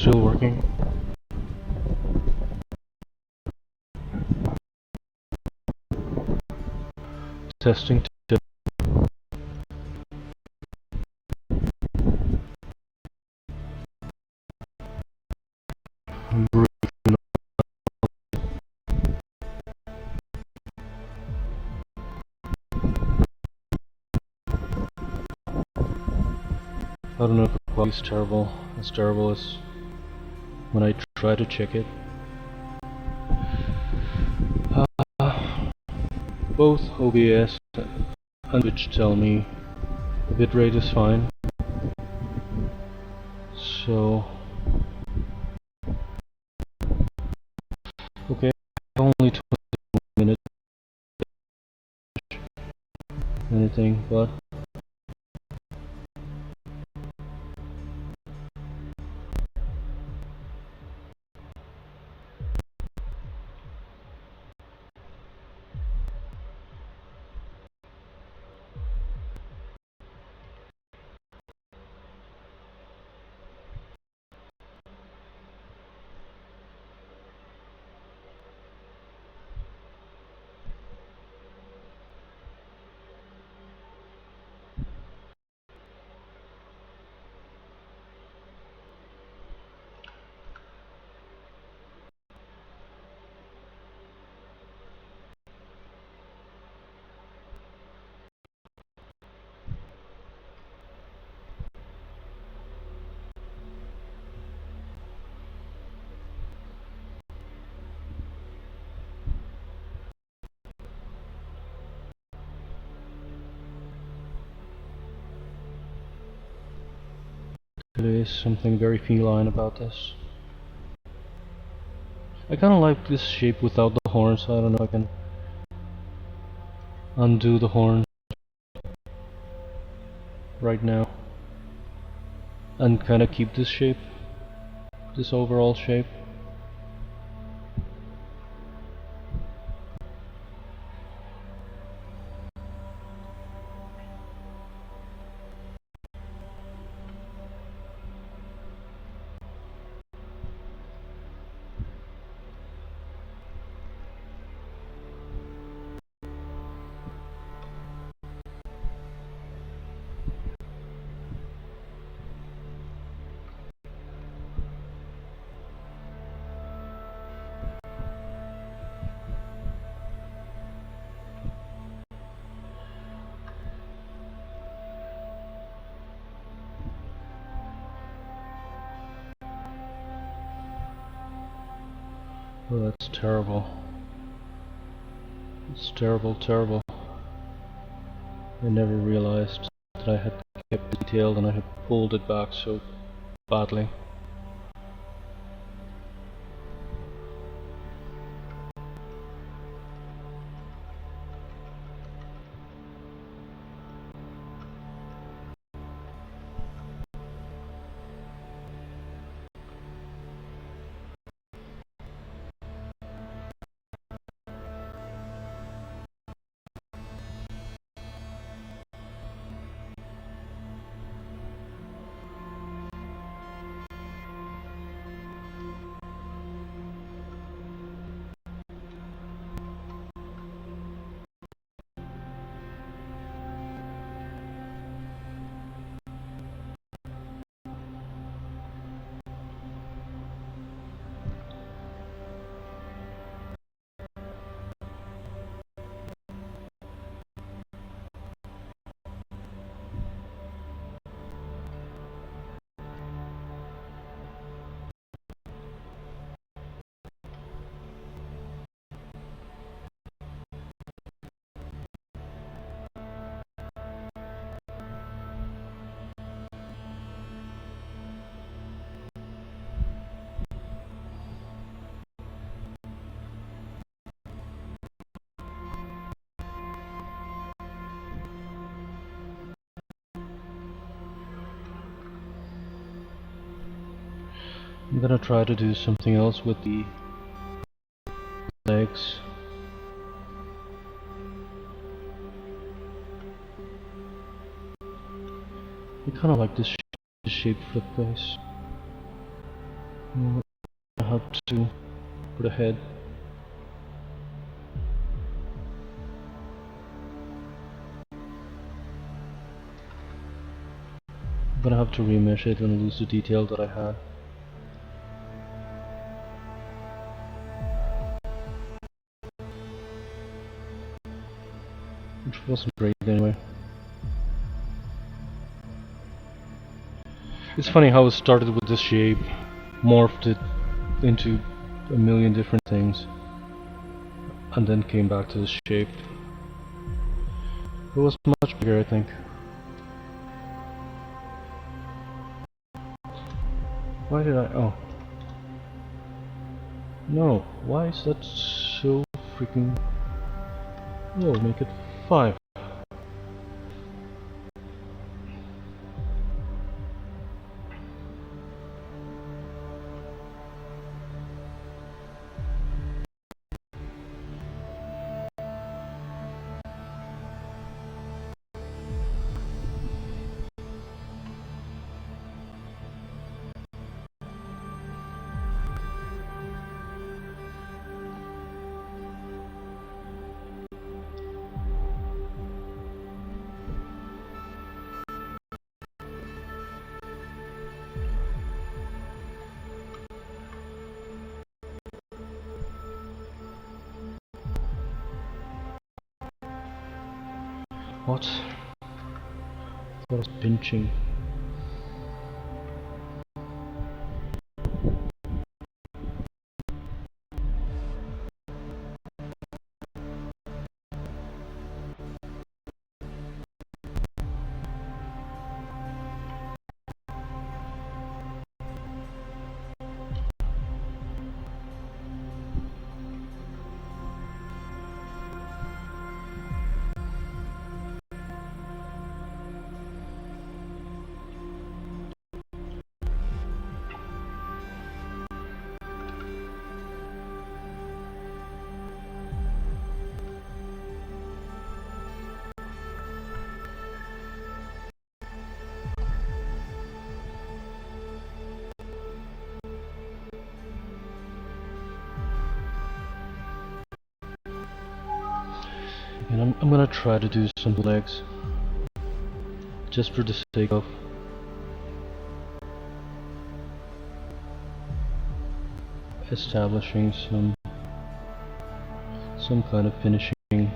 still working? Testing. I don't know if the quality is terrible, as terrible as when I try to check it. Both OBS and Twitch tell me the bitrate is fine. So, okay, only 20 minutes, anything, but there is something very feline about this. I kinda like this shape without the horns. I don't know if I can undo the horn right now and kinda keep this shape, this overall shape. Oh, that's terrible. It's terrible, terrible. I never realized that I had kept it detailed and I had pulled it back so badly. I'm gonna try to do something else with the legs. I kinda like this shape for the face. I have to put a head. I'm gonna have to remesh it and lose the detail that I had. Which wasn't great anyway. It's funny how it started with this shape, morphed it into a million different things, and then came back to this shape. It was much bigger, I think. Why did I... oh. No, why is that so freaking... oh, make it 5. What? That was pinching. And I'm gonna try to do some legs, just for the sake of establishing some kind of finishing,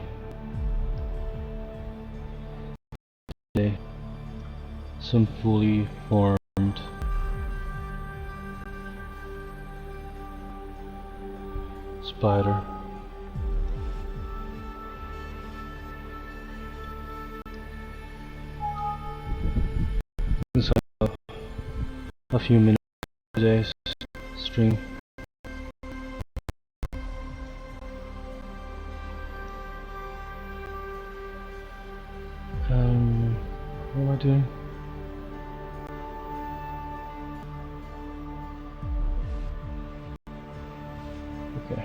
some fully formed spider. So a few minutes today's stream. What am I doing? Okay.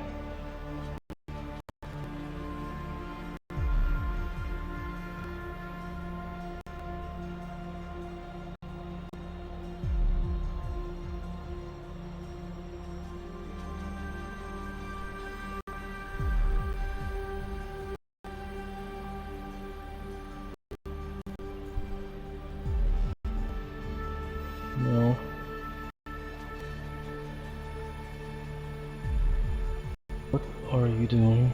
No. What are you doing?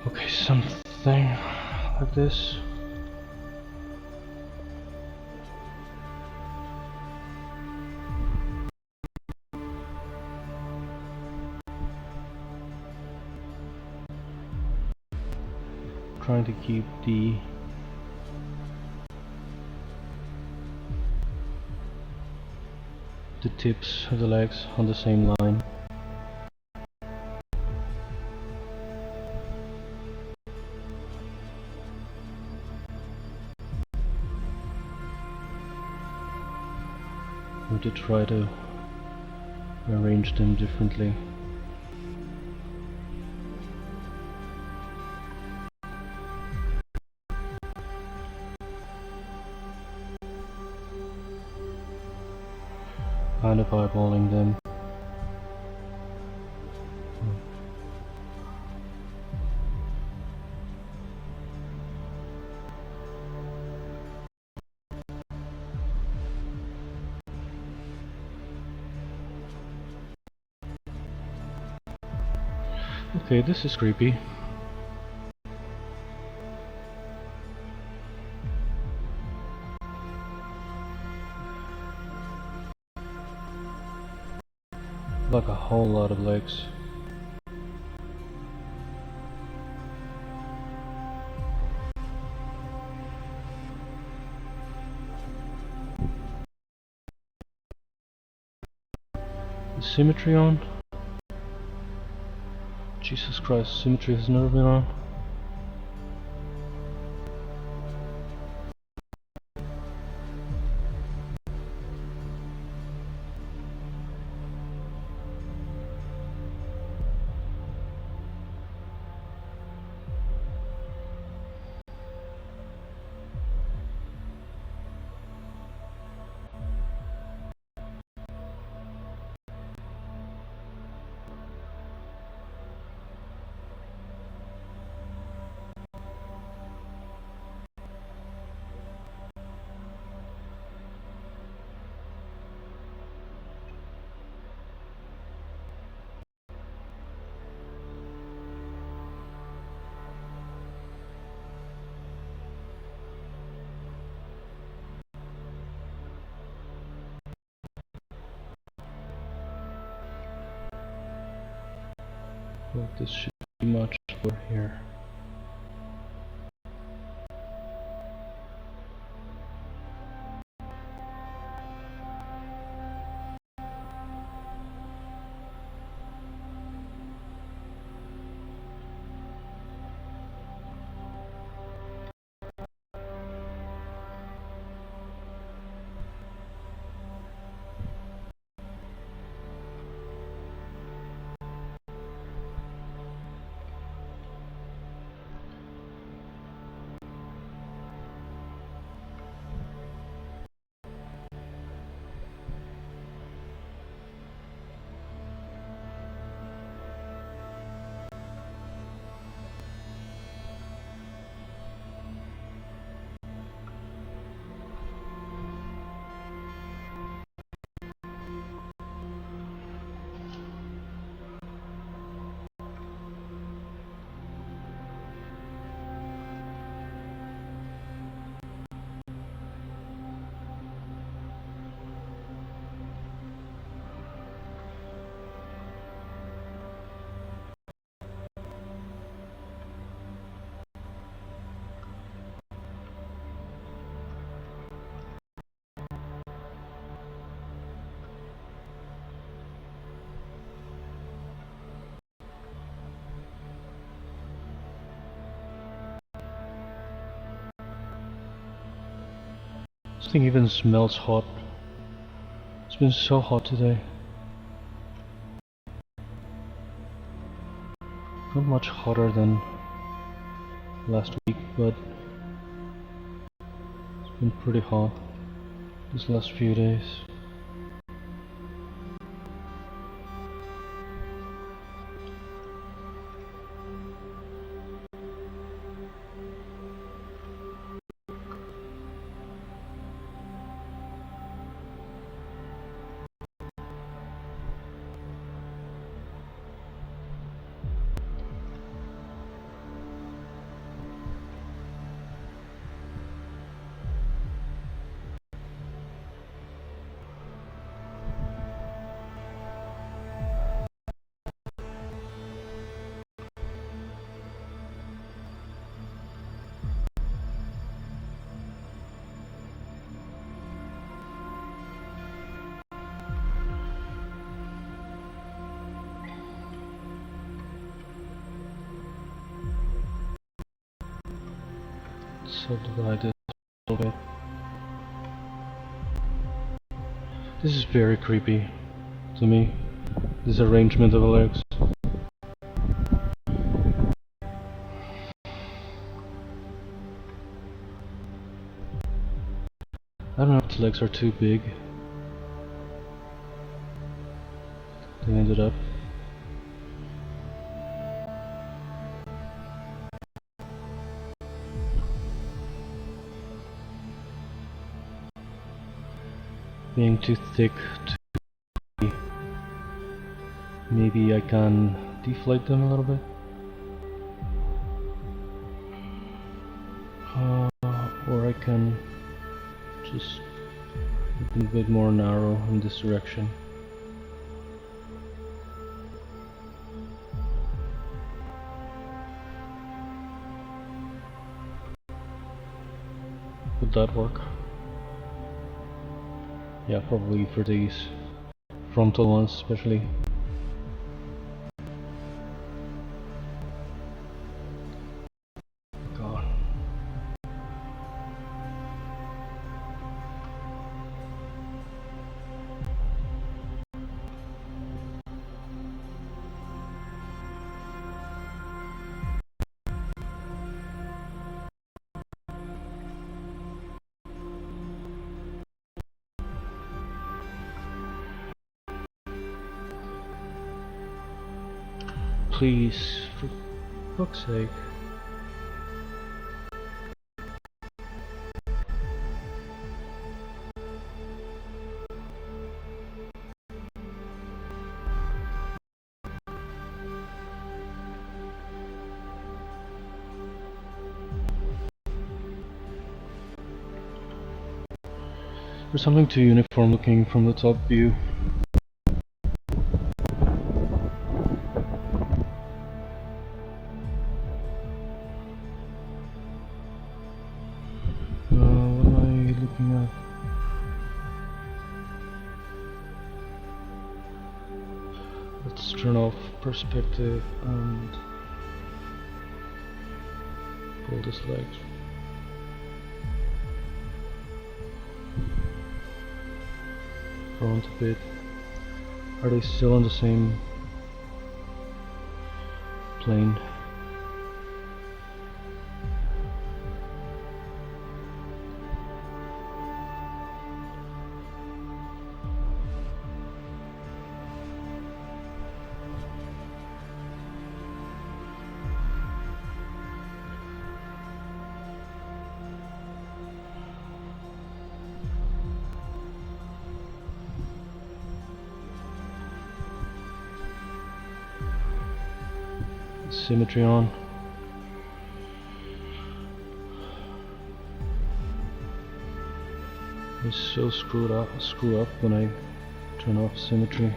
Okay, something like this. Trying to keep the tips of the legs on the same line. Or to try to arrange them differently. Kind of eyeballing them. Okay, this is creepy. Like a whole lot of legs. The symmetry on? Jesus Christ, symmetry has never been on. But this should be much more here. This thing even smells hot. It's been so hot today. Not much hotter than last week, but it's been pretty hot these last few days. subdivide this a little bit. This is very creepy to me, this arrangement of the legs. I don't know if the legs are too big. They ended up. Being too thick to... Maybe I can deflate them a little bit. Or I can just make them a bit more narrow in this direction. Would that work? Yeah, probably for these frontal ones especially. God. Please, for fuck's sake. There's something too uniform looking from the top view. What am I looking at? Let's turn off perspective and pull this leg. Front a bit. Are they still on the same plane? Symmetry on. It's so screw up when I turn off symmetry.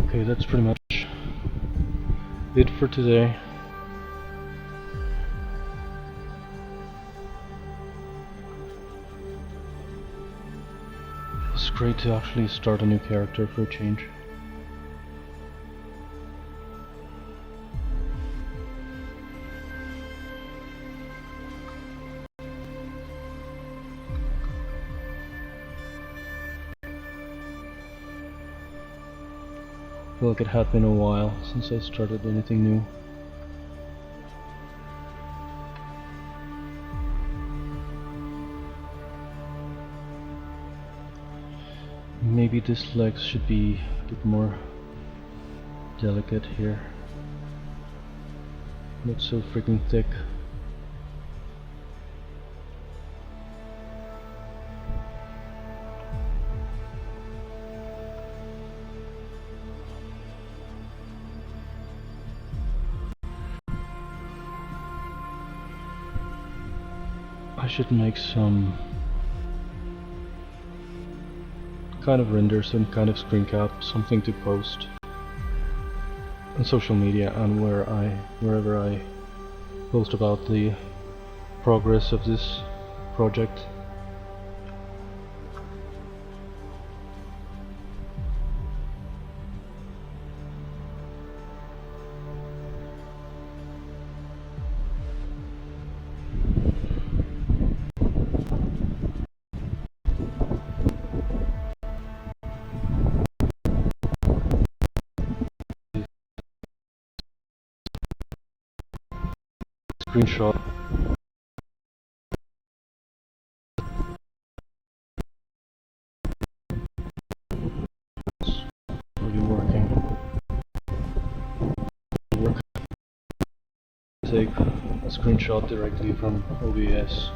Okay, that's pretty much it for today. It's great to actually start a new character for a change. I feel like it had been a while since I started anything new. Maybe this leg should be a bit more delicate here. Not so freaking thick. I should make some kind of render, some kind of screen cap, something to post on social media and wherever I post about the progress of this project. Screenshot. Are you working? Take a screenshot directly from OBS.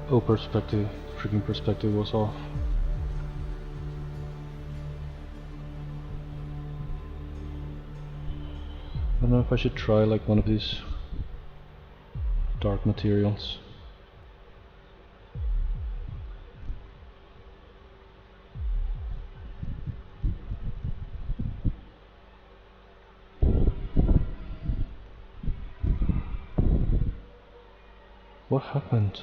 Oh, perspective. Freaking perspective was off. I don't know if I should try like one of these dark materials. What happened?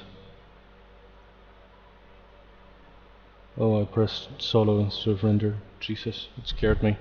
Oh, I pressed solo instead of render. Jesus, it scared me.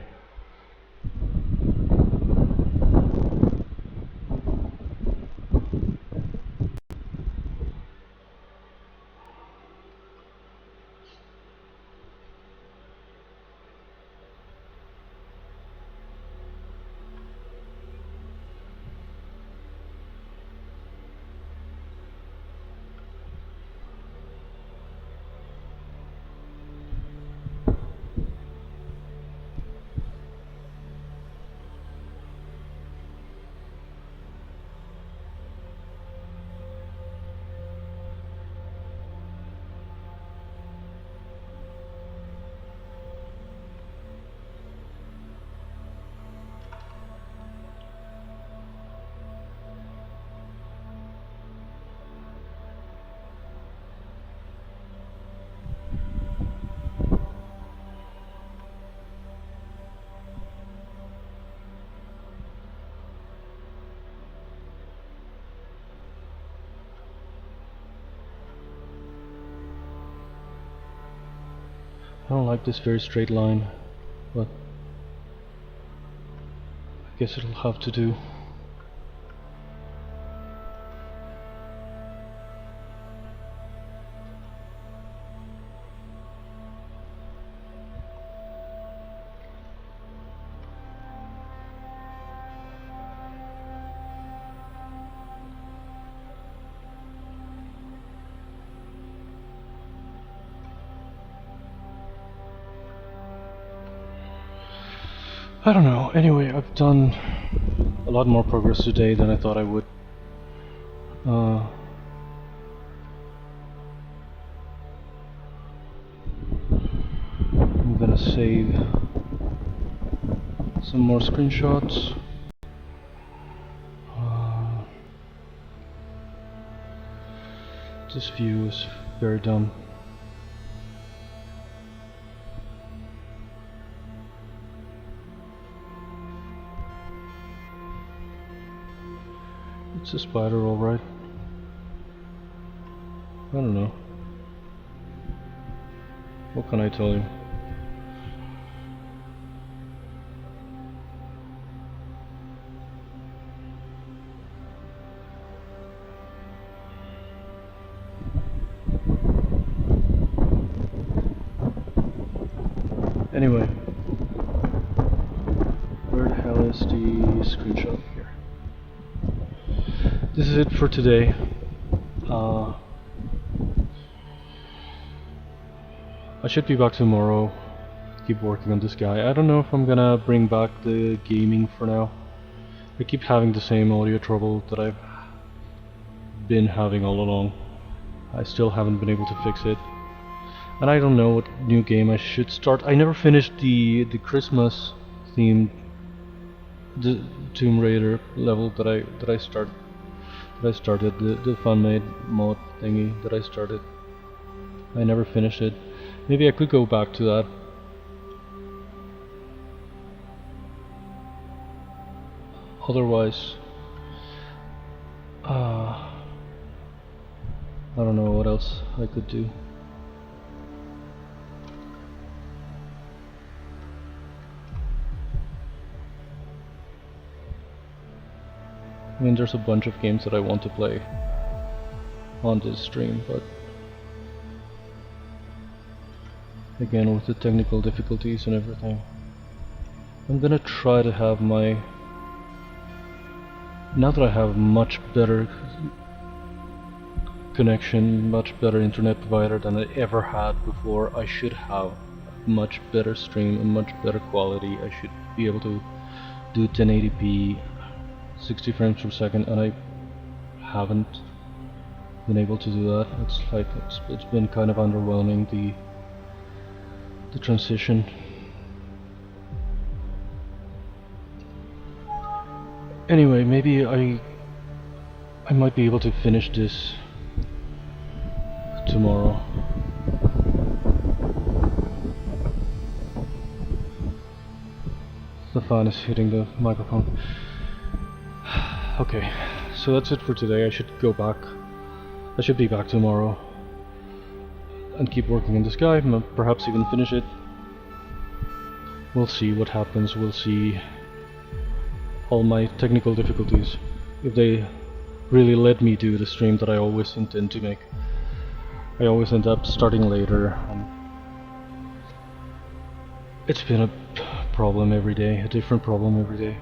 I don't like this very straight line, but I guess it'll have to do. I don't know. Anyway, I've done a lot more progress today than I thought I would. I'm gonna save some more screenshots. This view is very dumb. It's a spider, alright. I don't know. What can I tell you? Anyway, where the hell is the screenshot here? This is it for today. I should be back tomorrow. Keep working on this guy. I don't know if I'm gonna bring back the gaming for now. I keep having the same audio trouble that I've been having all along. I still haven't been able to fix it. And I don't know what new game I should start. I never finished the Christmas themed the Tomb Raider level that I started, the fun made mod thingy that I started. I never finished it. Maybe I could go back to that. Otherwise, I don't know what else I could do. I mean, there's a bunch of games that I want to play on this stream, but again, with the technical difficulties and everything, I'm gonna try to have my... Now that I have much better connection, much better internet provider than I ever had before, I should have much better stream and much better quality. I should be able to do 1080p 60 frames per second, and I haven't been able to do that. It's like it's been kind of underwhelming, the transition. Anyway, maybe I might be able to finish this tomorrow. The fan is hitting the microphone. Okay, so that's it for today. I should go back. I should be back tomorrow and keep working in the sky, perhaps even finish it. We'll see what happens. We'll see all my technical difficulties, if they really let me do the stream that I always intend to make. I always end up starting later. It's been a problem every day, a different problem every day.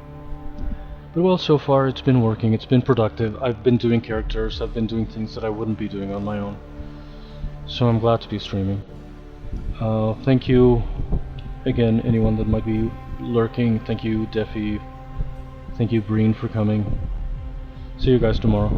But well, so far it's been working, it's been productive. I've been doing characters, I've been doing things that I wouldn't be doing on my own. So I'm glad to be streaming. Thank you again, anyone that might be lurking. Thank you, Defi. Thank you, Breen, for coming. See you guys tomorrow.